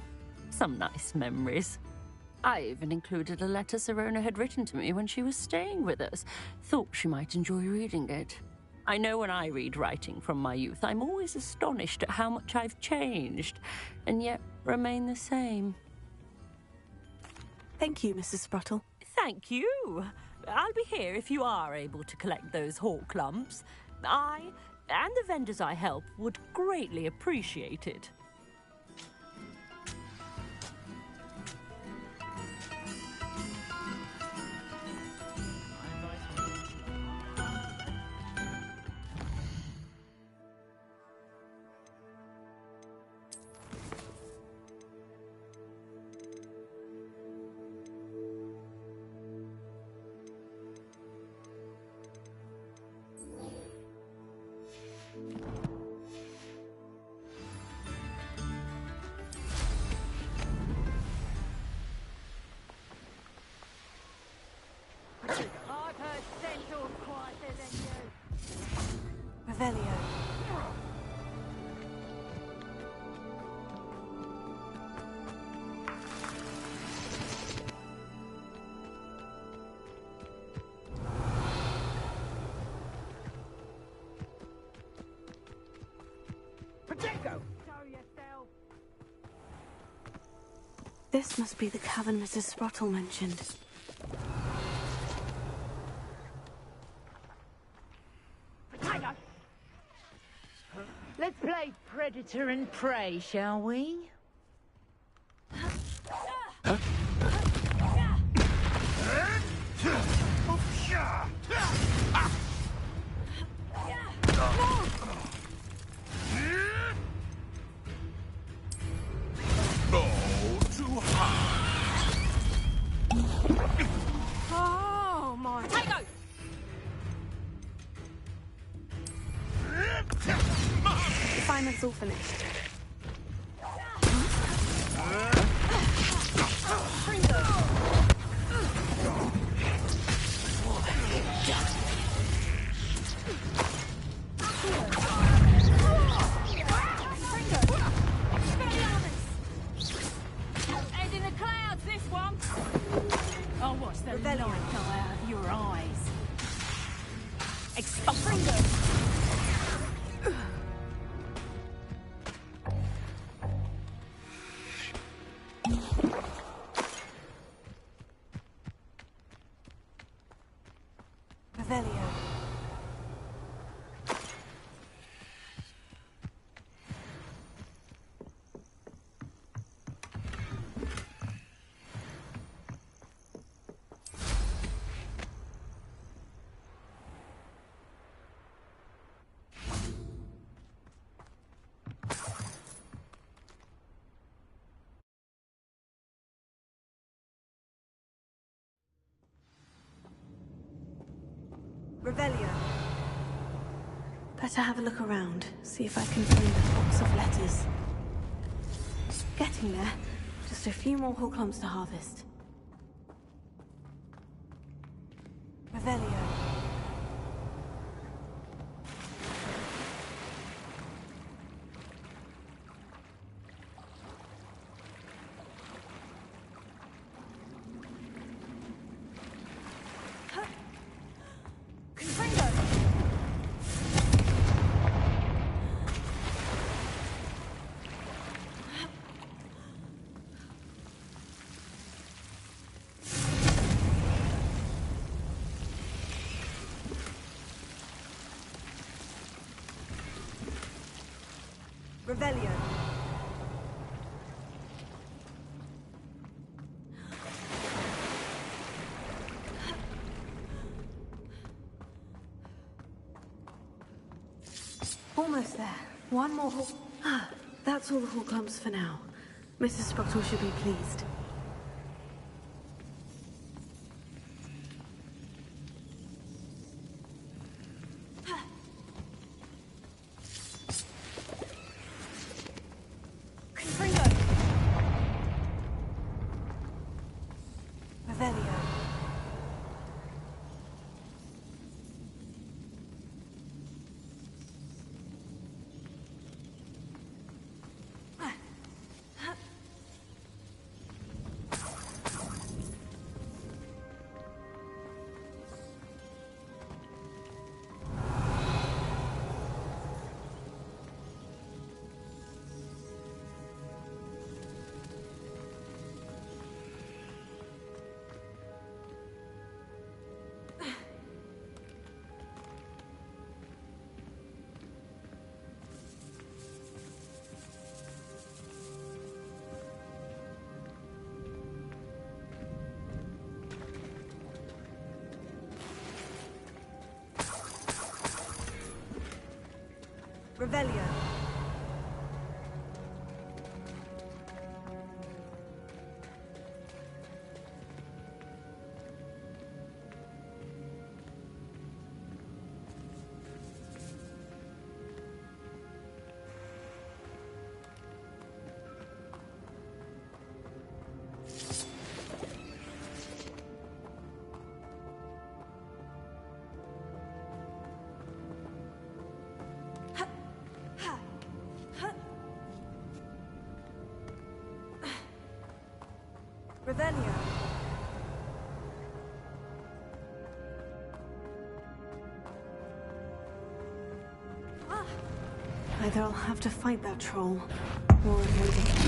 Some nice memories. I even included a letter Sirona had written to me when she was staying with us. Thought she might enjoy reading it. I know when I read writing from my youth, I'm always astonished at how much I've changed, and yet remain the same. Thank you, Mrs. Sprottle. Thank you. I'll be here if you are able to collect those hawk lumps. I, and the vendors I help, would greatly appreciate it. Revelio. Potato! This must be the cavern Mrs. Sprottle mentioned. Potato! Let's play predator and prey, shall we? Oh my! Potato! Refinement's all finished. Head in the clouds, this one! Oh, watch the light go out of your eyes. Expulsion! Revelio. Revelio. Better have a look around, see if I can find a box of letters. Getting there. Just a few more hawk lumps to harvest. Revelio. Revelio. Almost there. One more hawk. Ah, that's all the hawk lumps for now. Mrs. Sprottle should be pleased. Revelio. Revelio. Revelio. Either I'll have to fight that troll, or avoid it.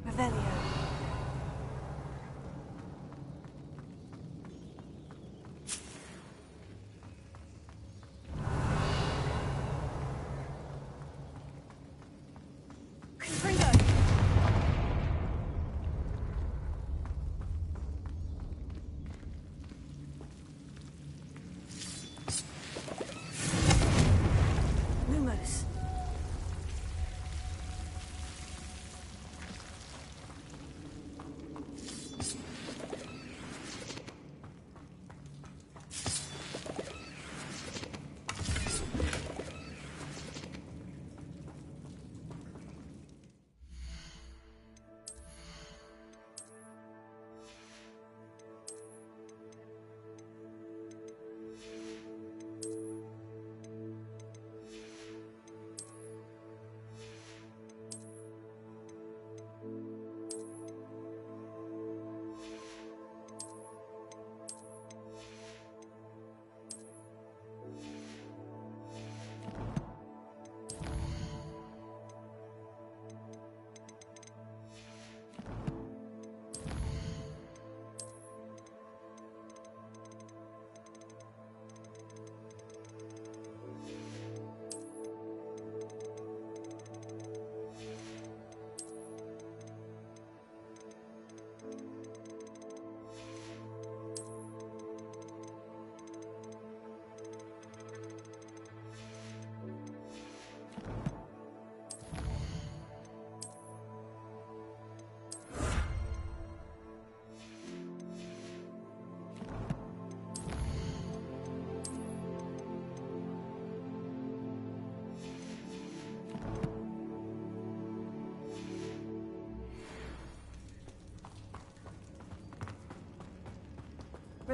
Revelio. Lumos.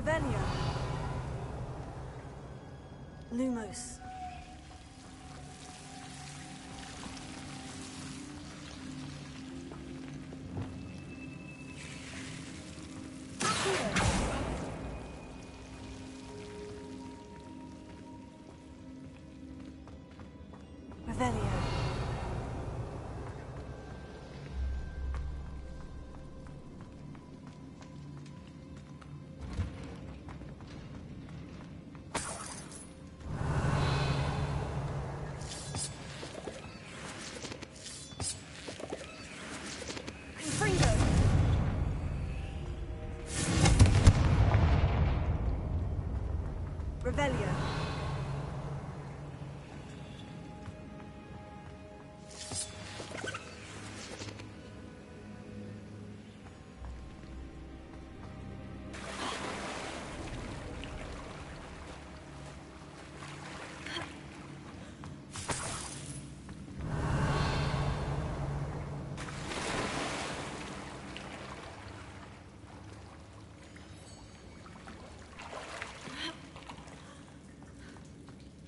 Revelio. Lumos. Revelio. Revelio.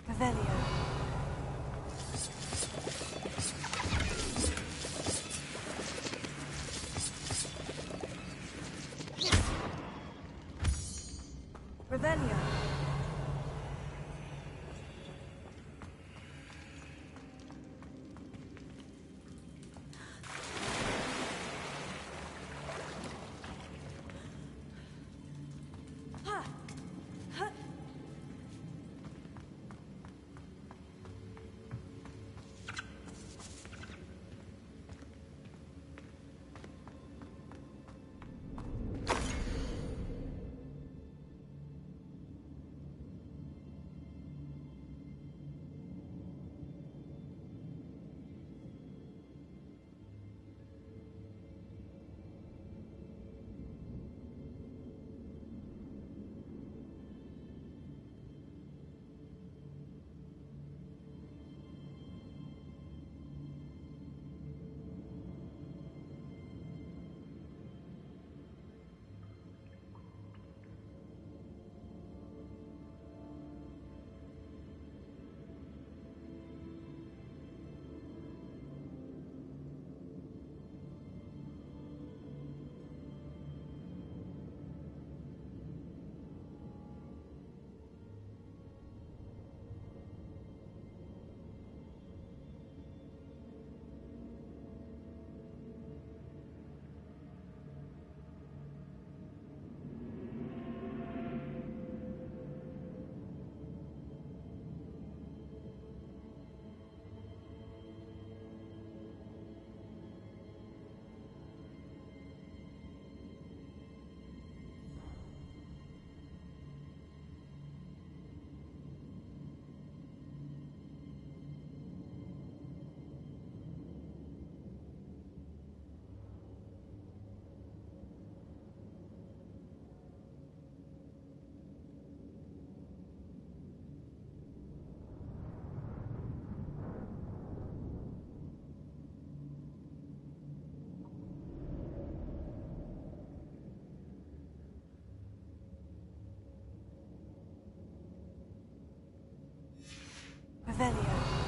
Revelio. Revelio. Revelio.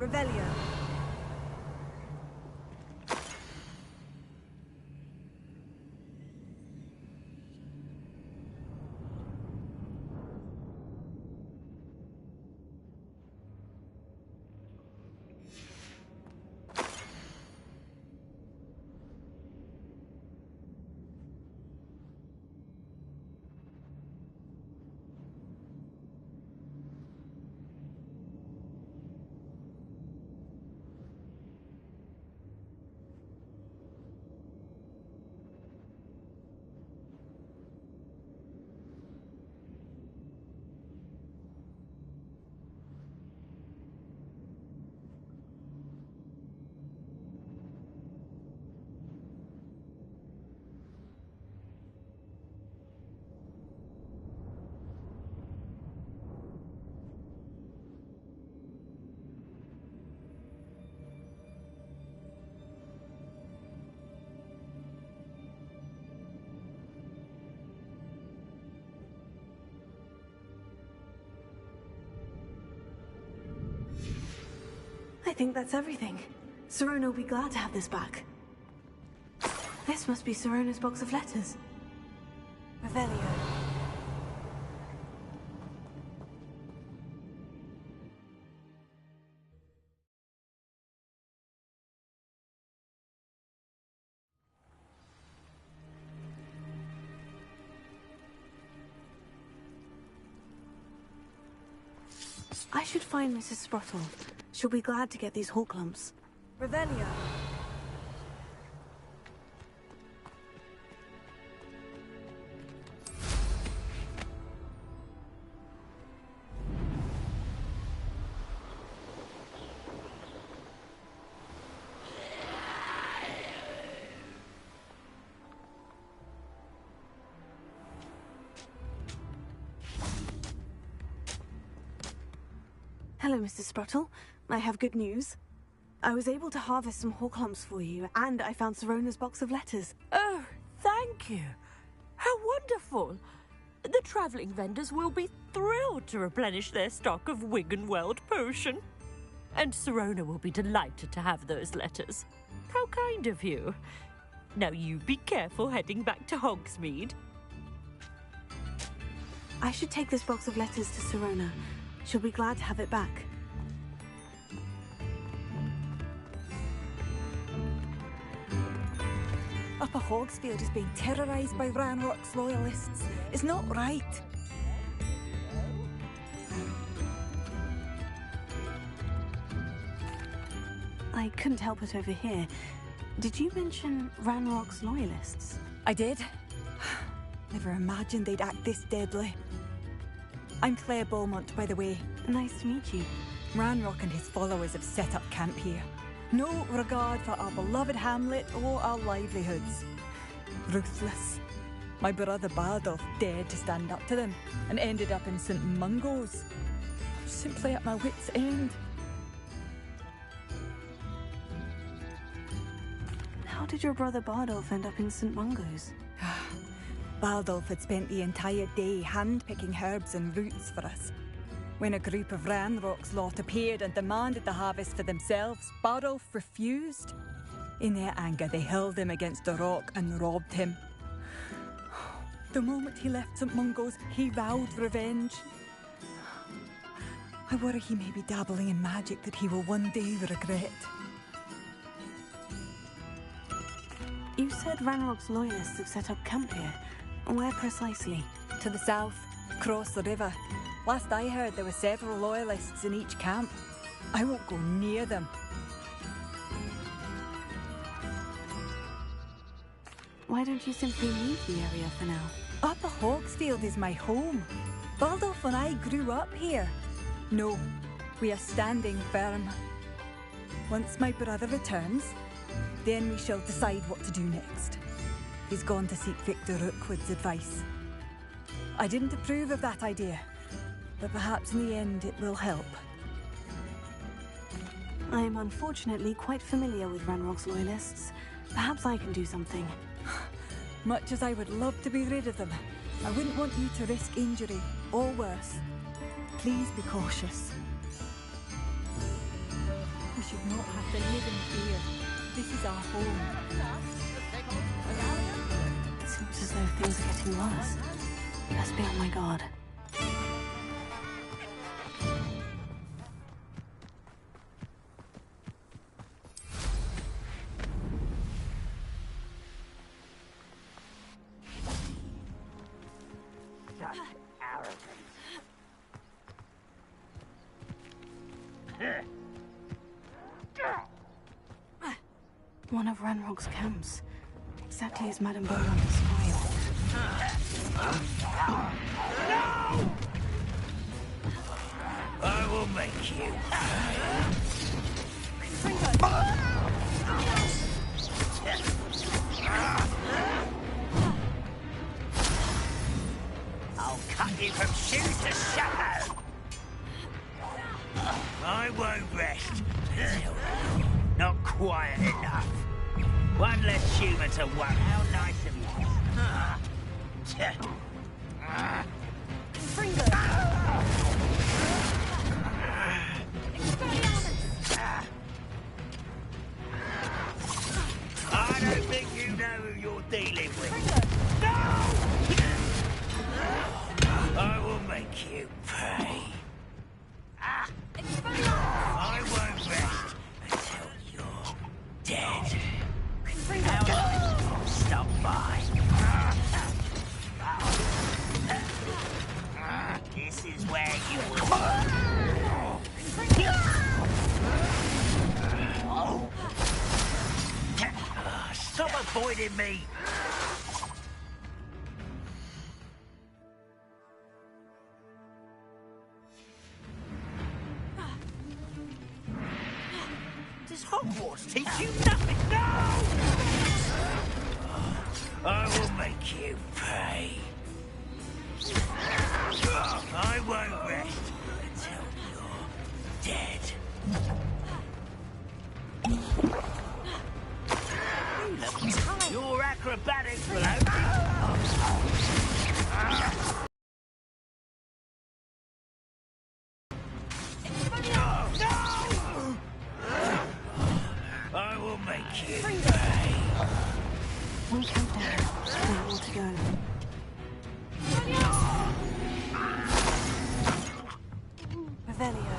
Revelio. I think that's everything. Sirona will be glad to have this back. This must be Sirona's box of letters. Revelio. I should find Mrs. Sprottle. She'll be glad to get these hawk lumps. Revelio. Hello, Mrs. Sprottle. I have good news. I was able to harvest some hawk lumps for you, and I found Sirona's box of letters. Oh, thank you. How wonderful. The travelling vendors will be thrilled to replenish their stock of Wiggenweld potion. And Sirona will be delighted to have those letters. How kind of you. Now you be careful heading back to Hogsmeade. I should take this box of letters to Sirona. She'll be glad to have it back. Upper Hogsfield is being terrorised by Ranrock's loyalists. It's not right. I couldn't help it over here. Did you mention Ranrock's loyalists? I did. Never imagined they'd act this deadly. I'm Claire Beaumont, by the way. Nice to meet you. Ranrock and his followers have set up camp here. No regard for our beloved hamlet or our livelihoods. Ruthless. My brother Bardolph dared to stand up to them and ended up in St. Mungo's. I'm simply at my wit's end. How did your brother Bardolph end up in St. Mungo's? Bardolph had spent the entire day hand-picking herbs and roots for us. When a group of Ranrock's lot appeared and demanded the harvest for themselves, Bardolph refused. In their anger, they hurled him against a rock and robbed him. The moment he left St. Mungo's, he vowed revenge. I worry he may be dabbling in magic that he will one day regret. You said Ranrock's loyalists have set up camp here. Where precisely? To the south, across the river. Last I heard, there were several loyalists in each camp. I won't go near them. Why don't you simply leave the area for now? Upper Hogsfield is my home. Bardolph and I grew up here. No, we are standing firm. Once my brother returns, then we shall decide what to do next. He's gone to seek Victor Rookwood's advice. I didn't approve of that idea, but perhaps in the end it will help. I am unfortunately quite familiar with Ranrock's loyalists. Perhaps I can do something. Much as I would love to be rid of them, I wouldn't want you to risk injury, or worse. Please be cautious. should not have to live in fear. This is our home. It seems as though things are getting worse. Best be on my guard. One of Ranrock's camps. Exactly as Madame Boland described. No! I will make you. I'll cut you from shoes to shadow. I won't rest until not quiet enough. One less human to worry. How nice of you. I don't think you know who you're dealing with. No! I will make you pay. I won't rest until you're dead. Stop by. This is where you will. Stop avoiding me. Does Hogwarts teach you nothing? No! I will make you pay. I won't rest until you're dead. You look tired. Your acrobatics will I will make you pay. One countdown. Then all to go. Revelio.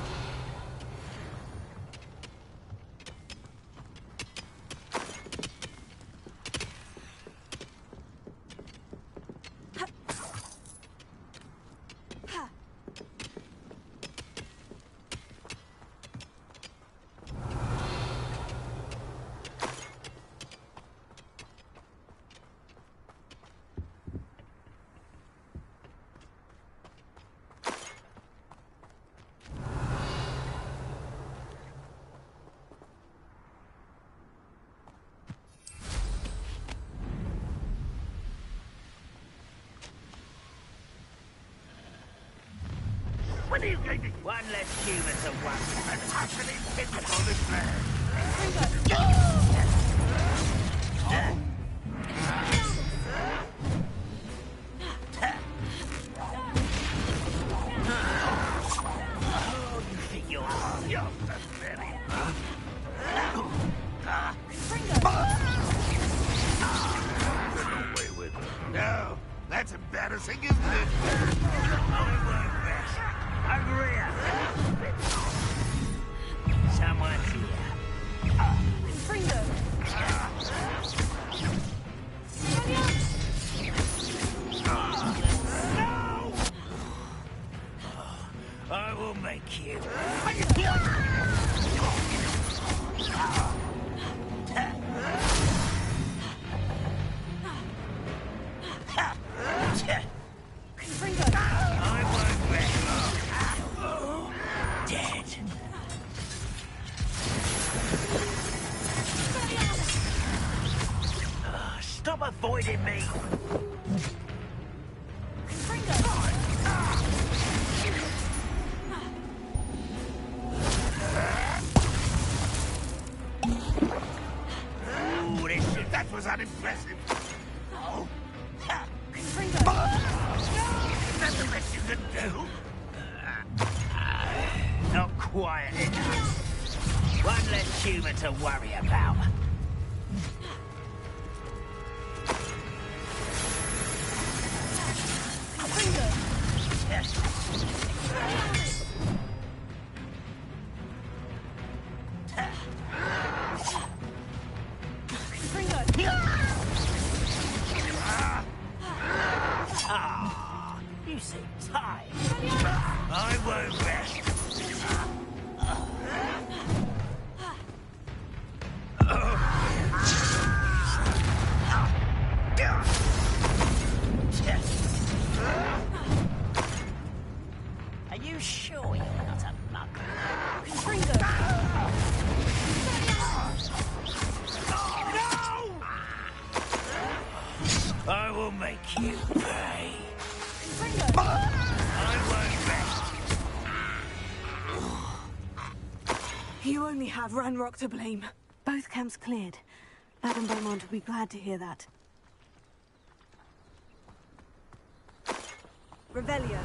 What are you going to do? One less human to worry. An utterly invisible affair. Oh, you think you're pathetic. Get away with it. No, that's embarrassing, isn't it? Agria! Someone's here. Fringo! No! I will make you. Stop avoiding me! Ooh, that was unimpressive. Oh. Is that the best you can do? Not quiet enough. One less tumour to worry about. Ah, you seem tired. I won't rest. Are you sure you're not a mug? I will make you pay. I won't rest. You only have Ranrock to blame. Both camps cleared. Madame Beaumont will be glad to hear that. Revelio.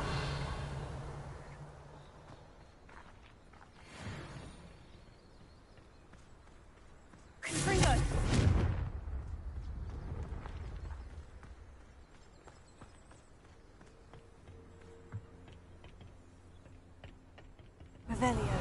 Revelio.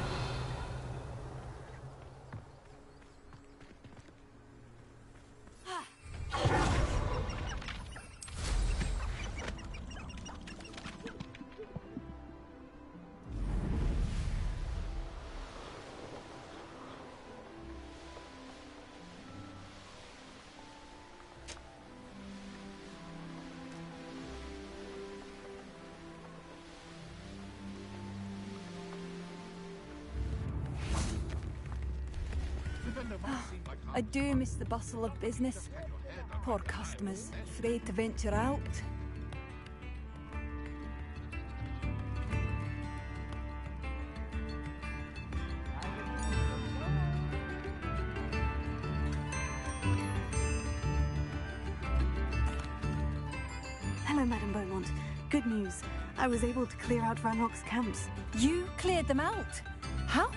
I do miss the bustle of business. Poor customers, afraid to venture out. Hello, Madame Beaumont. Good news. I was able to clear out Ranrock's camps. You cleared them out? How?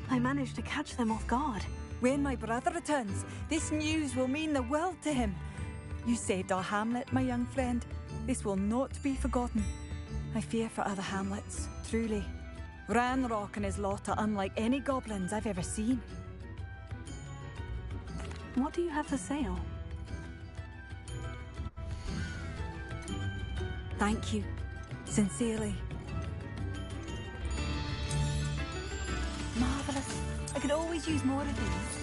I managed to catch them off guard. When my brother returns, this news will mean the world to him. You saved our hamlet, my young friend. This will not be forgotten. I fear for other hamlets, truly. Ranrock and his lot are unlike any goblins I've ever seen. What do you have for sale? Thank you. Sincerely. Marvellous. I could always use more of these.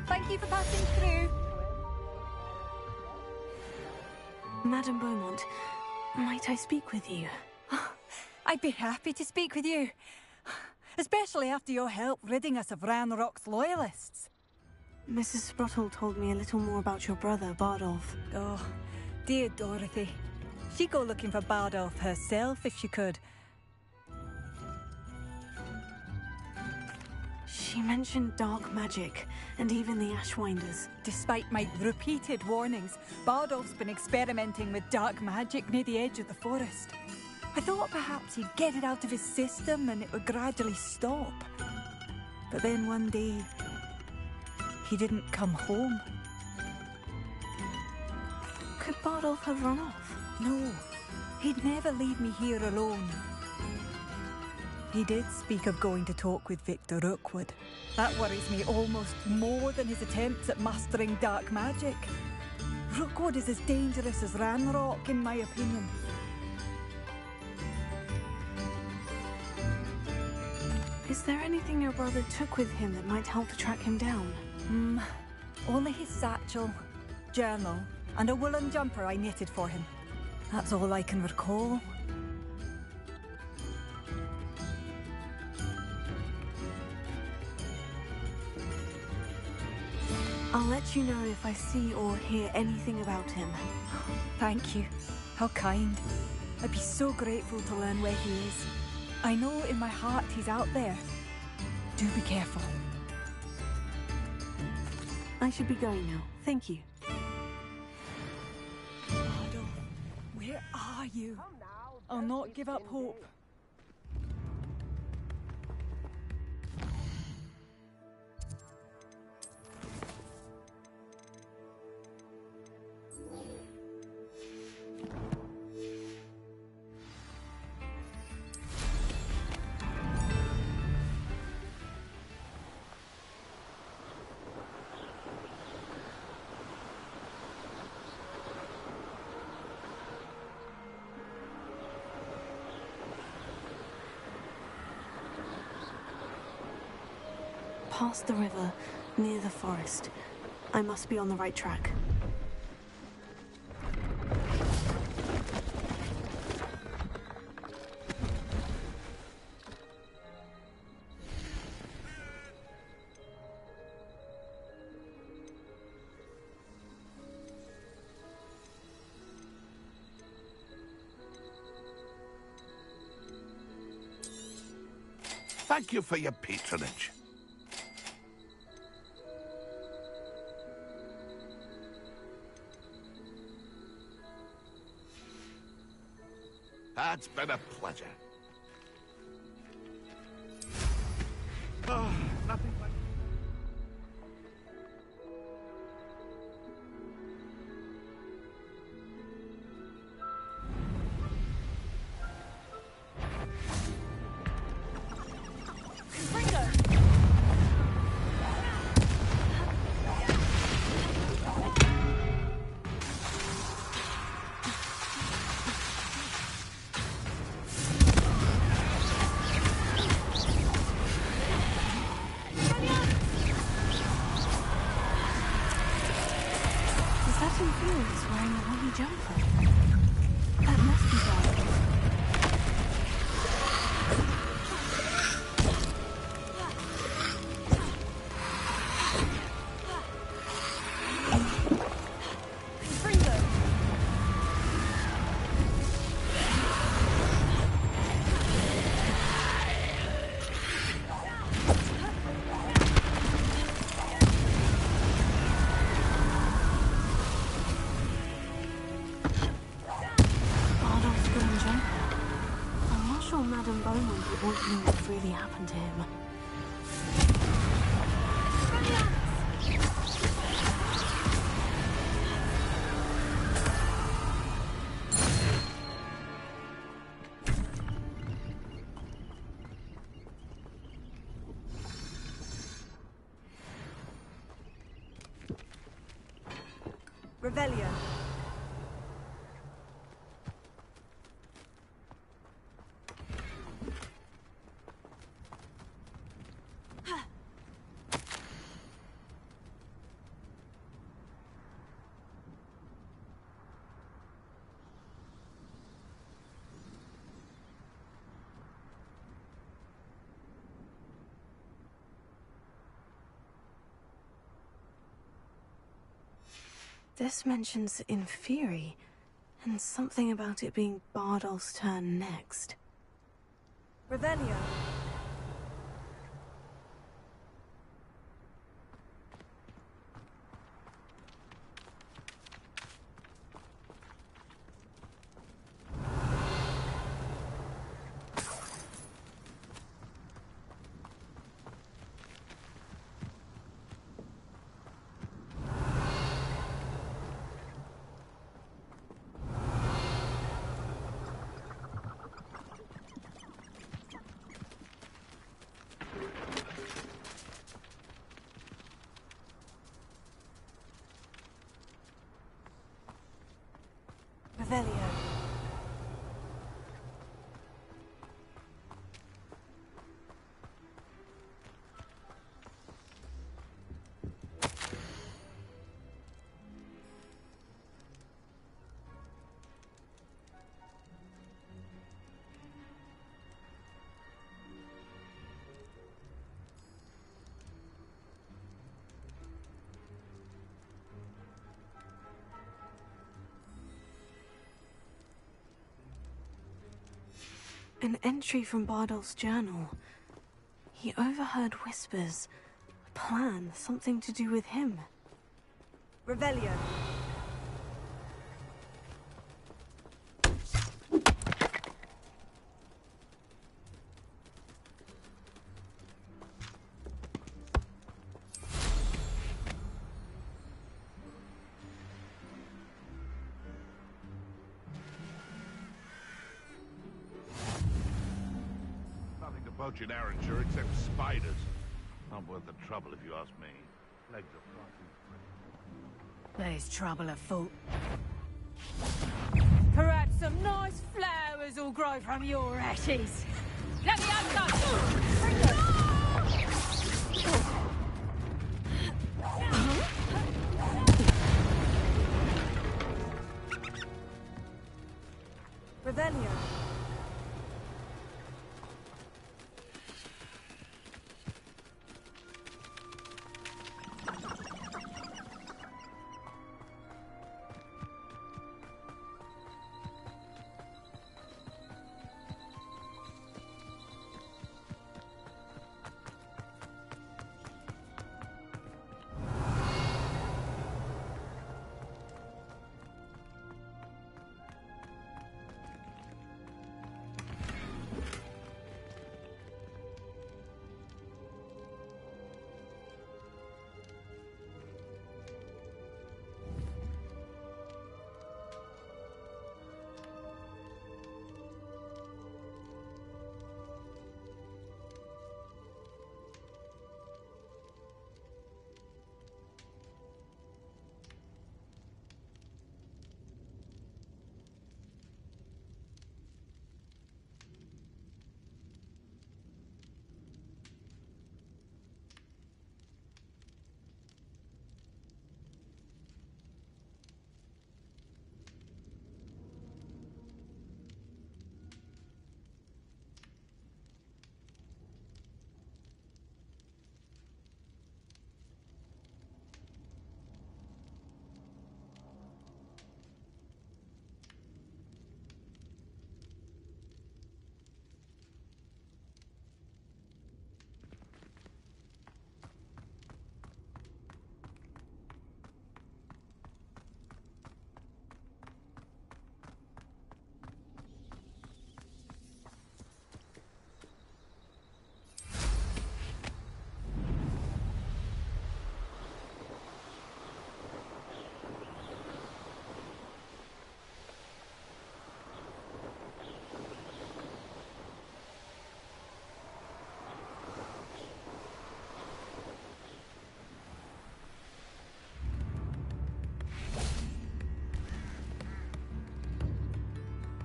Thank you for passing through. Madame Beaumont, might I speak with you? I'd be happy to speak with you. Especially after your help ridding us of Ranrock's loyalists. Mrs. Sprottle told me a little more about your brother, Bardolph. Oh, dear Dorothy. She'd go looking for Bardolph herself if she could. She mentioned dark magic, and even the Ashwinders. Despite my repeated warnings, Bardolph's been experimenting with dark magic near the edge of the forest. I thought perhaps he'd get it out of his system and it would gradually stop. But then one day, he didn't come home. Could Bardolph have run off? No, he'd never leave me here alone. He did speak of going to talk with Victor Rookwood. That worries me almost more than his attempts at mastering dark magic. Rookwood is as dangerous as Ranrock, in my opinion. Is there anything your brother took with him that might help to track him down? Only his satchel, journal, and a woolen jumper I knitted for him. That's all I can recall. I'll let you know if I see or hear anything about him. Thank you. How kind. I'd be so grateful to learn where he is. I know in my heart he's out there. Do be careful. I should be going now. Thank you. Ah, you. I'll not give up hope. Past the river, near the forest. I must be on the right track. Thank you for your patronage. It's been a pleasure. Oh, nothing but... What really happened to him? Revelio. This mentions Inferi, and something about it being Bardolph's turn next. Revelio. Revelio. An entry from Bardolph's journal. He overheard whispers. A plan, something to do with him. Revelio. approach in Arranger except spiders. Not worth the trouble if you ask me. Legs are frozen. There's trouble afoot. Perhaps some nice flowers will grow from your ashes. Let me have Revelio.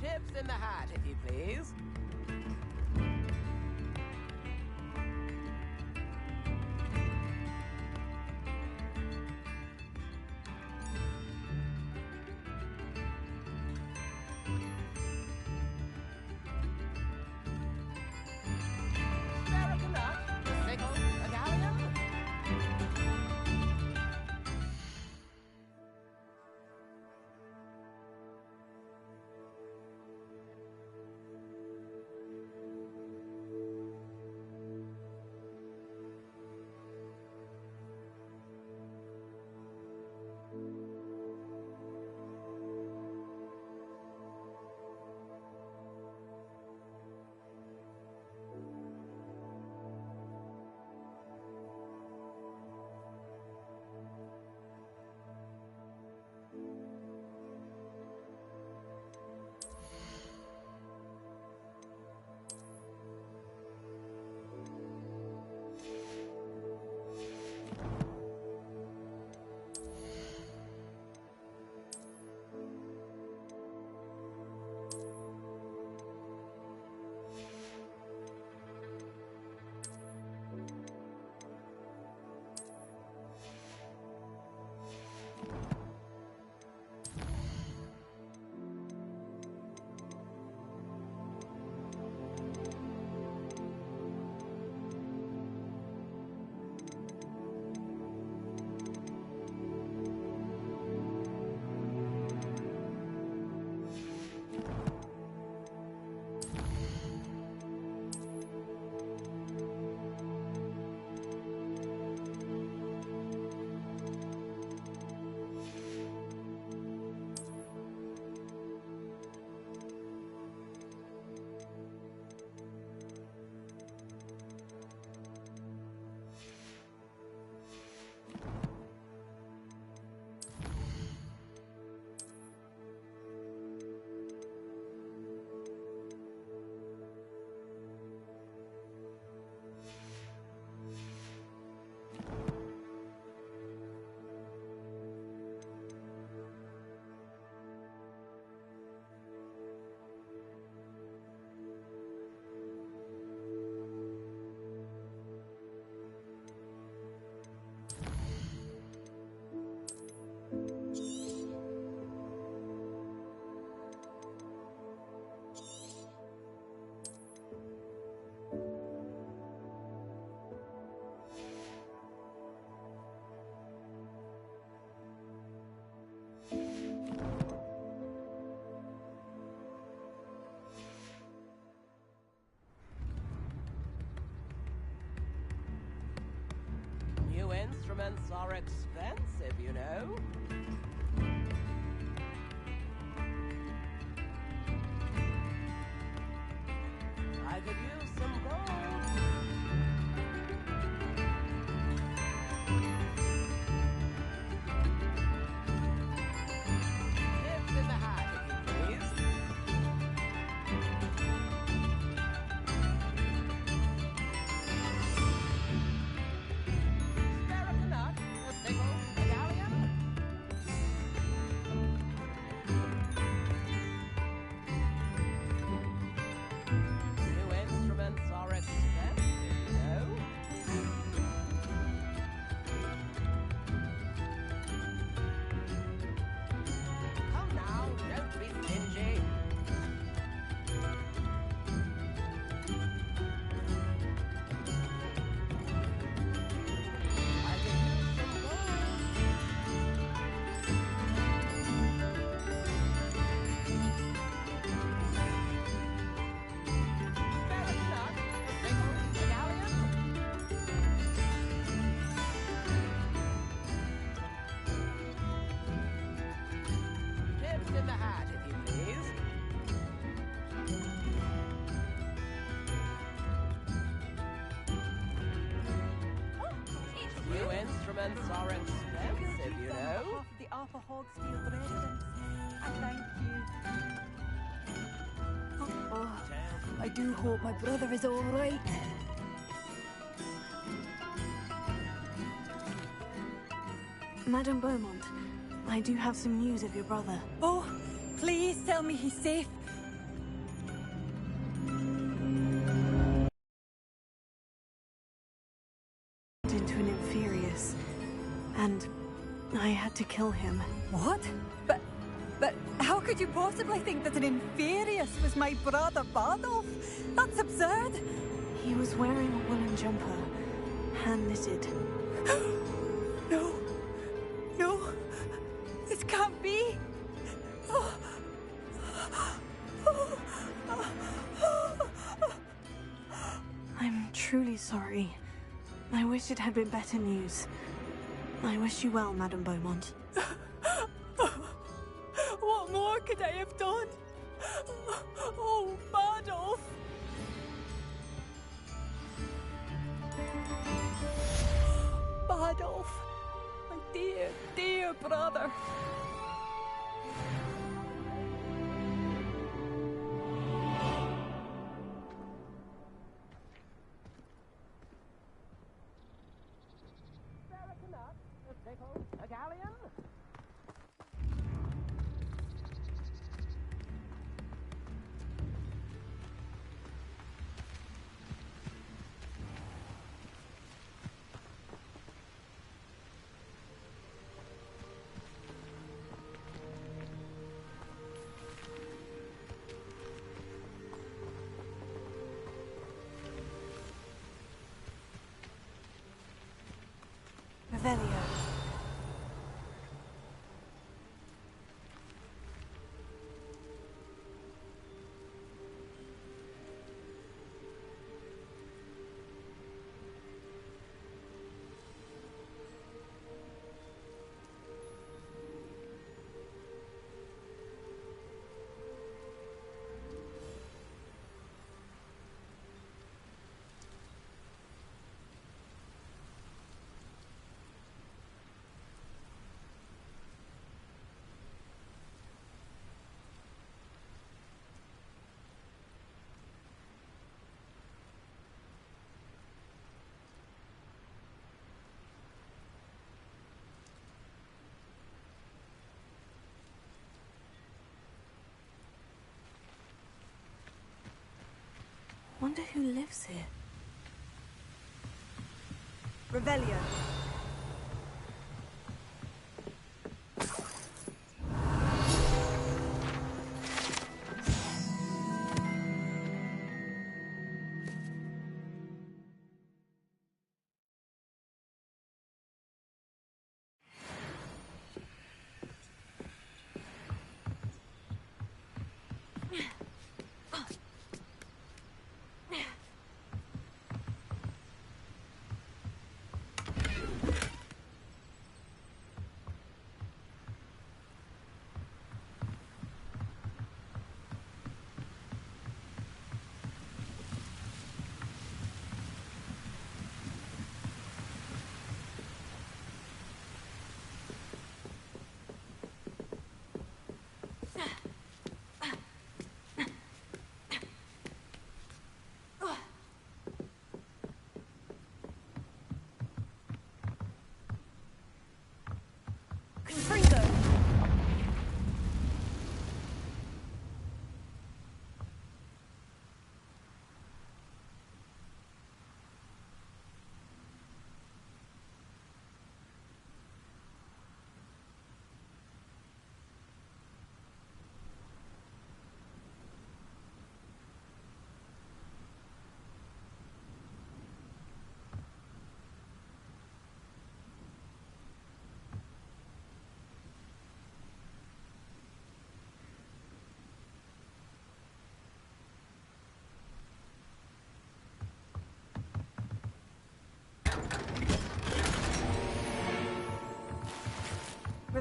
Tips in the hat, if you please. instruments are expensive, you know. I could use some gold. Tips in the hat, if you please. Spare up a nut, a sickle, a galleon. New instruments are expensive, you know. Come now, don't be stingy. I could use some gold. Spare up a nut, a sickle, a galleon. Tips in the hat, if you please. New instruments are expensive, you know. On behalf of the Upper Hogsfield residents, I thank you. Oh, I do hope my brother is all right. Madame Beaumont, I do have some news of your brother. Oh, please tell me he's safe. Into an Inferius, and I had to kill him. What? But how could you possibly think that an Inferius was my brother Bardolph? That's absurd. He was wearing a woolen jumper, hand-knitted. No. No. This can't be. I'm truly sorry. I wish it had been better news. I wish you well, Madame Beaumont. What more could I have done? Oh, Bardolph! Bardolph, my dear, dear brother. Spare up a nut, a sickle, a galleon. Revelio. Wonder who lives here. Revelio.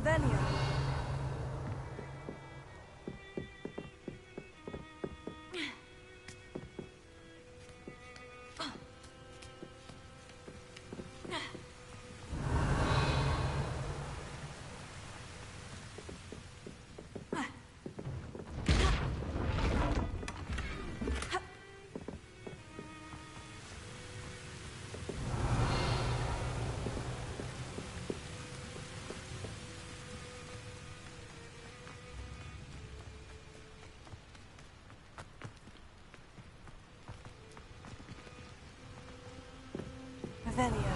Revelio. Revelio.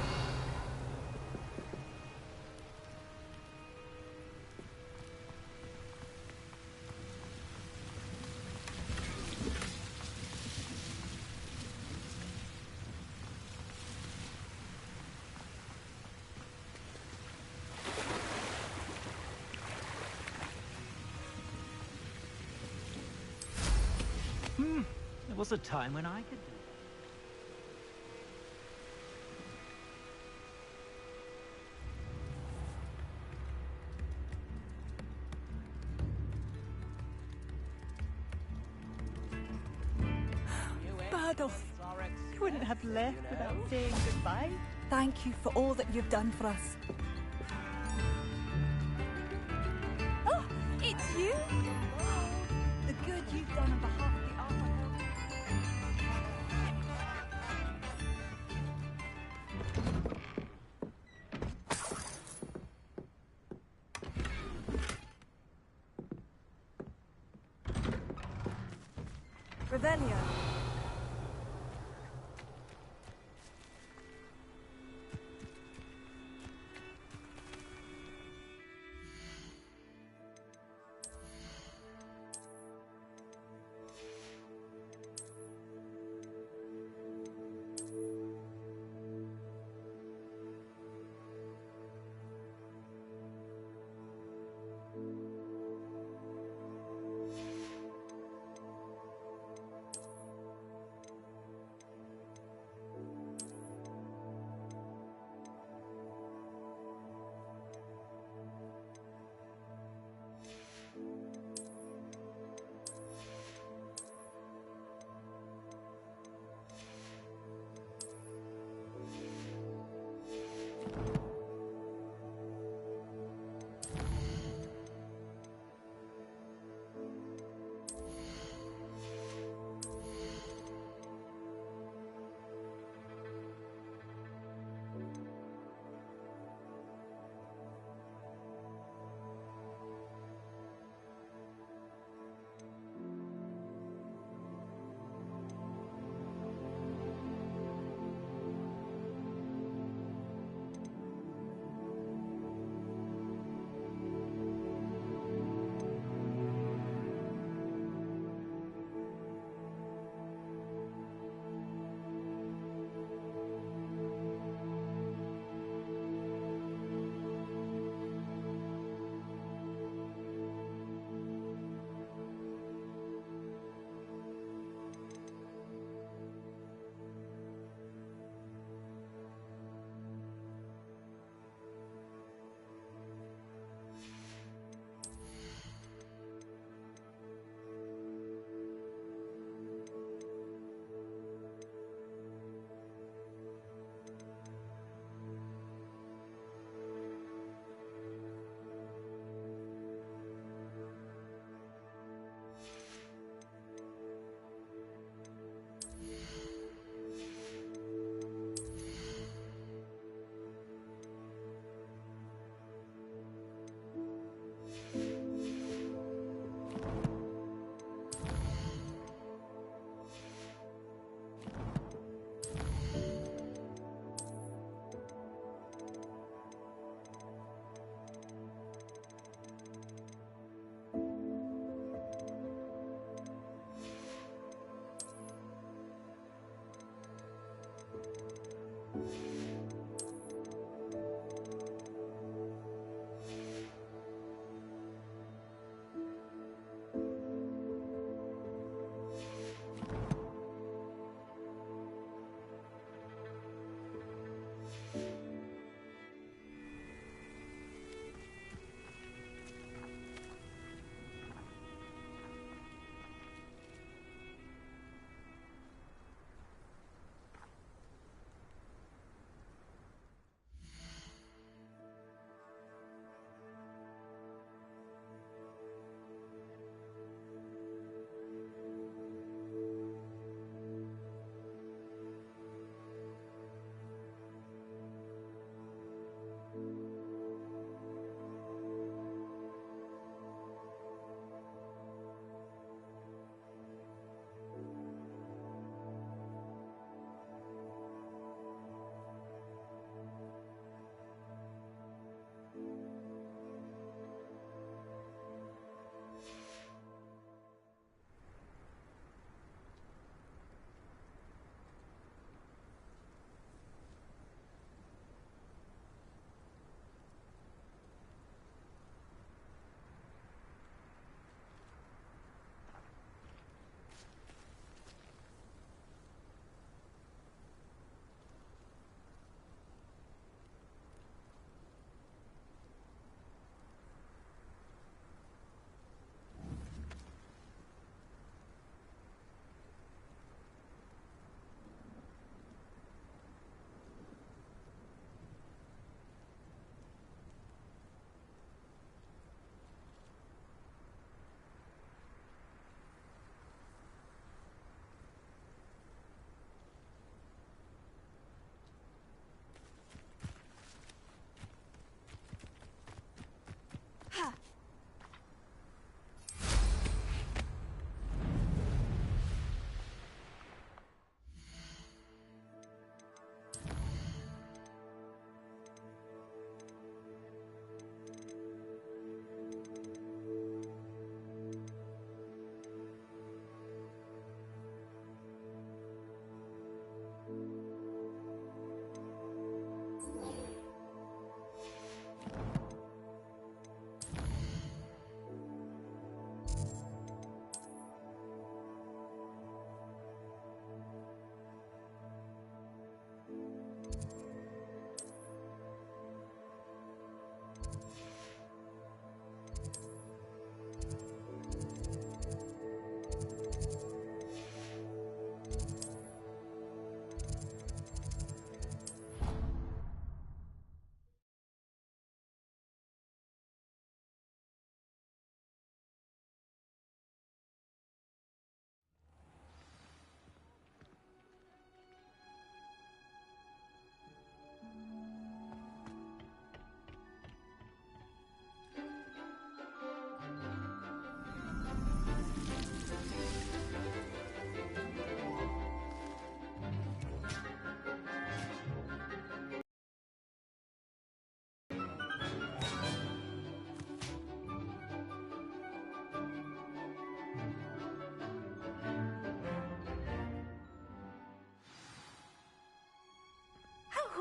There was a time when I could do Bardolph, you wouldn't have left without saying goodbye. Thank you for all that you've done for us. Oh, it's you! The good you've done on behalf of the Arthur. Revelio.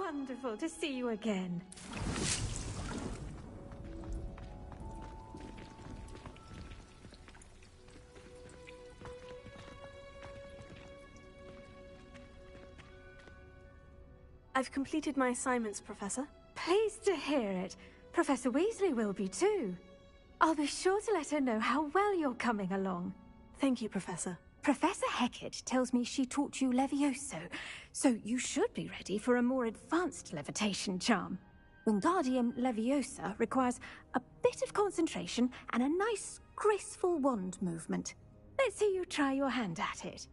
wonderful to see you again. I've completed my assignments, Professor. Pleased to hear it. Professor Weasley will be too. I'll be sure to let her know how well you're coming along. Thank you, Professor. Professor Hecat tells me she taught you Levioso, so you should be ready for a more advanced levitation charm. Wingardium Leviosa requires a bit of concentration and a nice, graceful wand movement. Let's see you try your hand at it.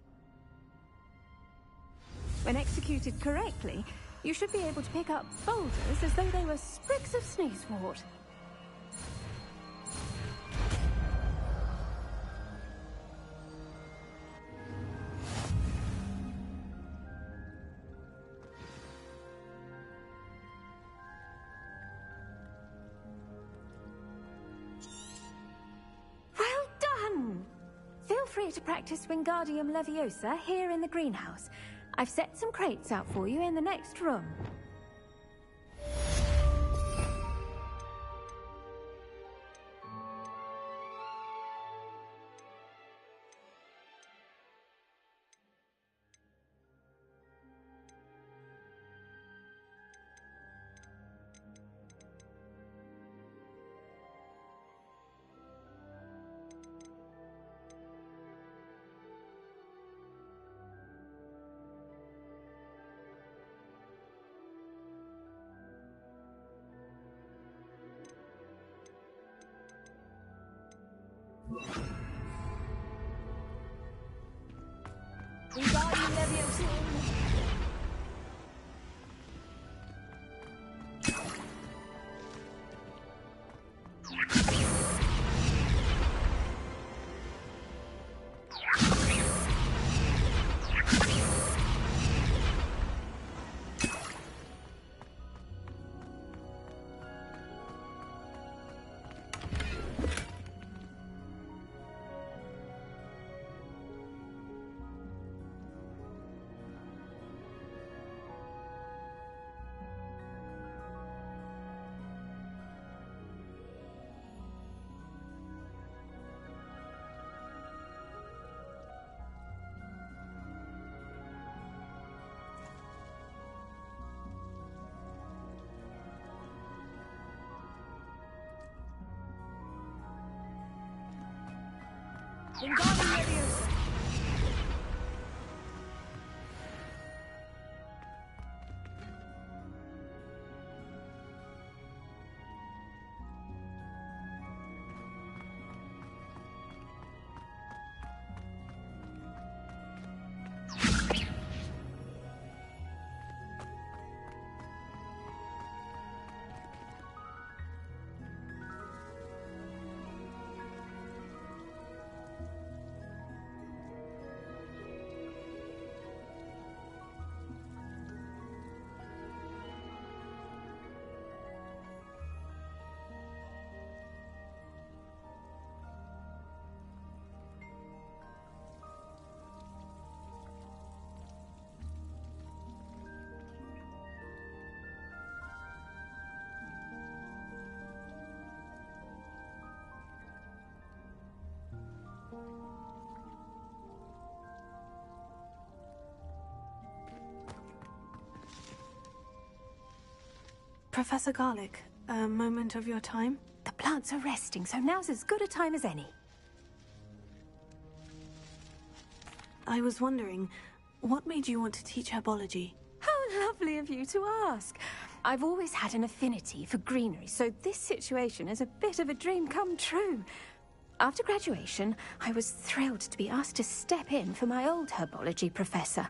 When executed correctly, you should be able to pick up boulders as though they were sprigs of sneezewort. Well done! Feel free to practice Wingardium Leviosa here in the greenhouse. I've set some crates out for you in the next room. Wingardium Leviosa. Wingardium Leviosa. Professor Garlick, a moment of your time? The plants are resting, so now's as good a time as any. I was wondering, what made you want to teach herbology? How lovely of you to ask. I've always had an affinity for greenery, so this situation is a bit of a dream come true. After graduation, I was thrilled to be asked to step in for my old herbology professor.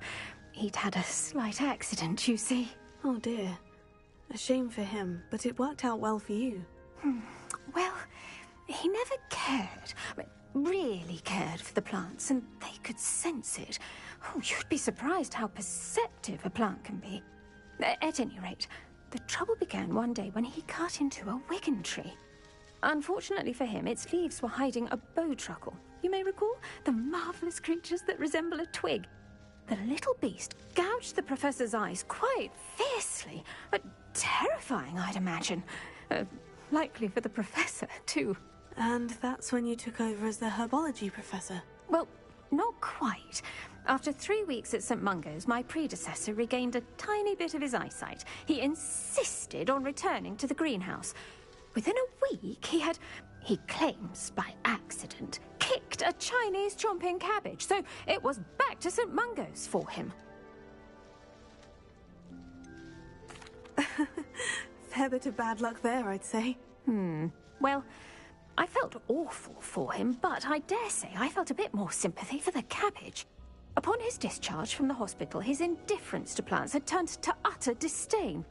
He'd had a slight accident, you see. Oh dear. A shame for him, but it worked out well for you. Well, he never cared, really cared for the plants, and they could sense it. Oh, you'd be surprised how perceptive a plant can be. At any rate, the trouble began one day when he cut into a Wigan tree. Unfortunately for him, its leaves were hiding a bowtruckle. You may recall the marvellous creatures that resemble a twig. The little beast gouged the professor's eyes quite fiercely, but terrifying, I'd imagine. Likely for the professor, too. And that's when you took over as the herbology professor? Well, not quite. After 3 weeks at St. Mungo's, my predecessor regained a tiny bit of his eyesight. He insisted on returning to the greenhouse. Within a week, he claims by accident, kicked a Chinese chomping cabbage, so it was back to St. Mungo's for him. Fair bit of bad luck there, I'd say. Well, I felt awful for him, but I dare say I felt a bit more sympathy for the cabbage. Upon his discharge from the hospital, his indifference to plants had turned to utter disdain.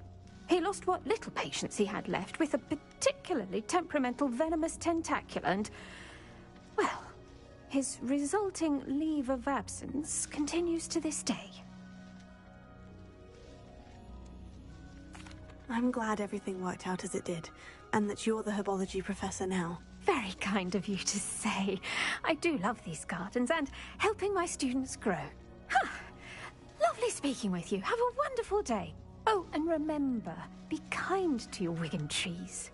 He lost what little patience he had left with a particularly temperamental venomous tentacula and, well, his resulting leave of absence continues to this day. I'm glad everything worked out as it did, and that you're the herbology professor now. Very kind of you to say. I do love these gardens and helping my students grow. Lovely speaking with you. Have a wonderful day. Oh, and remember, be kind to your Wigan trees.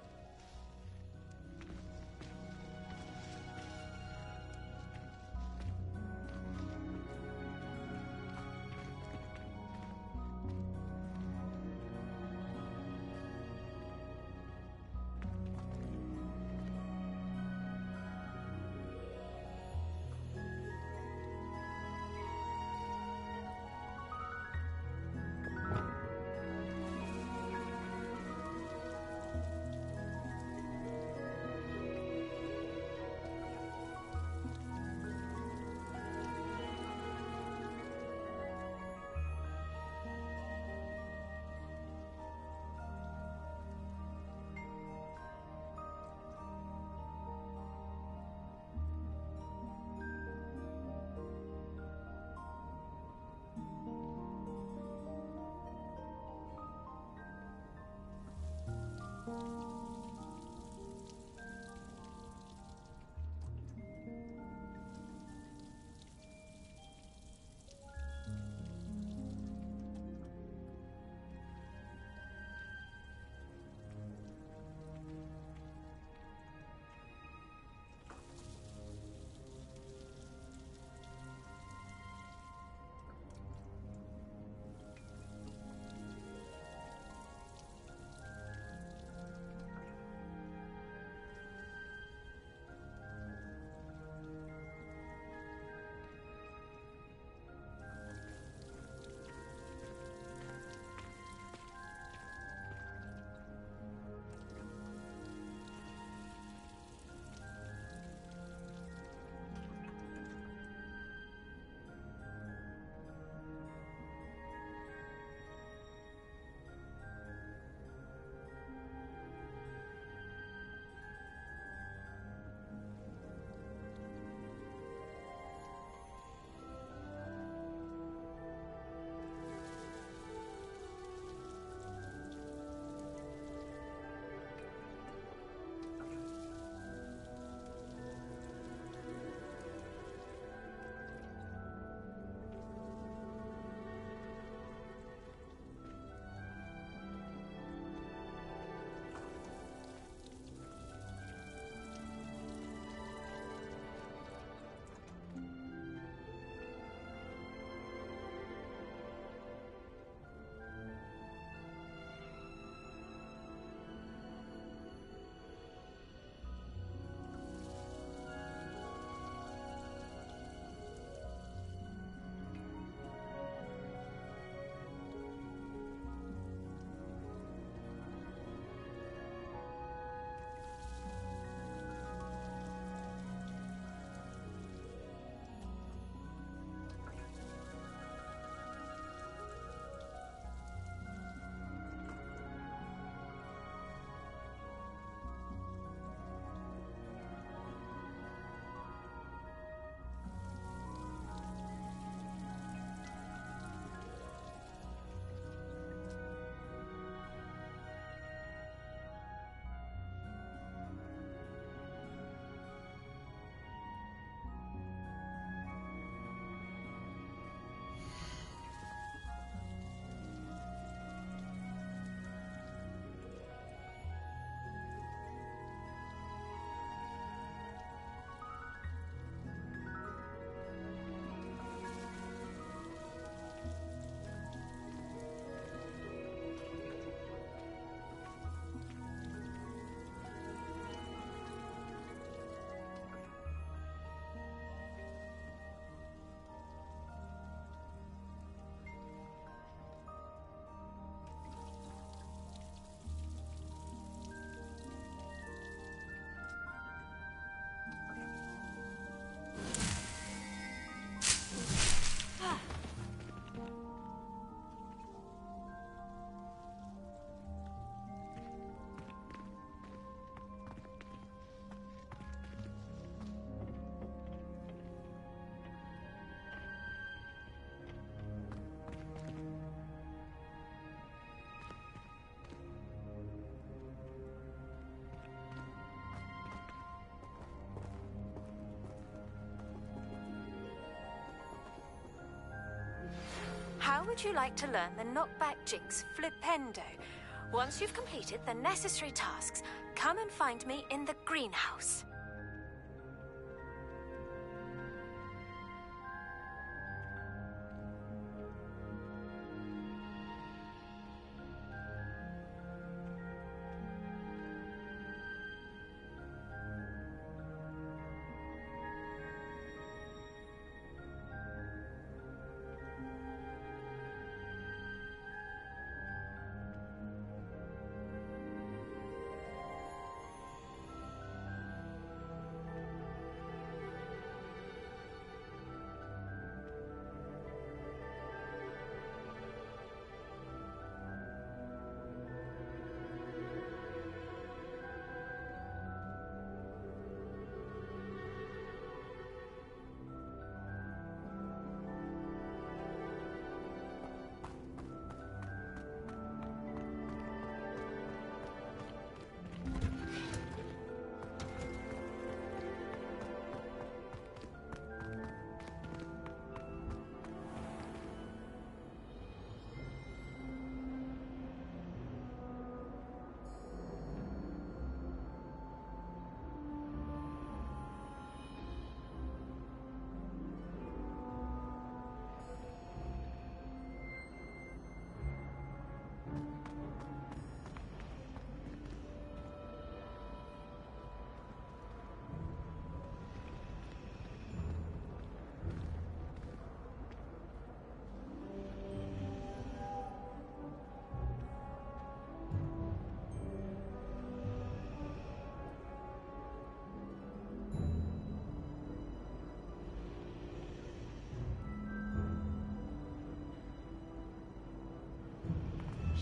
Wouldn't you like to learn the knockback jigs flipendo? Once you've completed the necessary tasks, come and find me in the greenhouse.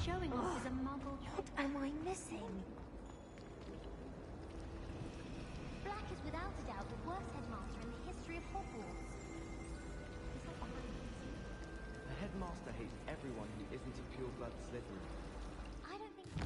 Showing off is a muggle. What am I missing? Black is without a doubt the worst headmaster in the history of Hogwarts. He's like behind me. The headmaster hates everyone who isn't a pure-blood Slytherin. I don't think so.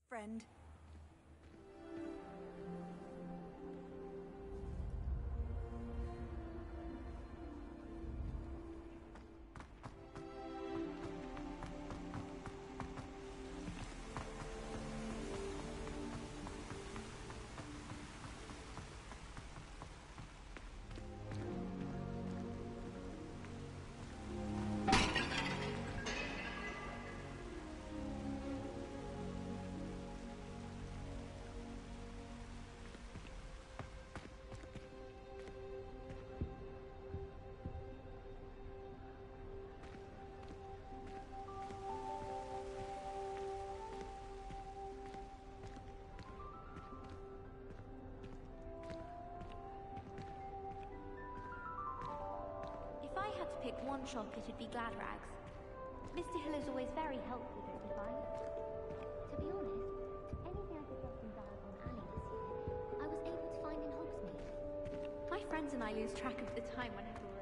Friend. one shop, it'd be glad rags. Mr. Hill is always very helpful, don't you find? To be honest, anything I could get from Diagon Alley this year, I was able to find in Hogsmeade. My friends and I lose track of the time whenever we're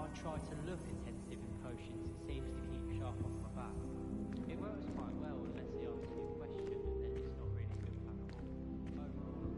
I try to look attentive in potions, it seems to keep sharp off my back. It works quite well unless they ask you a question, and then it's not really a good plan at all. Overall,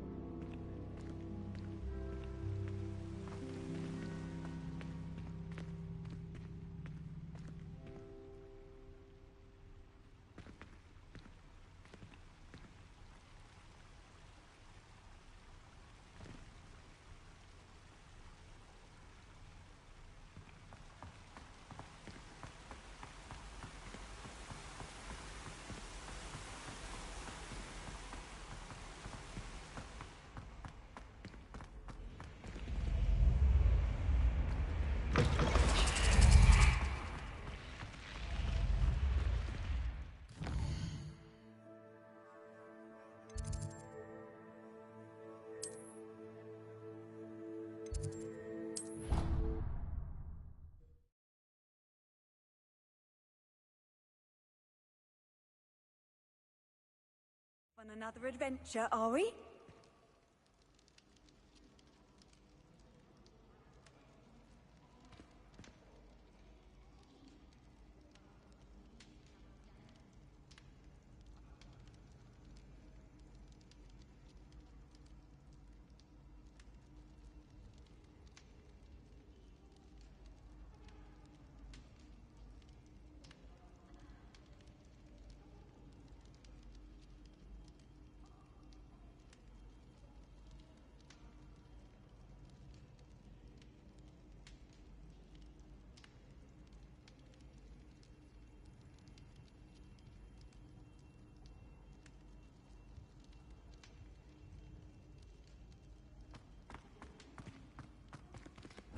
On another adventure, are we?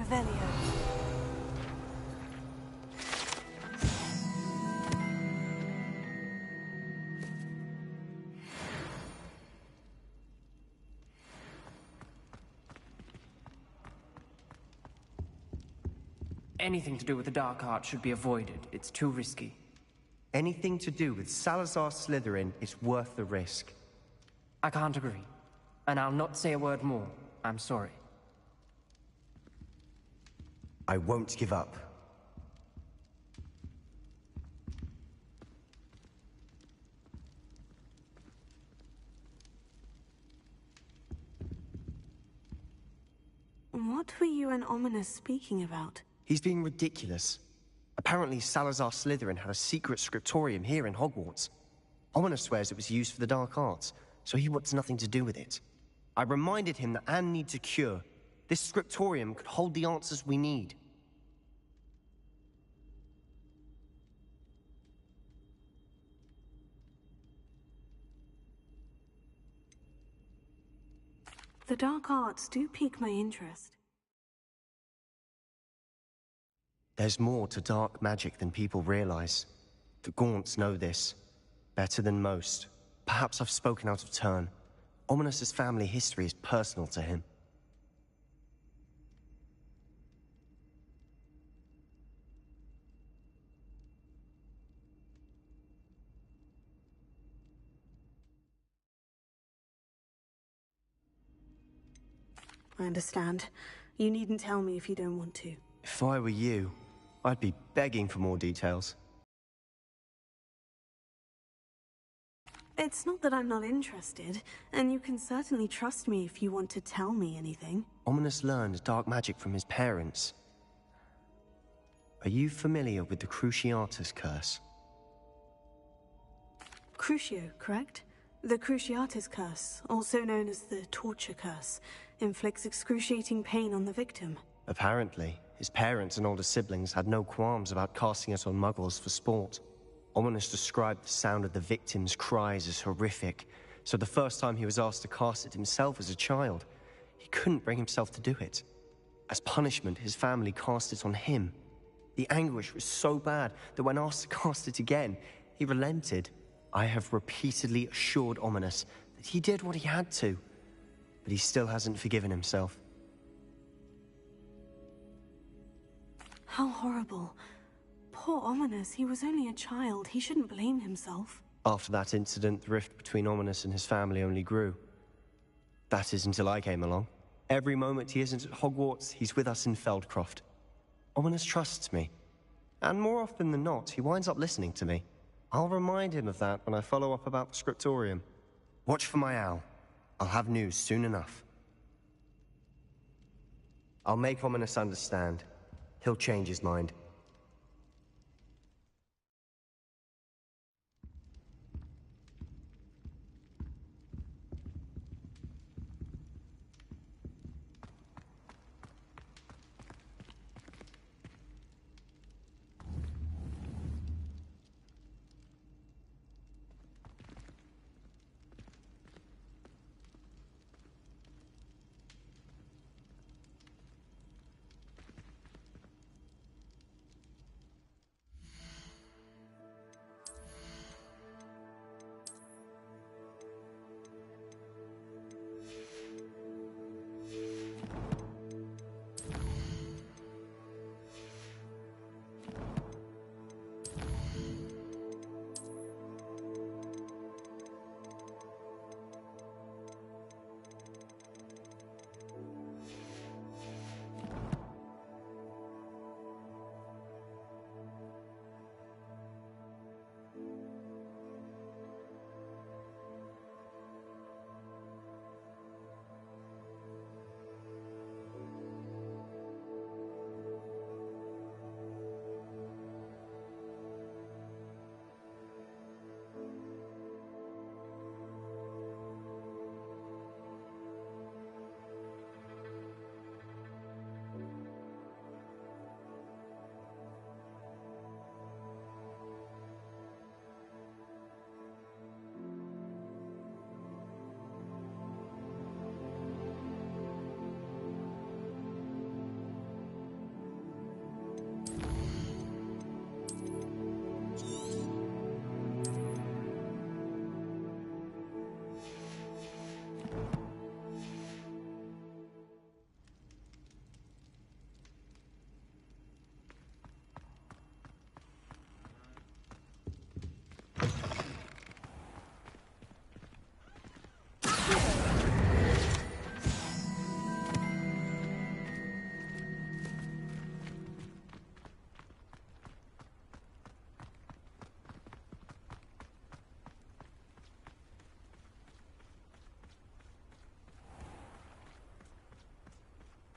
Revelio. Anything to do with the dark art should be avoided. It's too risky. Anything to do with Salazar Slytherin is worth the risk. I can't agree. And I'll not say a word more. I'm sorry. I won't give up. What were you and Ominous speaking about? He's being ridiculous. Apparently Salazar Slytherin had a secret scriptorium here in Hogwarts. Ominous swears it was used for the dark arts, so he wants nothing to do with it. I reminded him that Anne needs a cure. This scriptorium could hold the answers we need. The dark arts do pique my interest. There's more to dark magic than people realize. The Gaunts know this. Better than most. Perhaps I've spoken out of turn. Ominous's family history is personal to him. I understand. You needn't tell me if you don't want to. If I were you, I'd be begging for more details. It's not that I'm not interested, and you can certainly trust me if you want to tell me anything. Ominous learned dark magic from his parents. Are you familiar with the Cruciatus Curse? Crucio, correct? The Cruciatus Curse, also known as the Torture Curse, inflicts excruciating pain on the victim. Apparently, his parents and older siblings had no qualms about casting it on muggles for sport. Ominous described the sound of the victim's cries as horrific, so the first time he was asked to cast it himself as a child, he couldn't bring himself to do it. As punishment, his family cast it on him. The anguish was so bad that when asked to cast it again, he relented. I have repeatedly assured Ominous that he did what he had to, but he still hasn't forgiven himself. How horrible. Poor Ominous, he was only a child. He shouldn't blame himself. After that incident, the rift between Ominous and his family only grew. That is until I came along. Every moment he isn't at Hogwarts, he's with us in Feldcroft. Ominous trusts me. And more often than not, he winds up listening to me. I'll remind him of that when I follow up about the scriptorium. Watch for my owl. I'll have news soon enough. I'll make Ominous understand. He'll change his mind.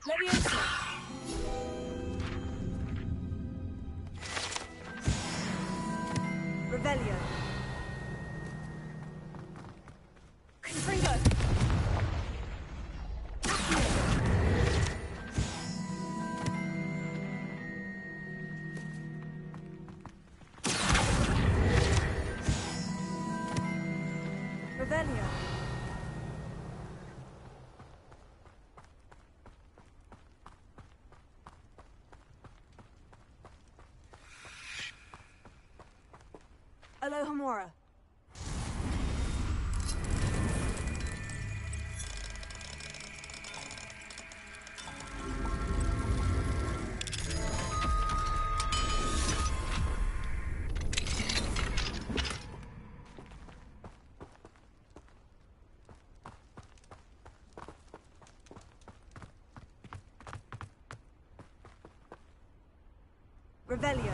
Leviosa! Revelio. Confringo! Revelio. Alohomora. Revelio.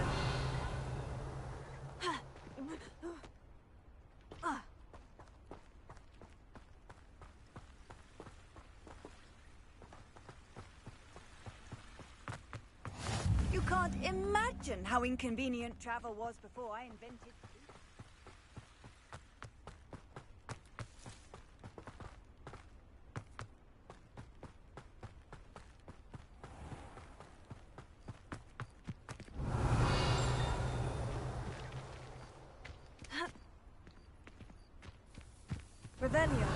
You can't imagine how inconvenient travel was before I invented... Revelio.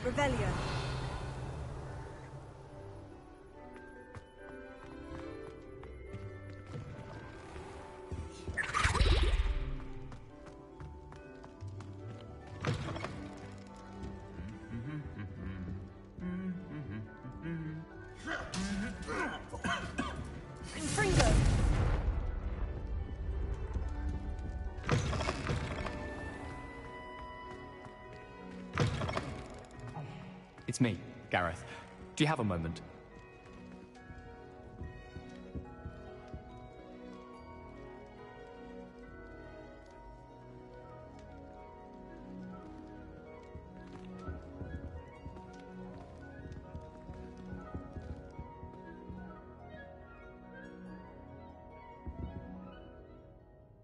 Revelio. it's me, Gareth. Do you have a moment?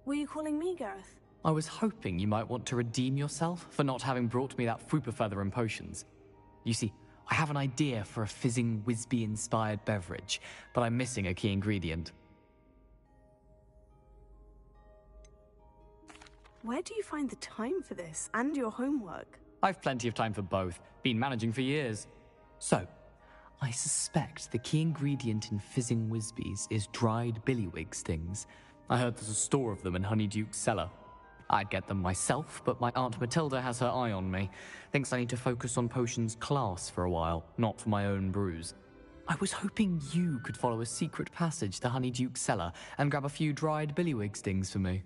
Were you calling me, Gareth? I was hoping you might want to redeem yourself for not having brought me that Fupa Feather and potions. You see, I have an idea for a fizzing Wisby-inspired beverage, but I'm missing a key ingredient. Where do you find the time for this, and your homework? I've plenty of time for both. Been managing for years. So, I suspect the key ingredient in fizzing Wisbies is dried billywig stings. I heard there's a store of them in Honeyduke's cellar. I'd get them myself, but my Aunt Matilda has her eye on me. Thinks I need to focus on potions class for a while, not for my own brews. I was hoping you could follow a secret passage to Honeyduke's cellar and grab a few dried billywig stings for me.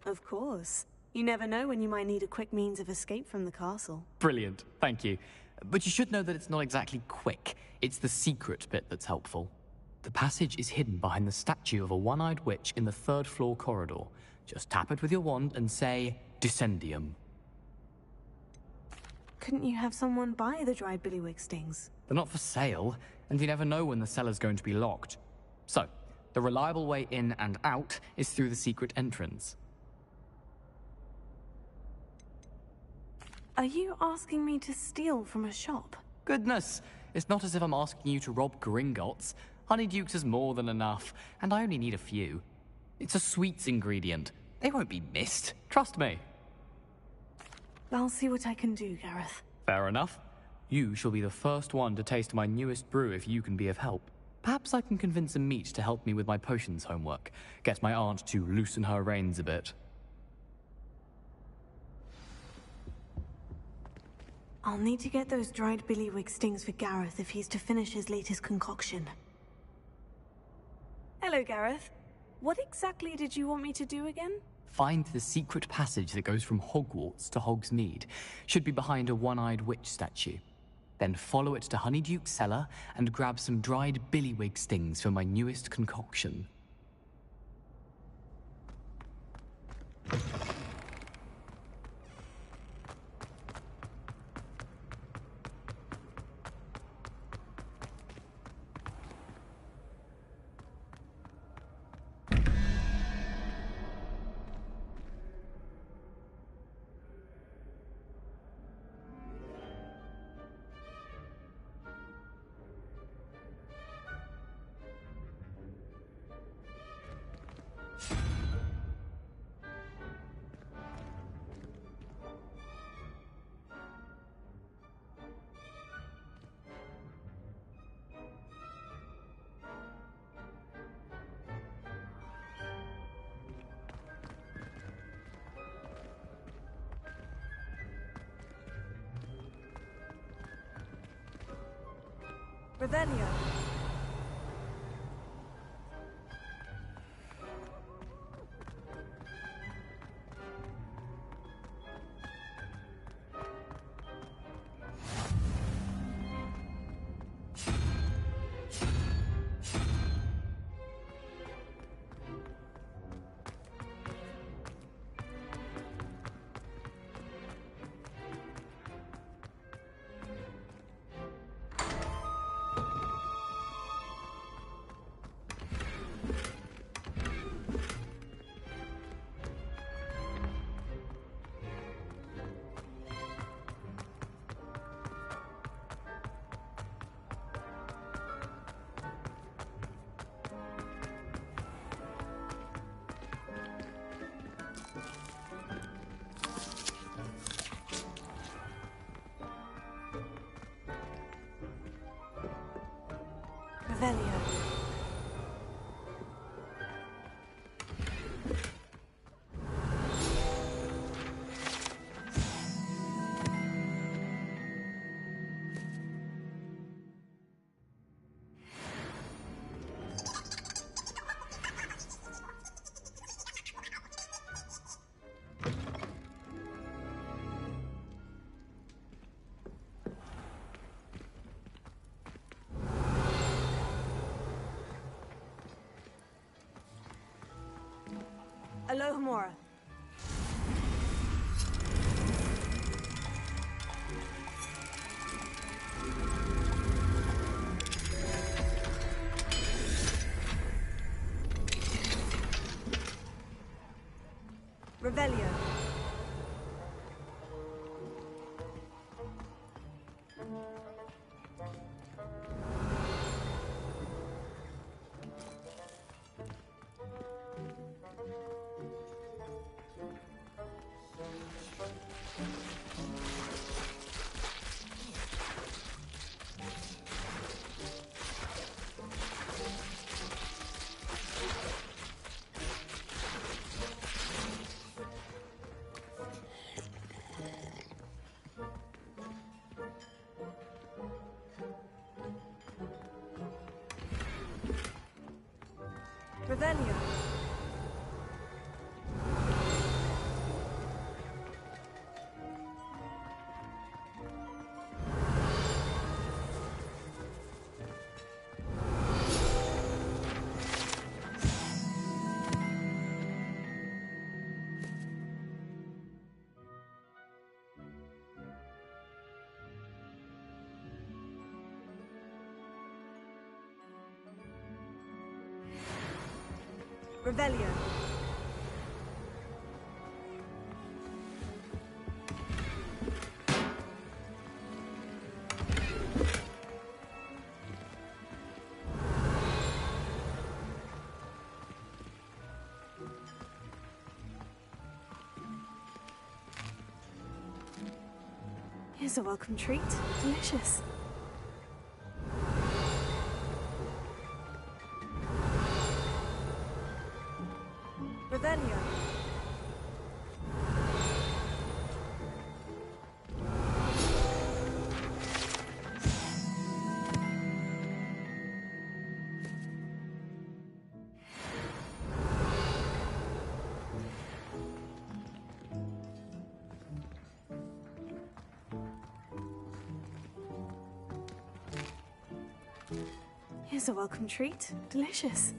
Of course. You never know when you might need a quick means of escape from the castle. Brilliant, thank you. But you should know that it's not exactly quick. It's the secret bit that's helpful. The passage is hidden behind the statue of a one-eyed witch in the third-floor corridor. Just tap it with your wand and say, Descendium. Couldn't you have someone buy the dried billywig stings? They're not for sale, and you never know when the cellar's going to be locked. So, the reliable way in and out is through the secret entrance. Are you asking me to steal from a shop? Goodness, it's not as if I'm asking you to rob Gringotts. Honeyduke's is more than enough, and I only need a few. It's a sweets ingredient. They won't be missed. Trust me. I'll see what I can do, Gareth. Fair enough. You shall be the first one to taste my newest brew if you can be of help. Perhaps I can convince a meat to help me with my potions homework. Get my aunt to loosen her reins a bit. I'll need to get those dried billywig stings for Gareth if he's to finish his latest concoction. Hello, Gareth. What exactly did you want me to do again? Find the secret passage that goes from Hogwarts to Hogsmeade. Should be behind a one-eyed witch statue. Then follow it to Honeyduke's cellar and grab some dried billywig stings for my newest concoction. Revelio. Revelio. Alohomora. Revelio. Revelio. Revelio. Here's a welcome treat. Delicious. Revelio. Here's a welcome treat. Delicious.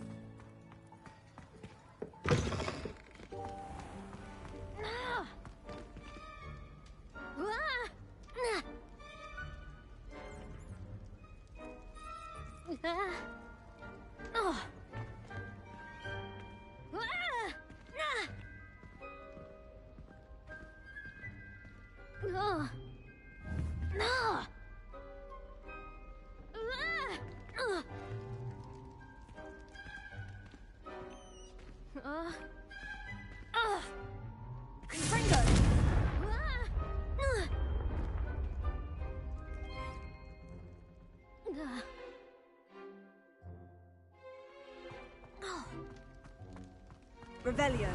Revelio.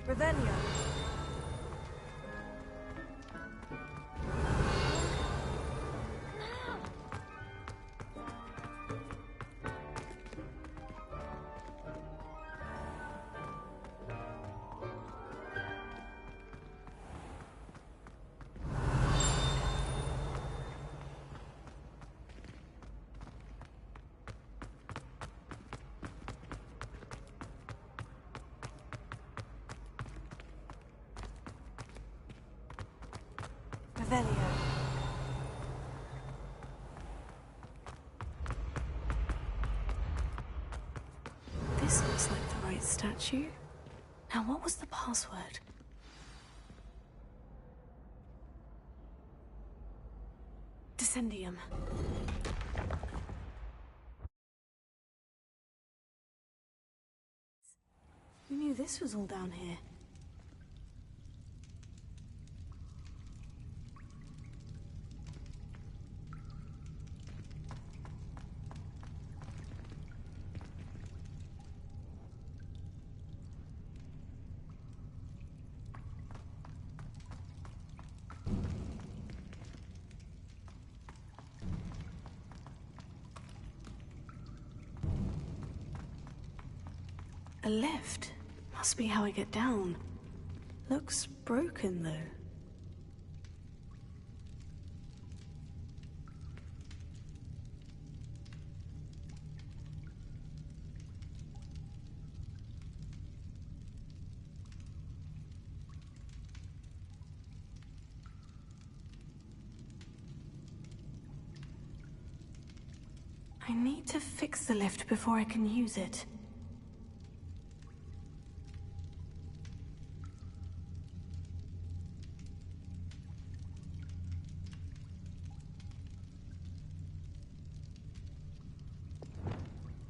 Revelio. Revelio. This looks like the right statue. Now, what was the password? Descendium. Who knew this was all down here? A lift. Must be how I get down. Looks broken, though. I need to fix the lift before I can use it.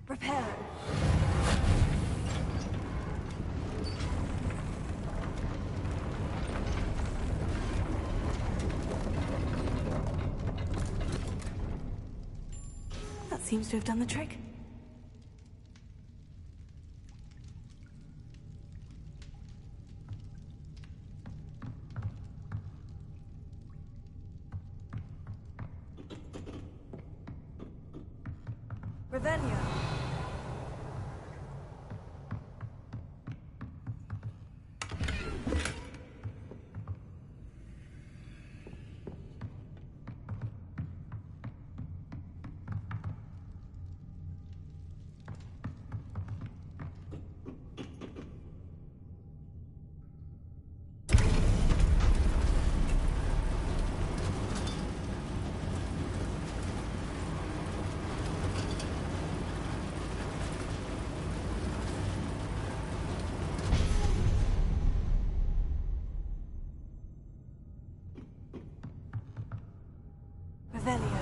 Repair. That seems to have done the trick. Revelio. Revelio.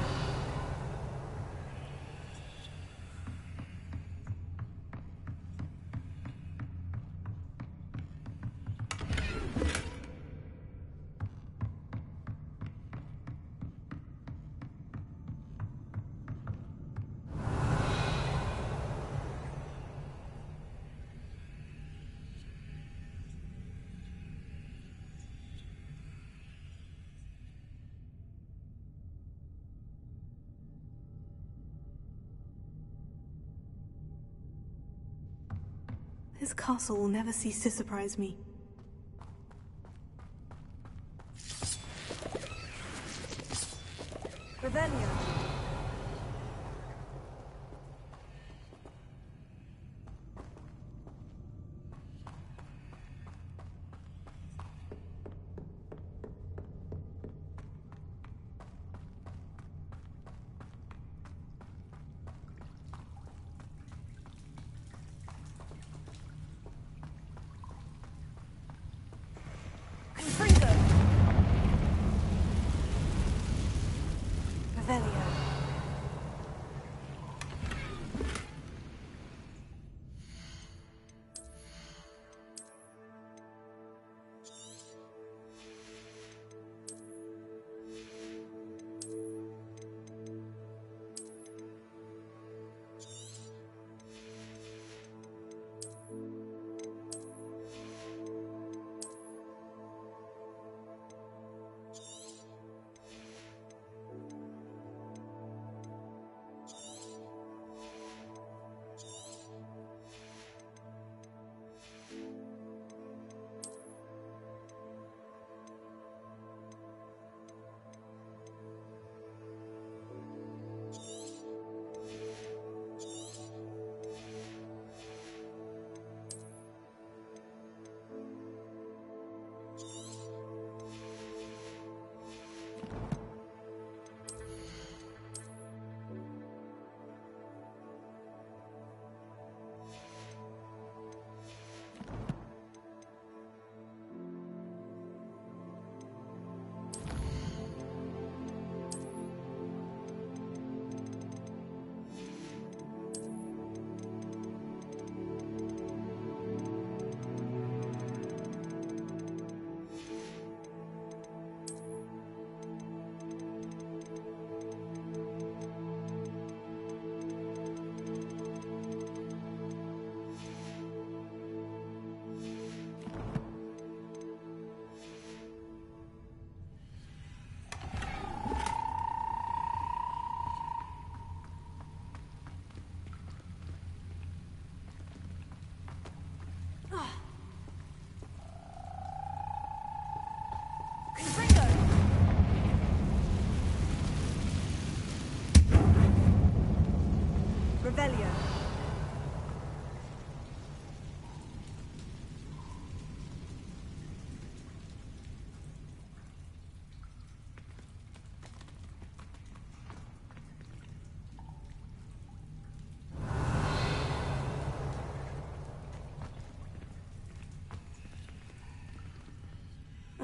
This castle will never cease to surprise me. Revelio. Revelio.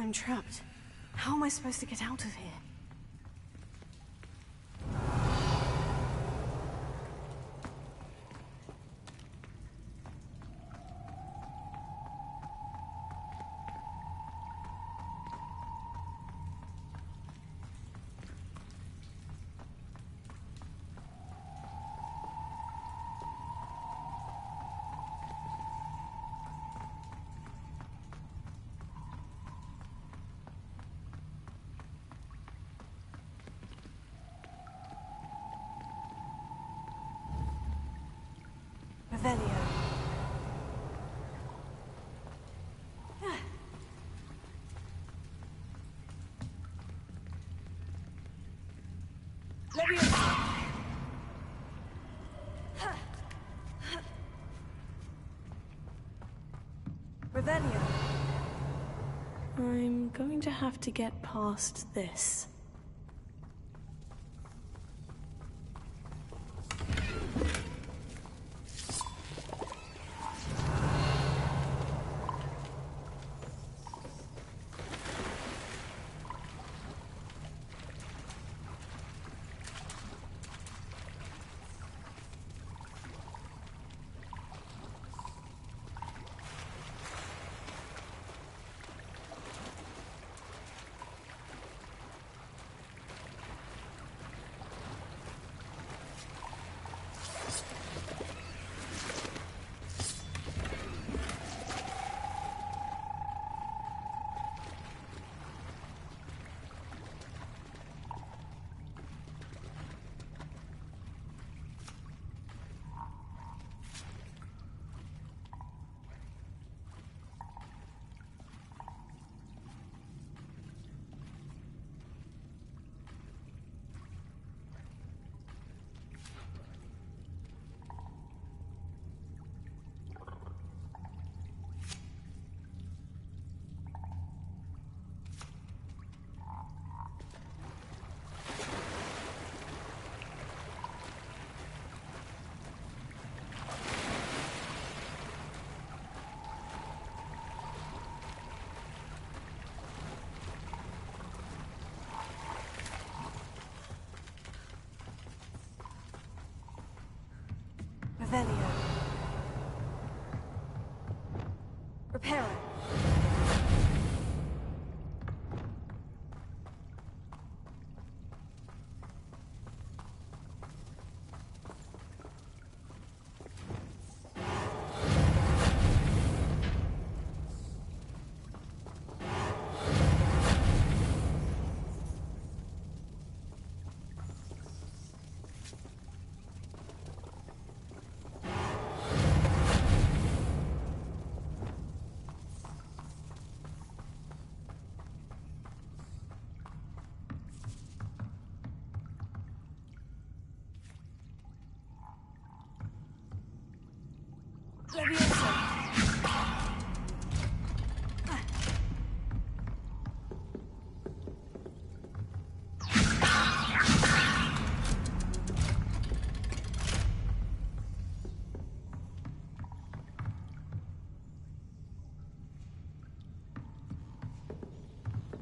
I'm trapped. How am I supposed to get out of here? Revelio. Revelio. I'm going to have to get past this. Revelio. Reparo.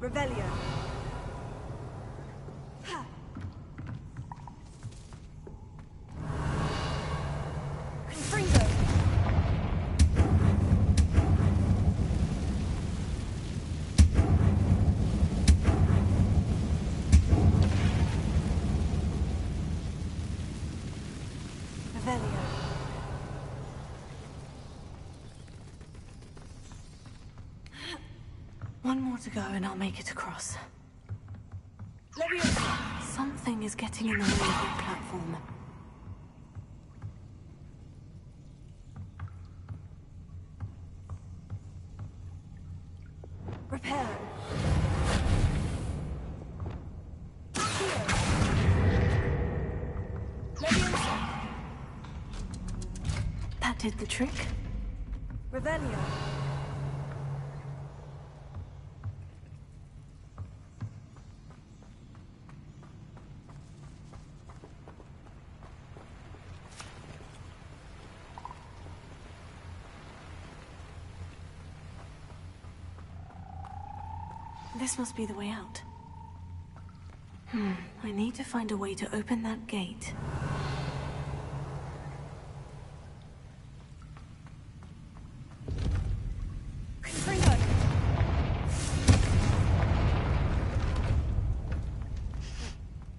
Revelio. Confringo. Revelio. One more to go and I'll make it across. Something is getting in the way of that platform. Repair. That did the trick. Revelio. This must be the way out. I need to find a way to open that gate.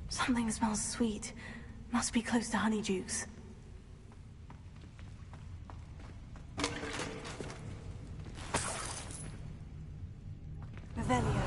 Something smells sweet. Must be close to Honeydukes. Revelio.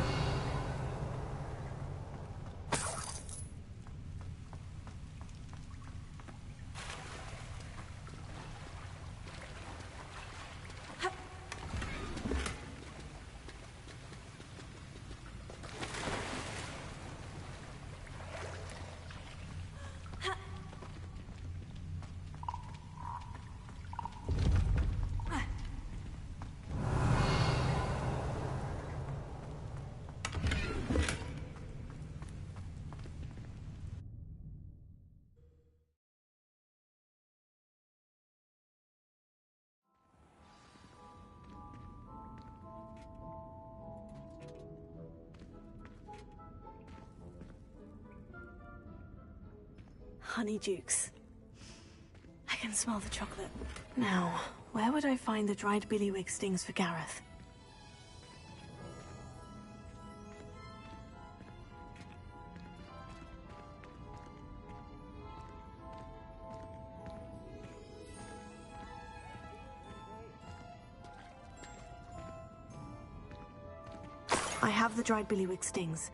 Honeydukes. I can smell the chocolate. Now, where would I find the dried billywig stings for Gareth? I have the dried billywig stings.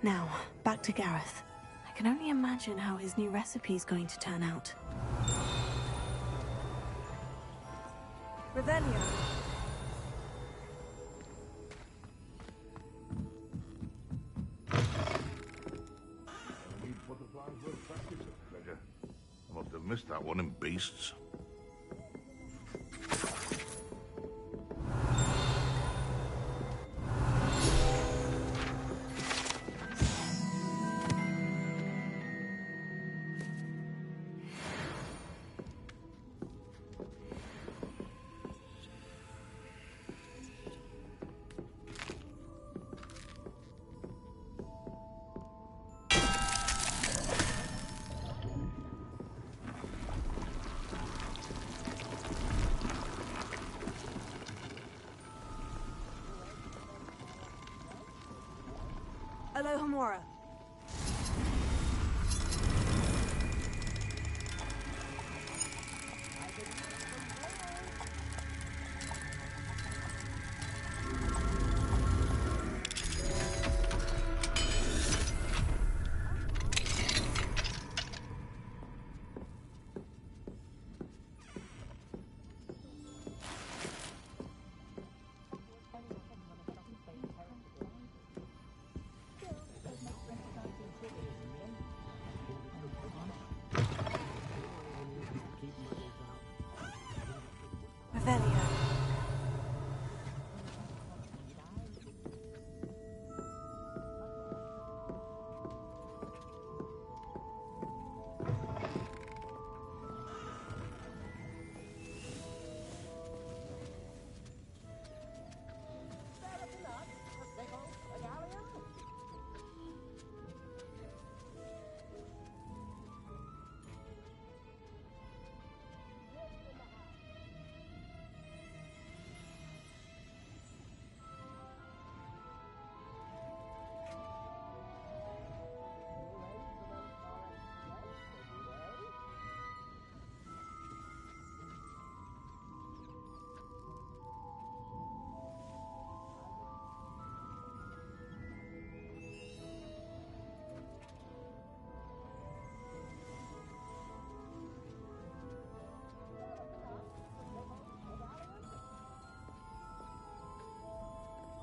Now, back to Gareth. I can only imagine how his new recipe's going to turn out. Revelio. I must have missed that one in Beasts. Alohomora. Revelio.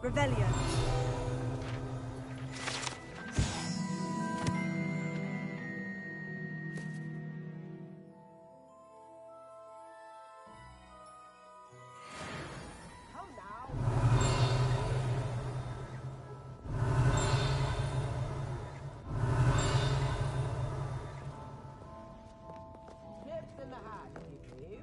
Revelio. Chips in the hat, please.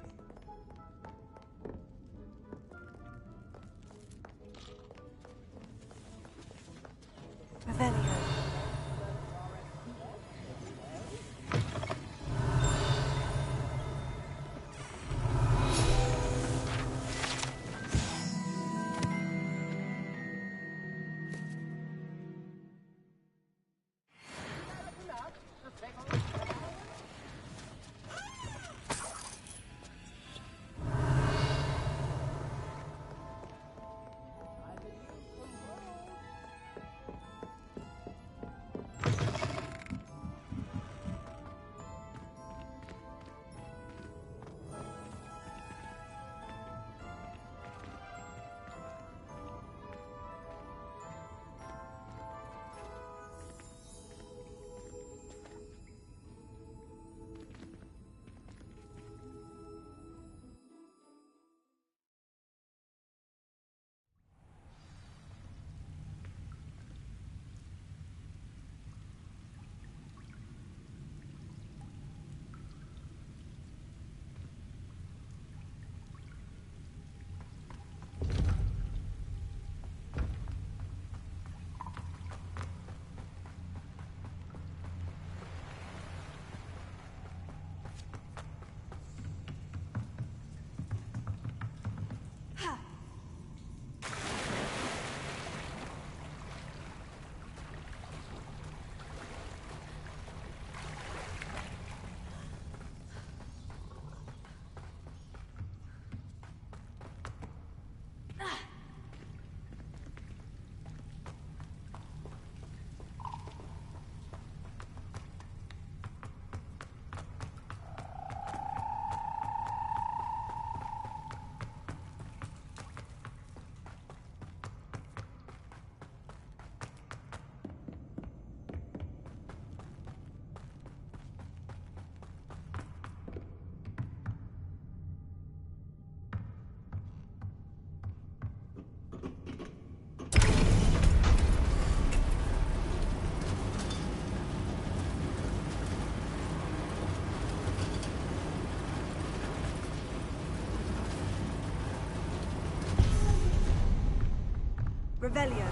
Revelio.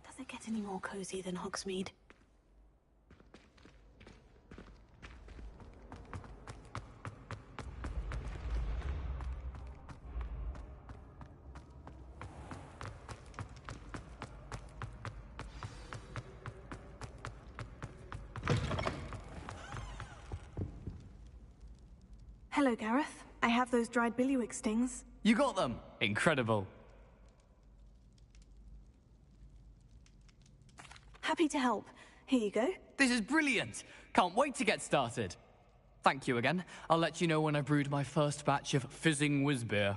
Does it get any more cozy than Hogsmeade? Hello, Gareth. I have those dried billywig stings. You got them! Incredible. Happy to help. Here you go. This is brilliant! Can't wait to get started. Thank you again. I'll let you know when I brewed my first batch of fizzing whizbeer.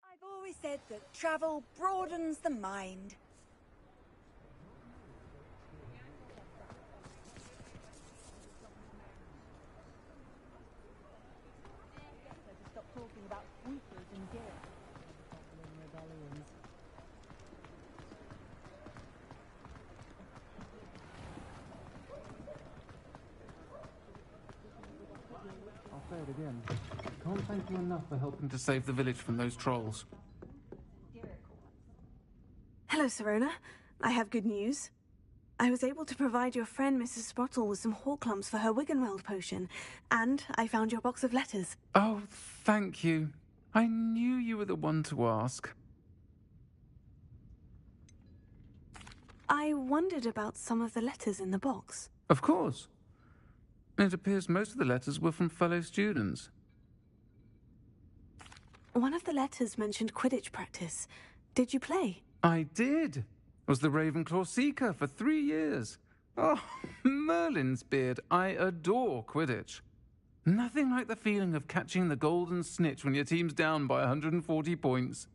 I've always said that travel broadens the mind. Stop talking about sweepers and guilt. Rebellions. I'll say it again. Can't thank you enough for helping to save the village from those trolls. Hello, Serona. I have good news. I was able to provide your friend Mrs. Sprottle with some Horklumps for her Wiggenweld potion, and I found your box of letters. Oh, thank you. I knew you were the one to ask. I wondered about some of the letters in the box. Of course. It appears most of the letters were from fellow students. One of the letters mentioned Quidditch practice. Did you play? I did. Was the Ravenclaw Seeker for 3 years. Oh, Merlin's beard. I adore Quidditch. Nothing like the feeling of catching the golden snitch when your team's down by 140 points.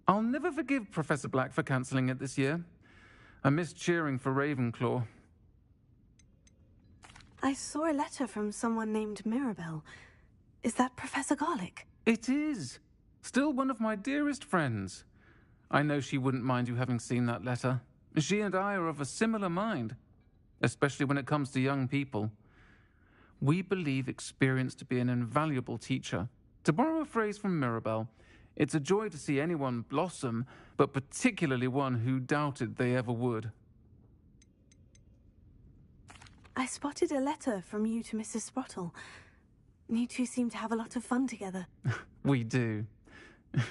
I'll never forgive Professor Black for cancelling it this year. I missed cheering for Ravenclaw. I saw a letter from someone named Mirabelle. Is that Professor Garlick? It is. Still one of my dearest friends. I know she wouldn't mind you having seen that letter. She and I are of a similar mind, especially when it comes to young people. We believe experience to be an invaluable teacher. To borrow a phrase from Mirabelle, it's a joy to see anyone blossom, but particularly one who doubted they ever would. I spotted a letter from you to Mrs. Sprottle. You two seem to have a lot of fun together. We do.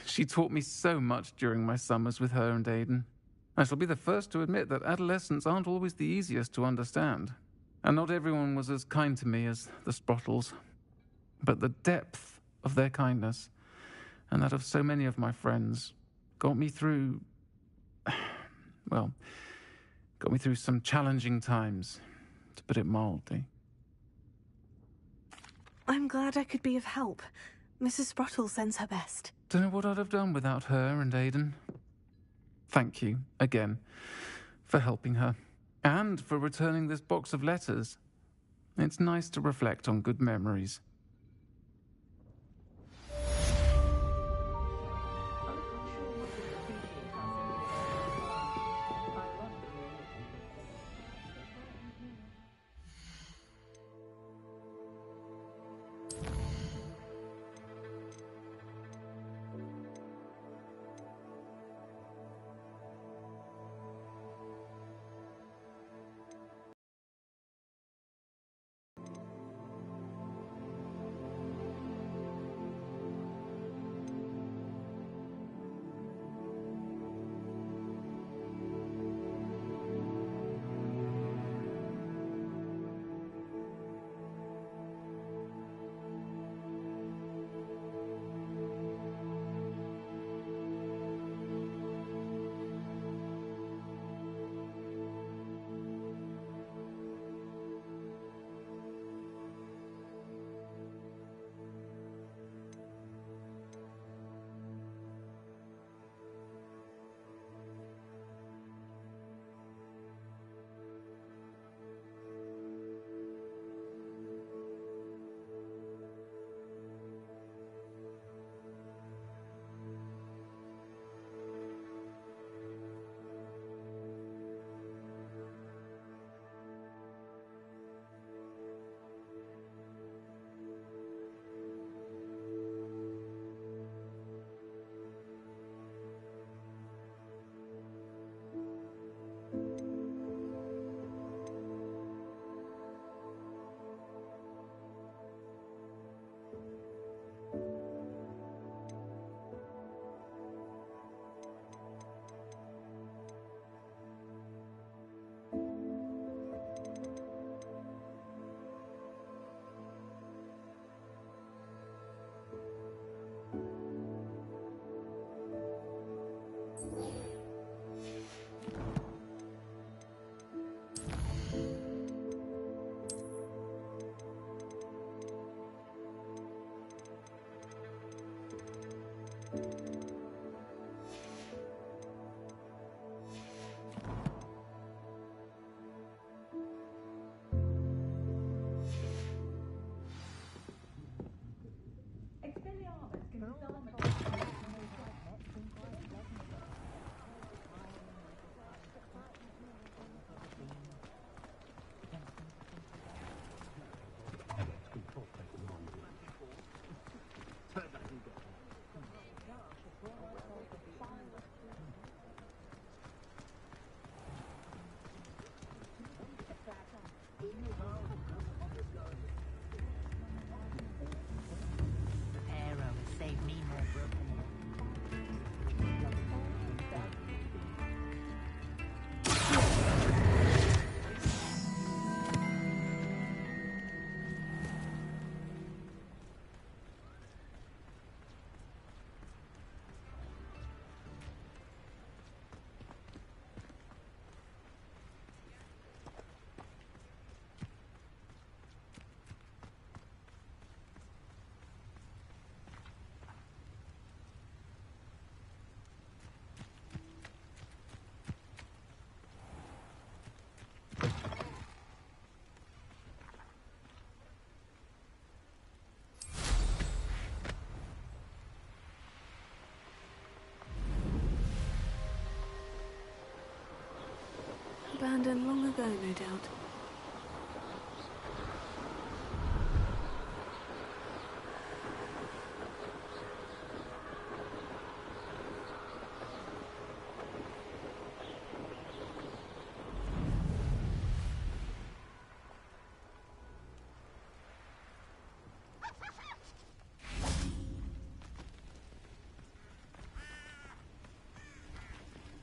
She taught me so much during my summers with her and Aidan. I shall be the first to admit that adolescents aren't always the easiest to understand. And not everyone was as kind to me as the Sprottles. But the depth of their kindness, and that of so many of my friends, got me through... well, got me through some challenging times, to put it mildly. I'm glad I could be of help. Mrs. Sprottle sends her best. Don't know what I'd have done without her and Aidan. Thank you, again, for helping her, and for returning this box of letters. It's nice to reflect on good memories. Abandoned long ago, no doubt.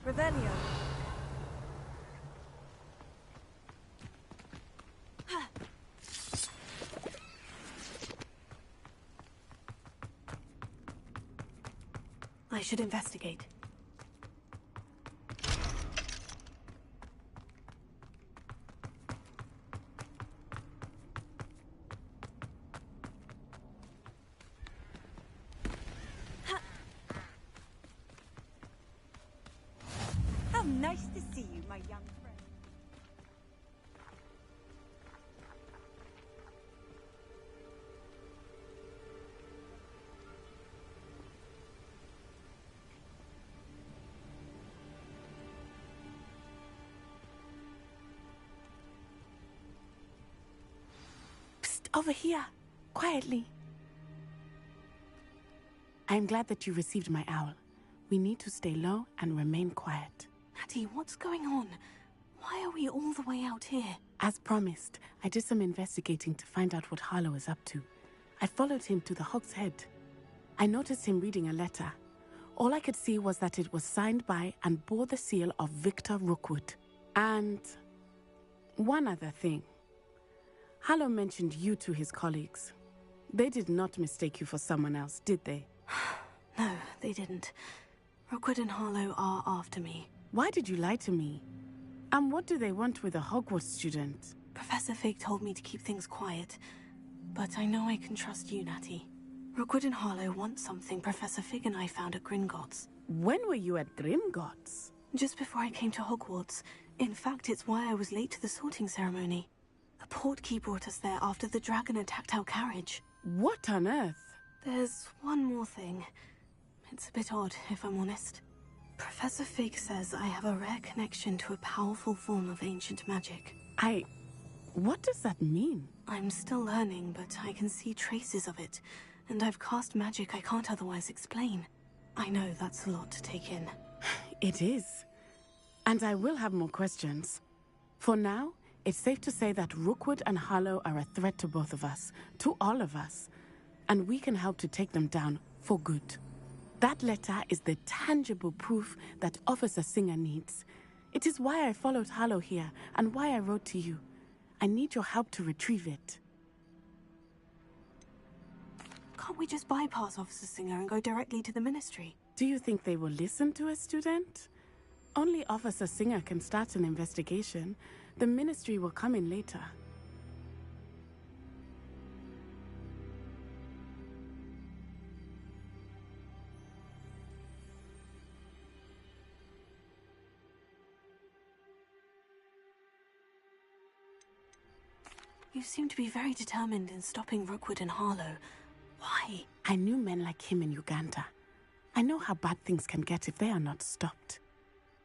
Revelio. I should investigate. How nice to see you, my young friend. Psst, over here. Quietly. I'm glad that you received my owl. We need to stay low and remain quiet. Natty, what's going on? Why are we all the way out here? As promised, I did some investigating to find out what Harlow is up to. I followed him to the Hog's Head. I noticed him reading a letter. All I could see was that it was signed by and bore the seal of Victor Rookwood. And one other thing. Harlow mentioned you to his colleagues. They did not mistake you for someone else, did they? No, they didn't. Rookwood and Harlow are after me. Why did you lie to me? And what do they want with a Hogwarts student? Professor Fig told me to keep things quiet, but I know I can trust you, Natty. Rookwood and Harlow want something Professor Fig and I found at Gringotts. When were you at Gringotts? Just before I came to Hogwarts. In fact, it's why I was late to the sorting ceremony. The portkey brought us there after the dragon attacked our carriage. What on earth? There's one more thing. It's a bit odd, if I'm honest. Professor Fig says I have a rare connection to a powerful form of ancient magic. What does that mean? I'm still learning, but I can see traces of it, and I've cast magic I can't otherwise explain. I know that's a lot to take in. It is. And I will have more questions. For now, it's safe to say that Rookwood and Harlow are a threat to both of us, to all of us, and we can help to take them down for good. That letter is the tangible proof that Officer Singer needs. It is why I followed Harlow here and why I wrote to you. I need your help to retrieve it. Can't we just bypass Officer Singer and go directly to the Ministry? Do you think they will listen to a student? Only Officer Singer can start an investigation. The Ministry will come in later. You seem to be very determined in stopping Rookwood and Harlow. Why? I knew men like him in Uganda. I know how bad things can get if they are not stopped.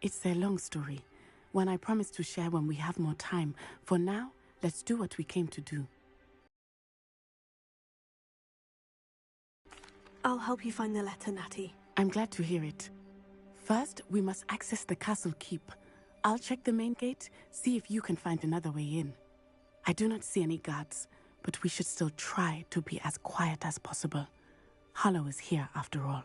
It's a long story, one I promise to share when we have more time. For now, let's do what we came to do. I'll help you find the letter, Natty. I'm glad to hear it. First, we must access the castle keep. I'll check the main gate, see if you can find another way in. I do not see any guards, but we should still try to be as quiet as possible. Harlow is here after all.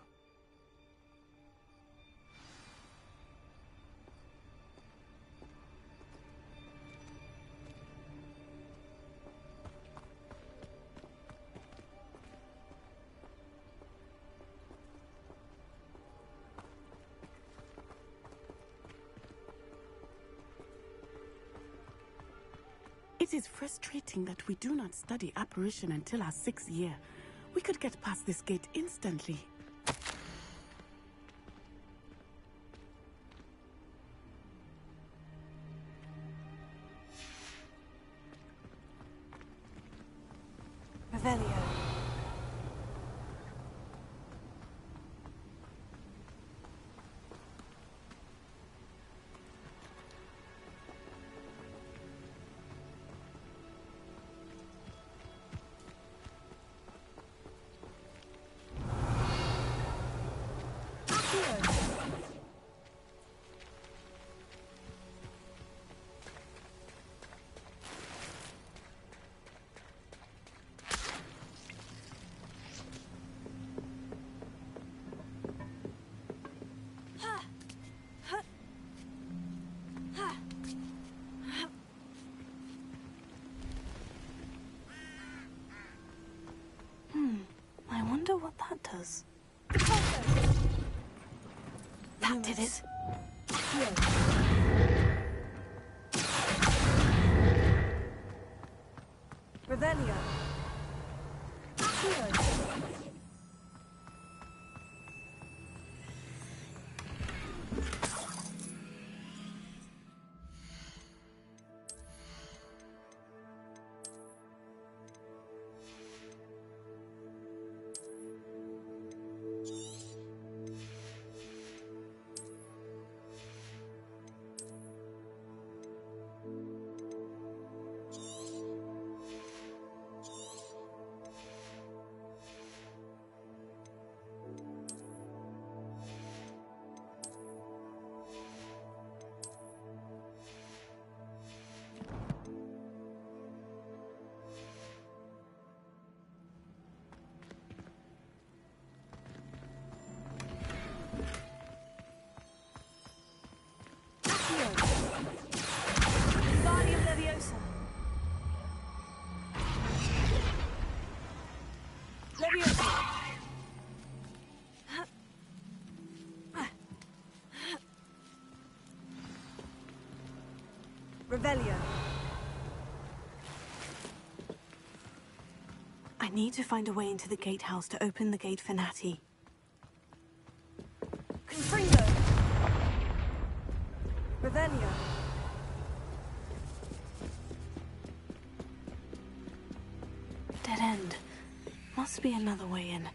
It is frustrating that we do not study apparition until our 6th year. We could get past this gate instantly. Revelio. what that does. That did it. Revelio. Revelio. I need to find a way into the gatehouse to open the gate for Natty. Confringo. Revelio. Dead end. Must be another way in.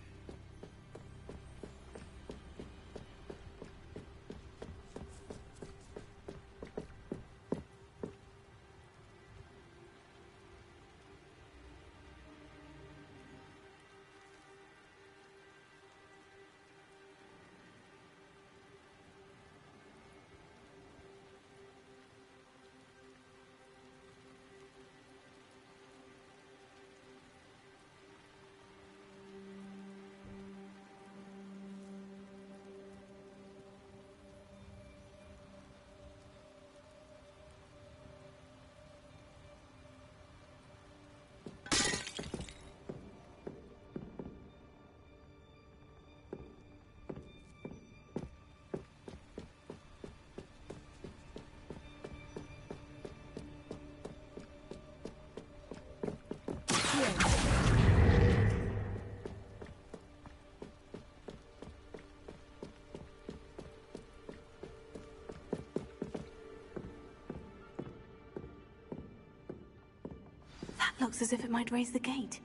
That looks as if it might raise the gate.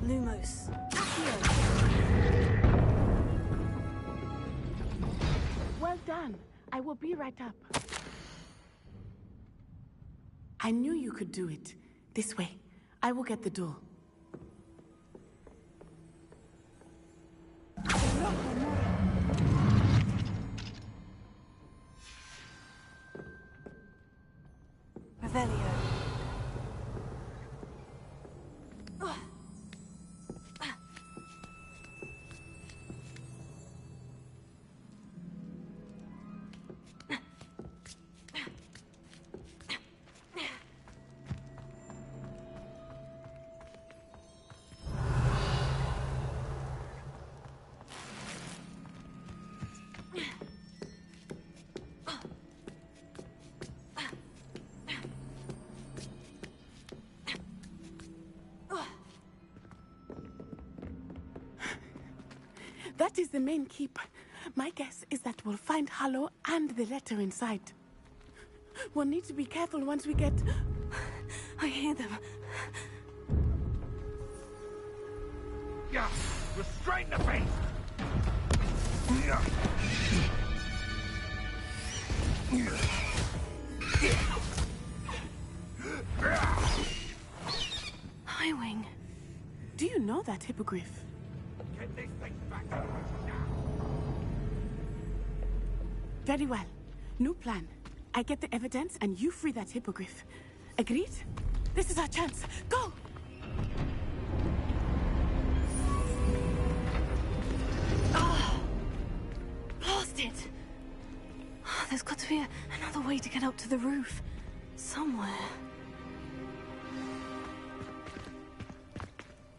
Lumos. Well done. I will be right up. I knew you could do it. This way. I will get the door. Revelio. That is the main keep. My guess is that we'll find Hollow and the letter inside. We'll need to be careful once we get... I hear them. Yeah. Restrain the beast! Highwing. Do you know that hippogriff? Get these things back to the now! Very well. New plan. I get the evidence and you free that hippogriff. Agreed? This is our chance. Go! Oh, lost it. Oh, there's got to be another way to get up to the roof. Somewhere.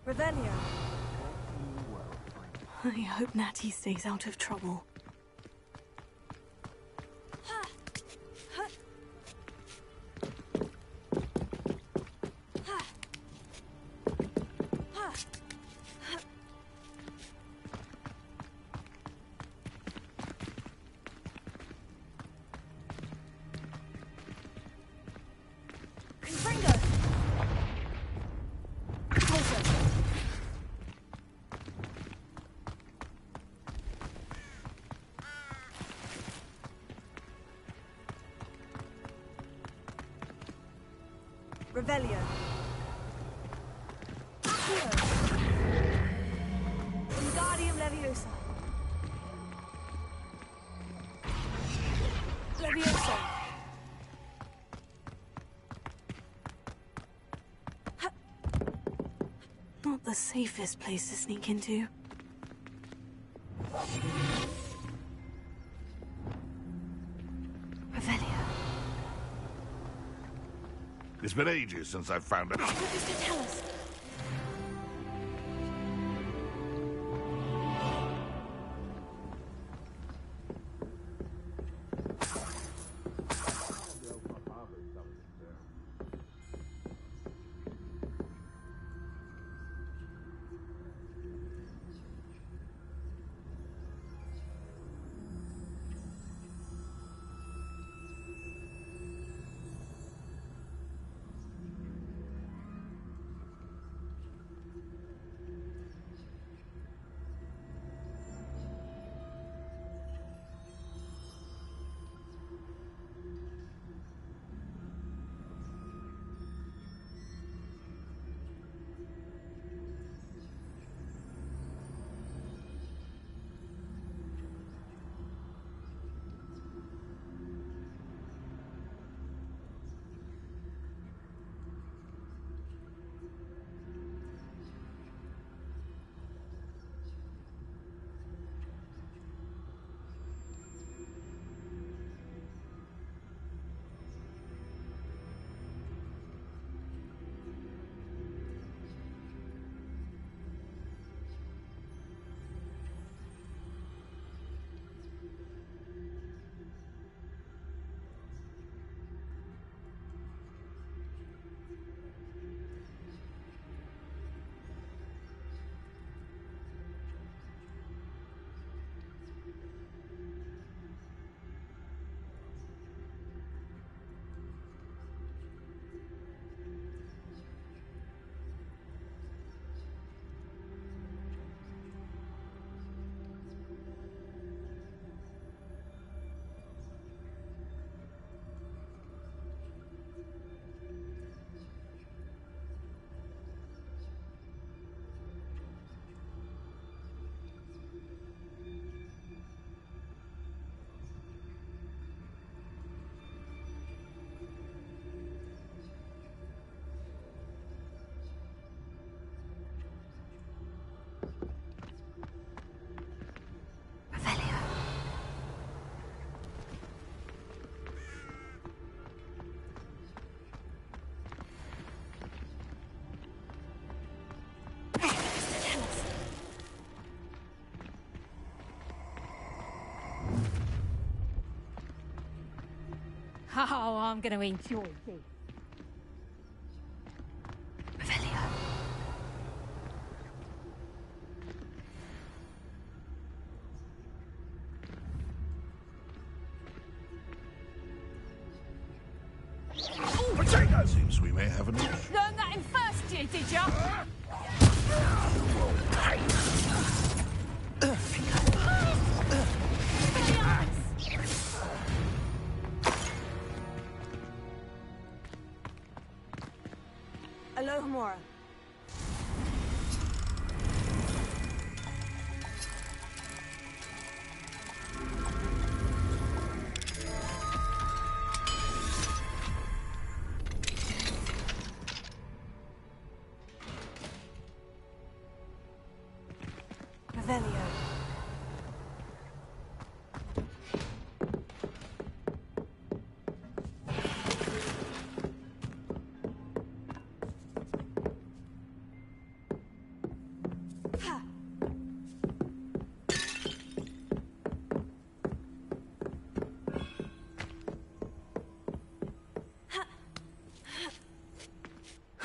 Revelio. I hope Natty stays out of trouble. Revelio. Wingardium Leviosa. Leviosa. Not the safest place to sneak into. It's been ages since I've found it. What does it tell us? Oh, I'm going to enjoy this. Potato! Seems we may have an issue. Learn that in first year, did ya? You will pay. Alohomora. Revelio.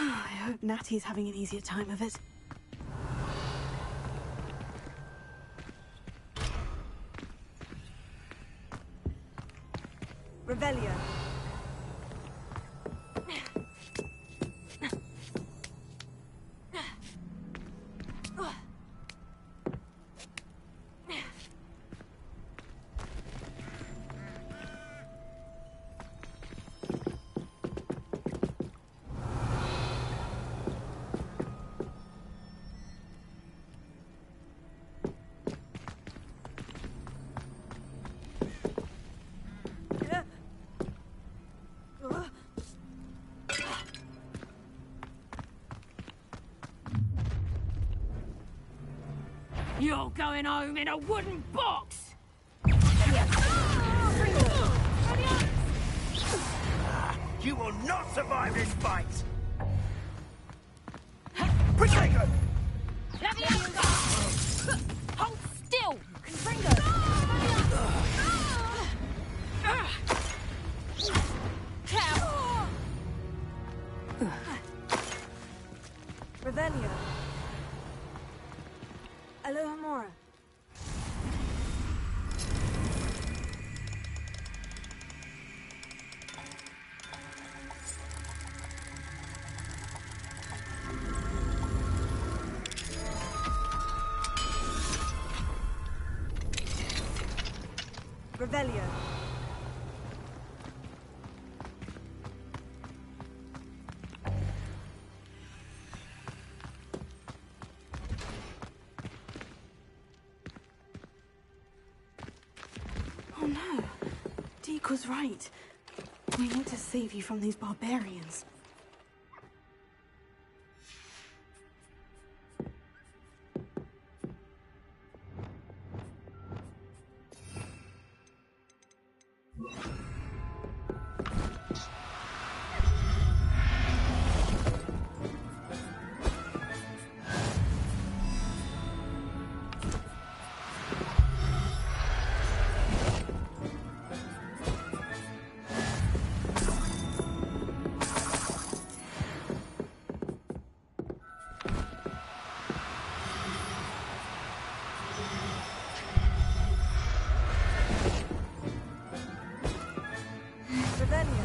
I hope Natty's having an easier time of it. Revelio. You're going home in a wooden box! You will not survive this fight! Protego! Hold still! Revelio. Alohomora. Revelio. Oh no. Deke was right. We need to save you from these barbarians. Revelio.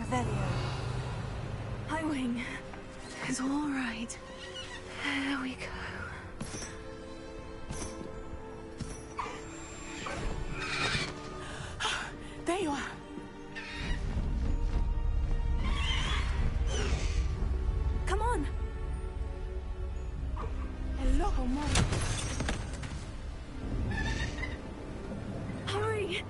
Revelio. Highwing. It's all right. There we go. There you are. Come on. Hello, Mom. Hurry.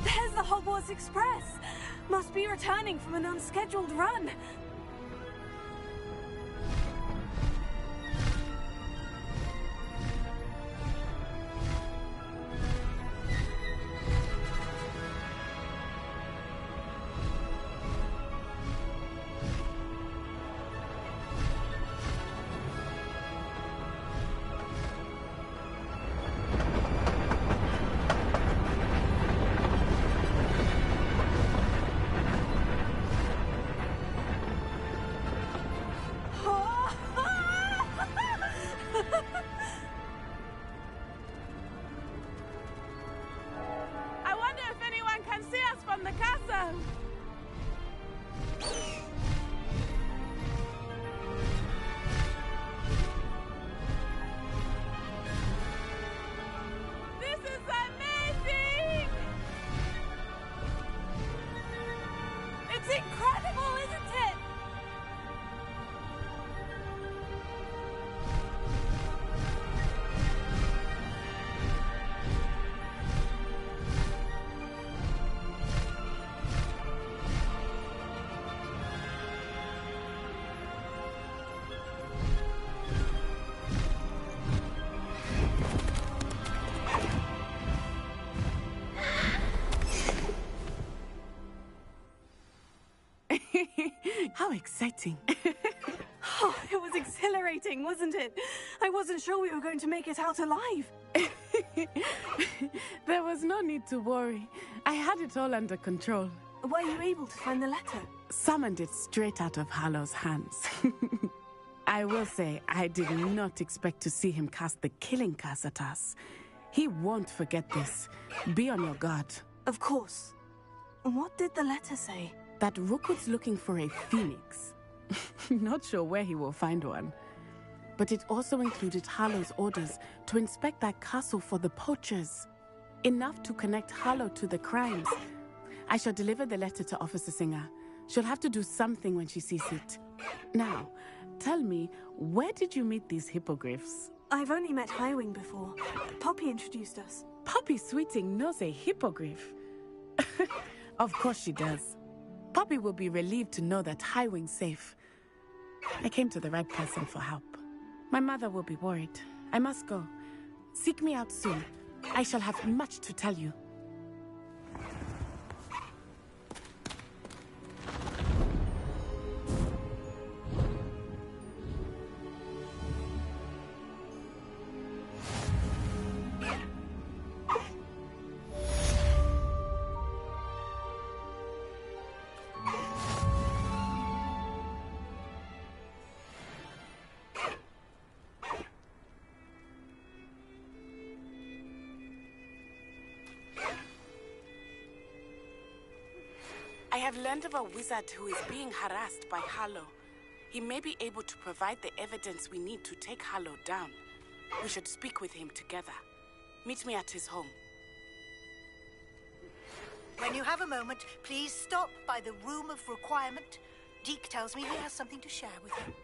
There's the Hogwarts Express! Must be returning from an unscheduled run. I wonder if anyone can see us from the castle. This is amazing! It's incredible, isn't it? How exciting. Oh, it was exhilarating, wasn't it? I wasn't sure we were going to make it out alive. There was no need to worry. I had it all under control. Were you able to find the letter? Summoned it straight out of Hallow's hands. I will say, I did not expect to see him cast the killing curse at us. He won't forget this. Be on your guard. Of course. What did the letter say? That Rookwood's looking for a phoenix. Not sure where he will find one. But it also included Hallow's orders to inspect that castle for the poachers. Enough to connect Hallow to the crimes. I shall deliver the letter to Officer Singer. She'll have to do something when she sees it. Now, tell me, where did you meet these hippogriffs? I've only met Highwing before. Poppy introduced us. Poppy Sweeting knows a hippogriff. Of course she does. Poppy will be relieved to know that Highwing's safe. I came to the right person for help. My mother will be worried. I must go. Seek me out soon. I shall have much to tell you. I have learned of a wizard who is being harassed by Hallow. He may be able to provide the evidence we need to take Hallow down. We should speak with him together. Meet me at his home. When you have a moment, please stop by the Room of Requirement. Deke tells me he has something to share with you.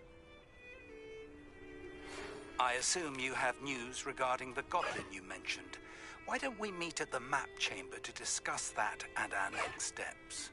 I assume you have news regarding the goblin you mentioned. Why don't we meet at the map chamber to discuss that and our next steps?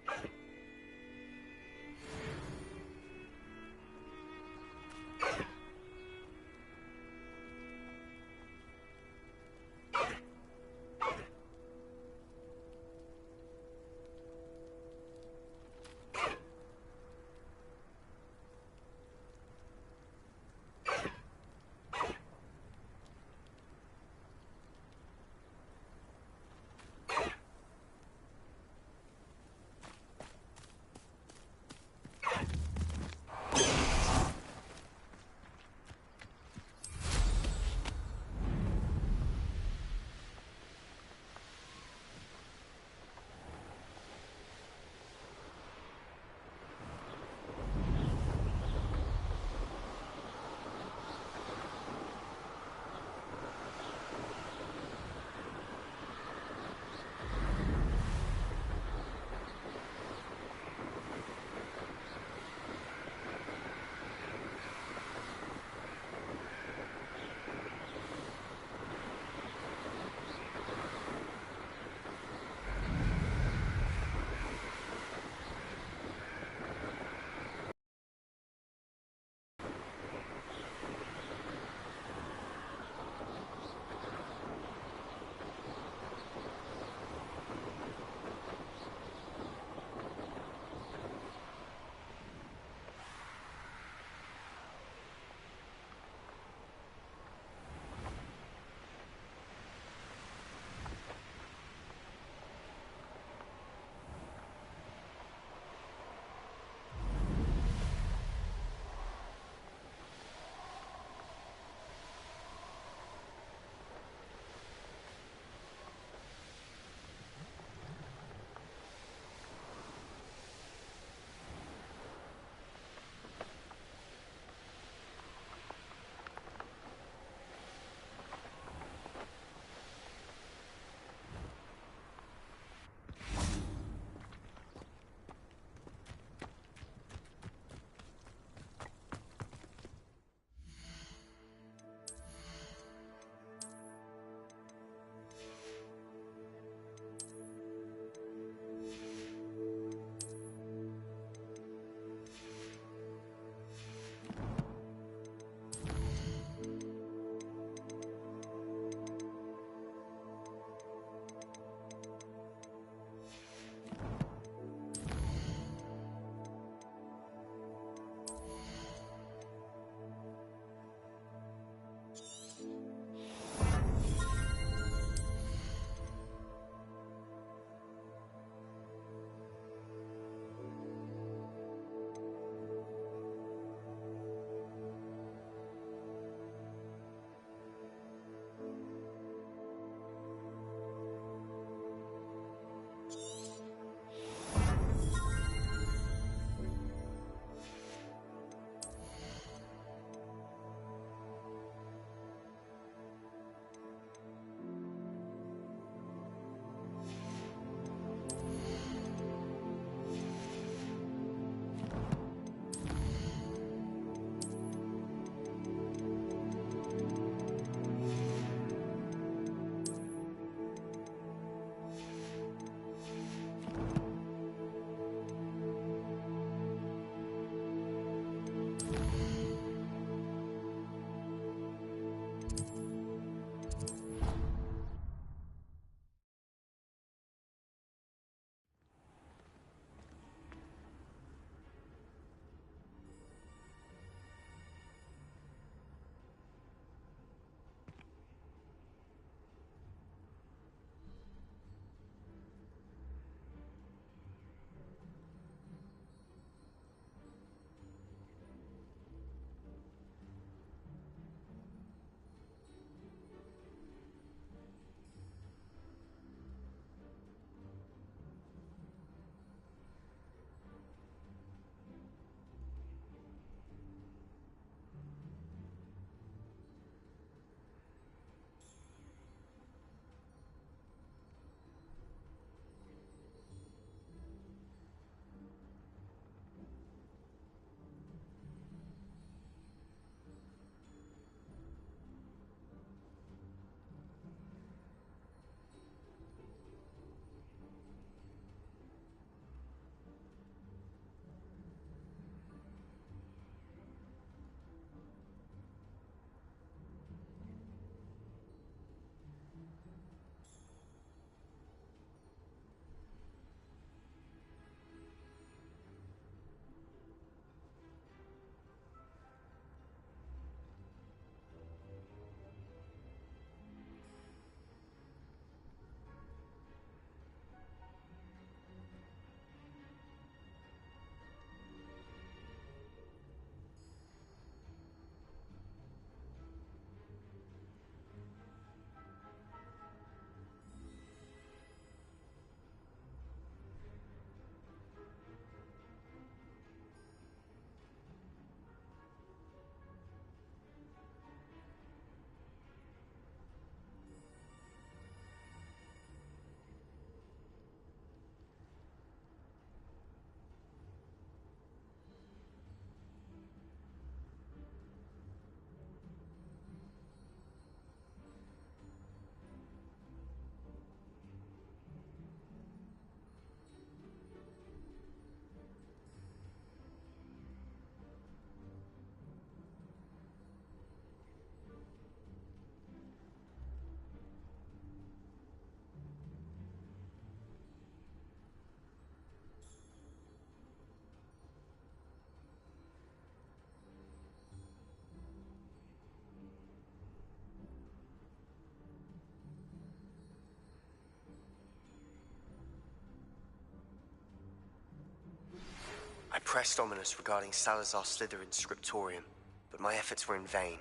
pressed Ominous regarding Salazar Slytherin's scriptorium, but my efforts were in vain.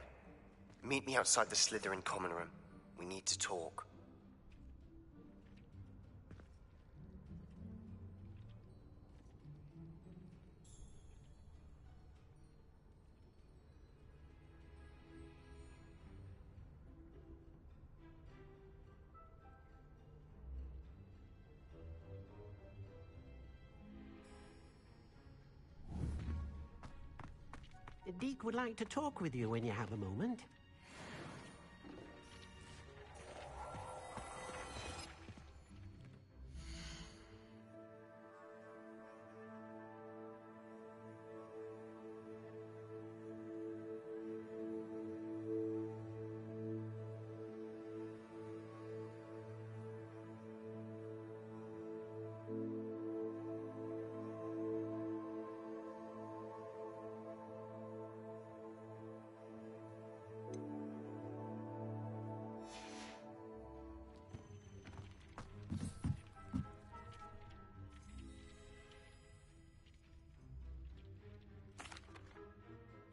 Meet me outside the Slytherin common room. We need to talk. Deke would like to talk with you when you have a moment.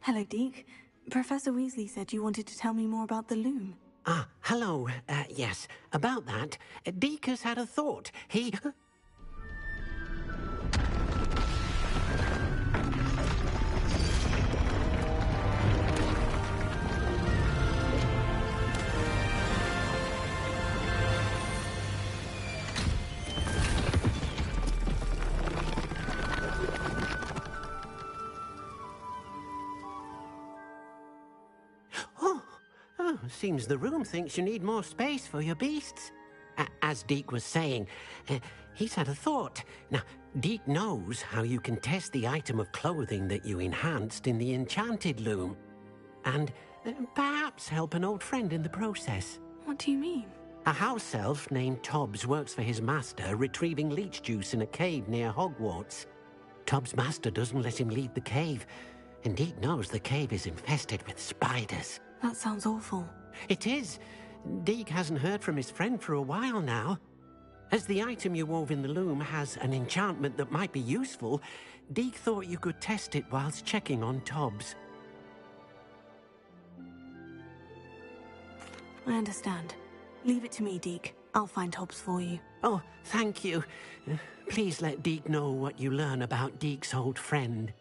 Hello, Deke. Professor Weasley said you wanted to tell me more about the loom. Ah, hello. Yes, about that. Deke has had a thought. He... Seems the room thinks you need more space for your beasts. As Deke was saying, he's had a thought. Now, Deke knows how you can test the item of clothing that you enhanced in the enchanted loom. And perhaps help an old friend in the process. What do you mean? A house elf named Tobbs works for his master retrieving leech juice in a cave near Hogwarts. Tobbs' master doesn't let him leave the cave, and Deke knows the cave is infested with spiders. That sounds awful. It is. Deke hasn't heard from his friend for a while now. As the item you wove in the loom has an enchantment that might be useful, Deke thought you could test it whilst checking on Tobbs. I understand. Leave it to me, Deke. I'll find Tobbs for you. Oh, thank you. Please let Deke know what you learn about Deke's old friend.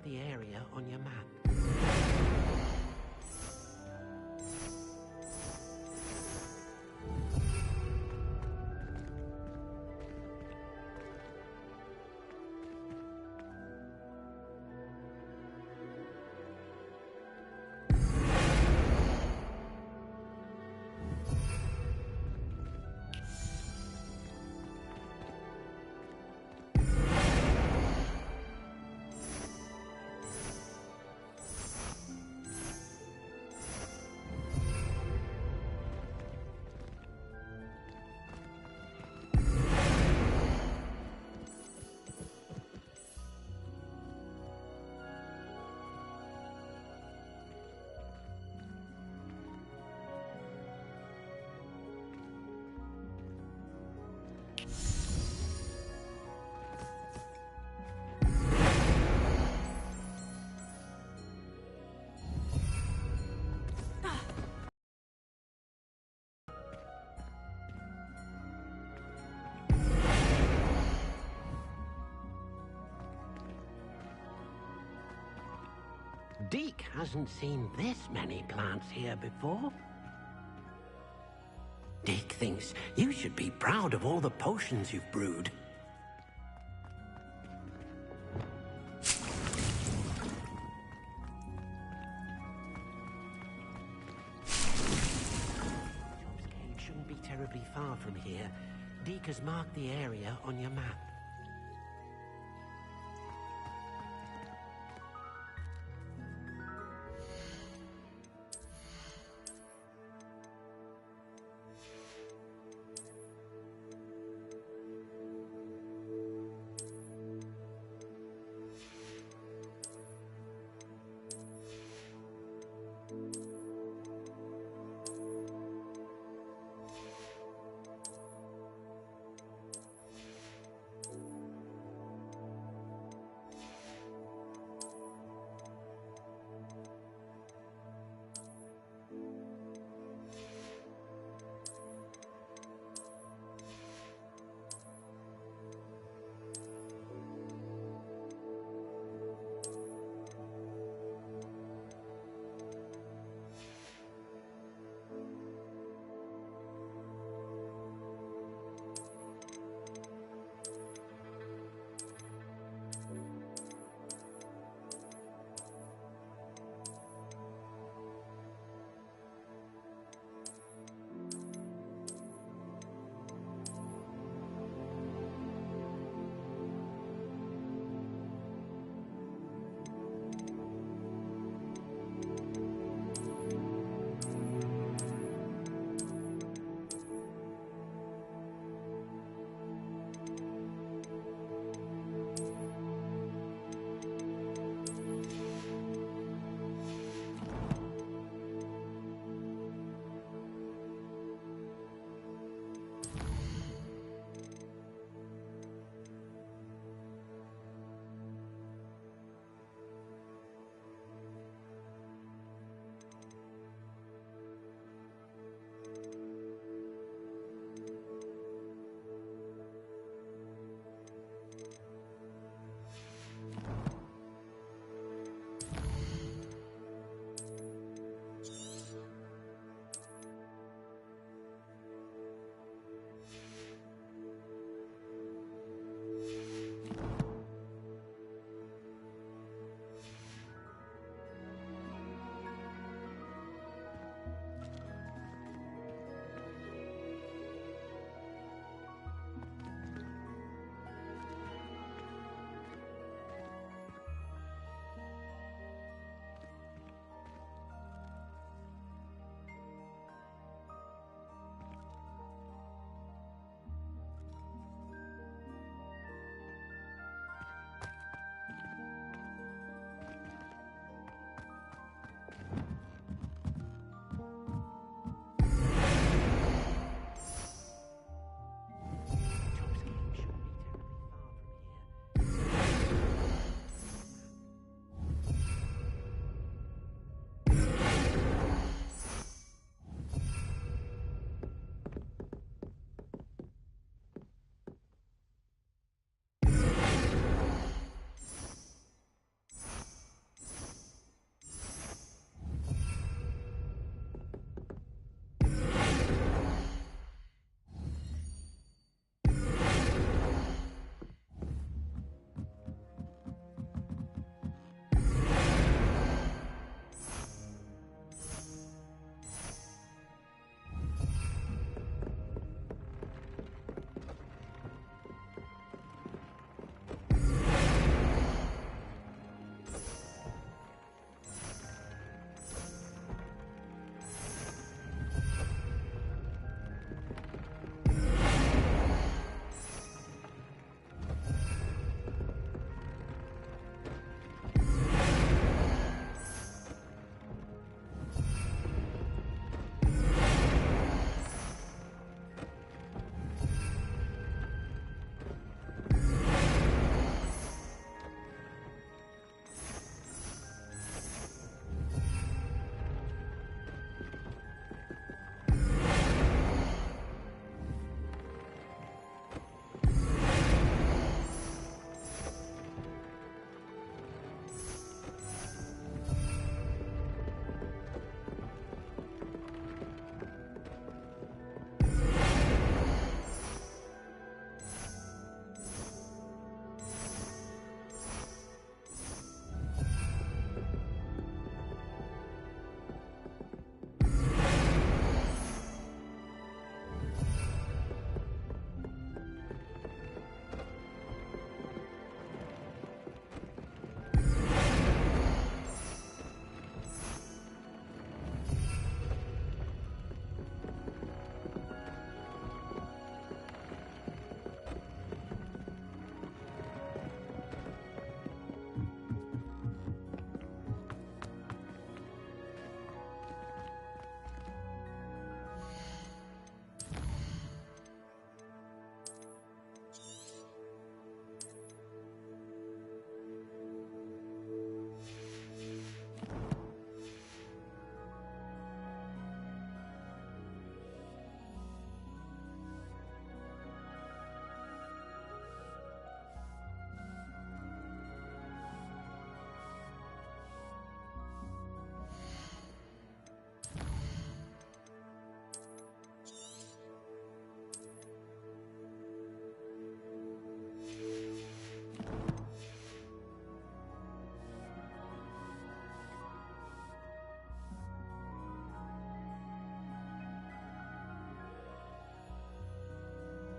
the area on your map. Deke hasn't seen this many plants here before. Deke thinks you should be proud of all the potions you've brewed. Job's cave shouldn't be terribly far from here. Deke has marked the area on your map.